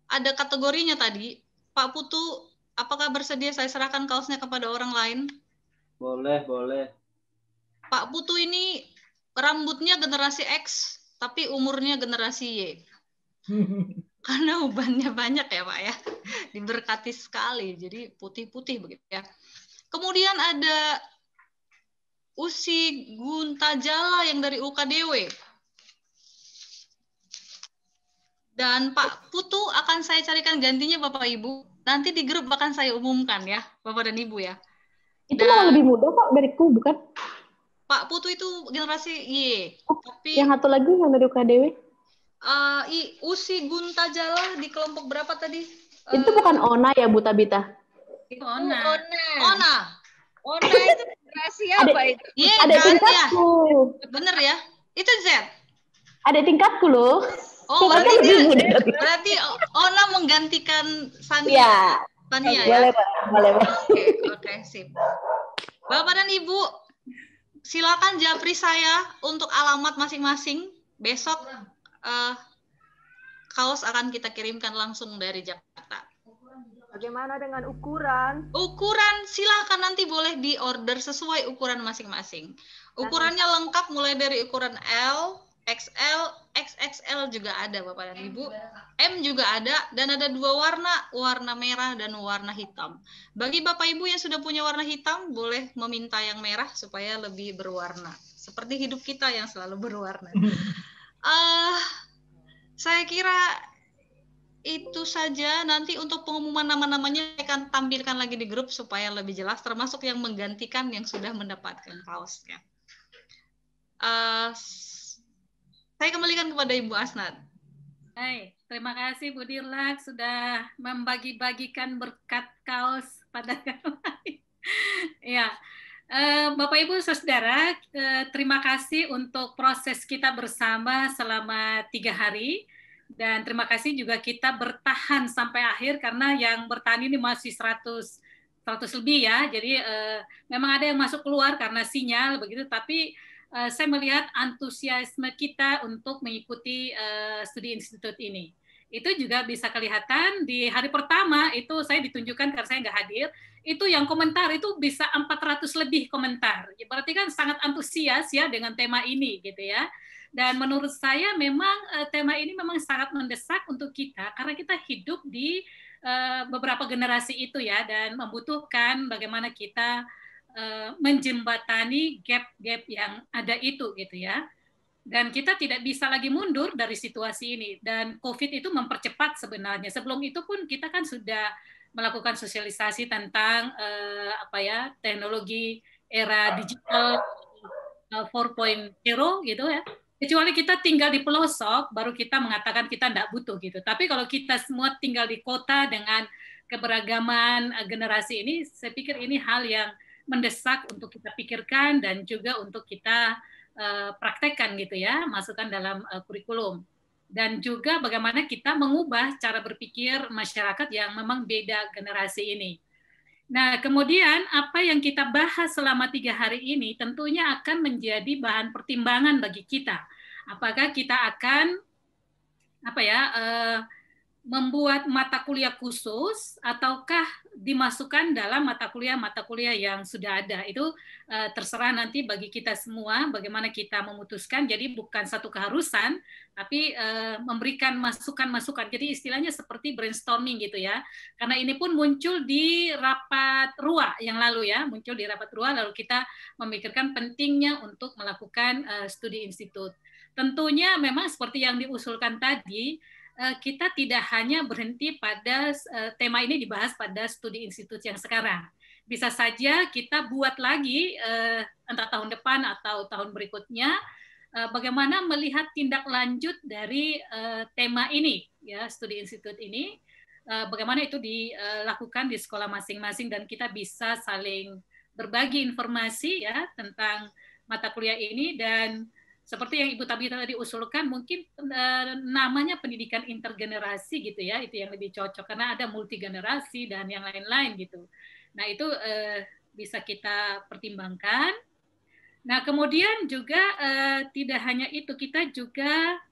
Speaker 1: ada kategorinya tadi. Pak Putu, apakah bersedia saya serahkan kaosnya kepada orang lain?
Speaker 11: Boleh.
Speaker 1: Pak Putu ini rambutnya generasi X, tapi umurnya generasi Y. Karena ubannya banyak ya Pak ya. Diberkati sekali, jadi putih-putih begitu ya. Kemudian ada Usi Guntajala yang dari UKDW. Dan Pak Putu akan saya carikan gantinya Bapak Ibu. Nanti di grup akan saya umumkan ya, Bapak dan Ibu ya.
Speaker 4: Itu malah lebih muda Pak dariku, bukan?
Speaker 1: Pak Putu itu generasi Y. Tapi
Speaker 4: yang satu lagi yang dari UKDW?
Speaker 1: Usi Guntajala di kelompok berapa tadi?
Speaker 4: Itu bukan Ona ya, Bu Tabita?
Speaker 15: Ona itu generasi apa itu?
Speaker 1: Iya,
Speaker 4: ada tingkatku.
Speaker 1: Bener ya? Itu Z. Ada
Speaker 4: tingkatku loh.
Speaker 1: Oh, berarti Ona menggantikan Sania. Sania ya?
Speaker 4: Boleh.
Speaker 1: Oke, sip. Bapak dan Ibu, silakan japri saya untuk alamat masing-masing. Besok kaos akan kita kirimkan langsung dari Jakarta.
Speaker 20: Bagaimana dengan ukuran?
Speaker 1: Ukuran silakan nanti boleh diorder sesuai ukuran masing-masing. Ukurannya lengkap mulai dari ukuran L, XL, XXL juga ada Bapak dan Ibu. M juga ada dan ada 2 warna, warna merah dan warna hitam. Bagi Bapak Ibu yang sudah punya warna hitam boleh meminta yang merah supaya lebih berwarna. seperti hidup kita yang selalu berwarna. Saya kira itu saja. Nanti untuk pengumuman nama-namanya akan tampilkan lagi di grup supaya lebih jelas, termasuk yang menggantikan yang sudah mendapatkan kaosnya. Saya kembalikan kepada Ibu Asnat.
Speaker 2: Hai, terima kasih Bu Dirlak sudah membagi-bagikan berkat kaos pada kami. Ya, Bapak Ibu Saudara, terima kasih untuk proses kita bersama selama 3 hari. Dan terima kasih juga kita bertahan sampai akhir, karena yang bertahan ini masih 100 lebih ya. Jadi memang ada yang masuk keluar karena sinyal begitu, tapi saya melihat antusiasme kita untuk mengikuti studi institut ini. Itu juga bisa kelihatan di hari pertama itu saya ditunjukkan karena saya nggak hadir, itu yang komentar itu bisa 400 lebih komentar. Ya, berarti kan sangat antusias ya dengan tema ini gitu ya. Dan menurut saya memang tema ini memang sangat mendesak untuk kita karena kita hidup di beberapa generasi itu ya, dan membutuhkan bagaimana kita menjembatani gap-gap yang ada itu gitu ya. Dan kita tidak bisa lagi mundur dari situasi ini, dan COVID itu mempercepat sebenarnya. Sebelum itu pun kita kan sudah melakukan sosialisasi tentang teknologi era digital 4.0 gitu ya. Kecuali kita tinggal di pelosok baru kita mengatakan kita tidak butuh gitu. Tapi kalau kita semua tinggal di kota dengan keberagaman generasi ini, saya pikir ini hal yang mendesak untuk kita pikirkan dan juga untuk kita praktekkan gitu ya, masukkan dalam kurikulum. Dan juga bagaimana kita mengubah cara berpikir masyarakat yang memang beda generasi ini. Nah, kemudian apa yang kita bahas selama 3 hari ini tentunya akan menjadi bahan pertimbangan bagi kita. Apakah kita akan membuat mata kuliah khusus ataukah dimasukkan dalam mata kuliah yang sudah ada. Itu terserah nanti bagi kita semua bagaimana kita memutuskan. Jadi bukan satu keharusan, tapi memberikan masukan-masukan. Jadi istilahnya seperti brainstorming gitu ya. Karena ini pun muncul di rapat RUA yang lalu ya, lalu kita memikirkan pentingnya untuk melakukan studi institut. Tentunya memang seperti yang diusulkan tadi, kita tidak hanya berhenti pada tema ini dibahas pada studi institut yang sekarang. Bisa saja kita buat lagi entah tahun depan atau tahun berikutnya bagaimana melihat tindak lanjut dari tema ini ya, studi institut ini, bagaimana itu dilakukan di sekolah masing-masing dan kita bisa saling berbagi informasi ya tentang mata kuliah ini. Dan seperti yang Ibu Tabita tadi usulkan, mungkin namanya pendidikan intergenerasi gitu ya, itu yang lebih cocok karena ada multigenerasi dan yang lain-lain gitu. Nah itu bisa kita pertimbangkan. Nah kemudian juga tidak hanya itu, kita juga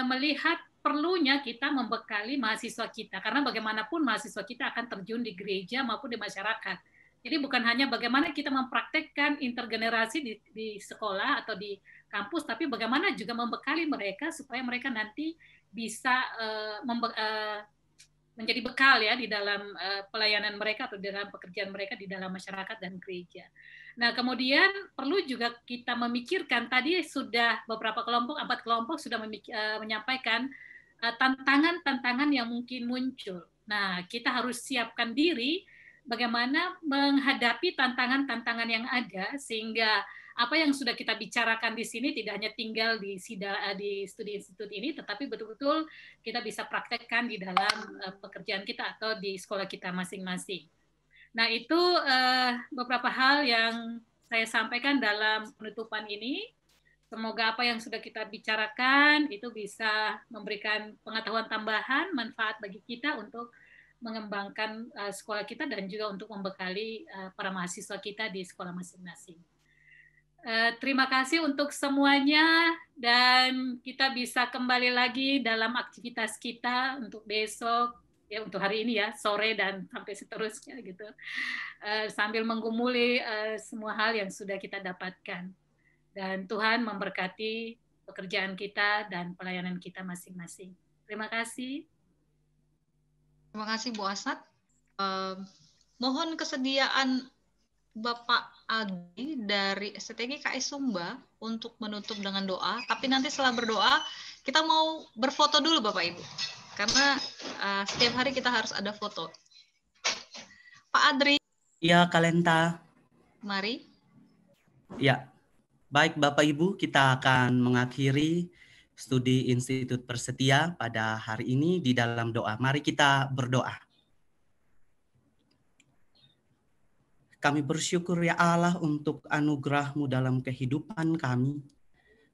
Speaker 2: melihat perlunya kita membekali mahasiswa kita, karena bagaimanapun mahasiswa kita akan terjun di gereja maupun di masyarakat. Jadi bukan hanya bagaimana kita mempraktekkan intergenerasi di sekolah atau di kampus, tapi bagaimana juga membekali mereka supaya mereka nanti bisa menjadi bekal ya di dalam pelayanan mereka atau dalam pekerjaan mereka di dalam masyarakat dan gereja. Nah, kemudian perlu juga kita memikirkan, tadi sudah beberapa kelompok, 4 kelompok sudah menyampaikan tantangan-tantangan yang mungkin muncul. Nah, kita harus siapkan diri bagaimana menghadapi tantangan-tantangan yang ada, sehingga apa yang sudah kita bicarakan di sini tidak hanya tinggal di studi institut ini, tetapi betul-betul kita bisa praktekkan di dalam pekerjaan kita atau di sekolah kita masing-masing. Nah, itu beberapa hal yang saya sampaikan dalam penutupan ini. Semoga apa yang sudah kita bicarakan itu bisa memberikan pengetahuan tambahan, manfaat bagi kita untuk mengembangkan sekolah kita dan juga untuk membekali para mahasiswa kita di sekolah masing-masing. Terima kasih untuk semuanya, dan kita bisa kembali lagi dalam aktivitas kita untuk besok, ya untuk hari ini ya, sore dan sampai seterusnya gitu, sambil menggumuli semua hal yang sudah kita dapatkan. Dan Tuhan memberkati pekerjaan kita dan pelayanan kita masing-masing. Terima kasih.
Speaker 1: Terima kasih Bu Asnat. Mohon kesediaan Bapak Agi dari STTG KS Sumba untuk menutup dengan doa. Tapi nanti setelah berdoa, kita mau berfoto dulu Bapak Ibu. Karena setiap hari kita harus ada foto. Pak Adri.
Speaker 21: Ya, Kalenta.
Speaker 1: Mari.
Speaker 21: Ya, baik Bapak Ibu, kita akan mengakhiri studi Institut Persetia pada hari ini di dalam doa. Mari kita berdoa. Kami bersyukur ya Allah untuk anugerah-Mu dalam kehidupan kami.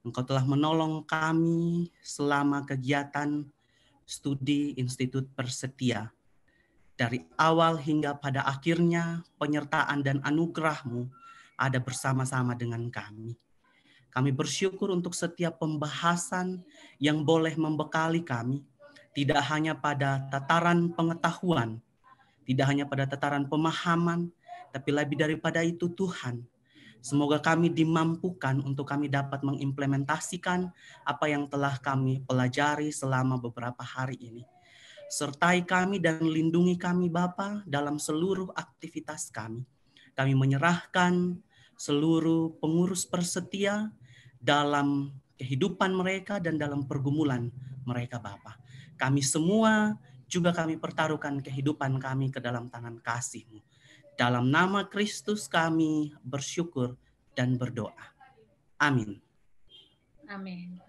Speaker 21: Engkau telah menolong kami selama kegiatan studi Institut Persetia. Dari awal hingga pada akhirnya penyertaan dan anugerah-Mu ada bersama-sama dengan kami. Kami bersyukur untuk setiap pembahasan yang boleh membekali kami, tidak hanya pada tataran pengetahuan, tidak hanya pada tataran pemahaman, tapi lebih daripada itu Tuhan, semoga kami dimampukan untuk kami dapat mengimplementasikan apa yang telah kami pelajari selama beberapa hari ini. Sertai kami dan lindungi kami Bapa dalam seluruh aktivitas kami. Kami menyerahkan seluruh pengurus Persetia dalam kehidupan mereka dan dalam pergumulan mereka Bapa. Kami semua juga kami pertaruhkan kehidupan kami ke dalam tangan kasih-Mu. Dalam nama Kristus kami bersyukur dan berdoa. Amin.
Speaker 2: Amin.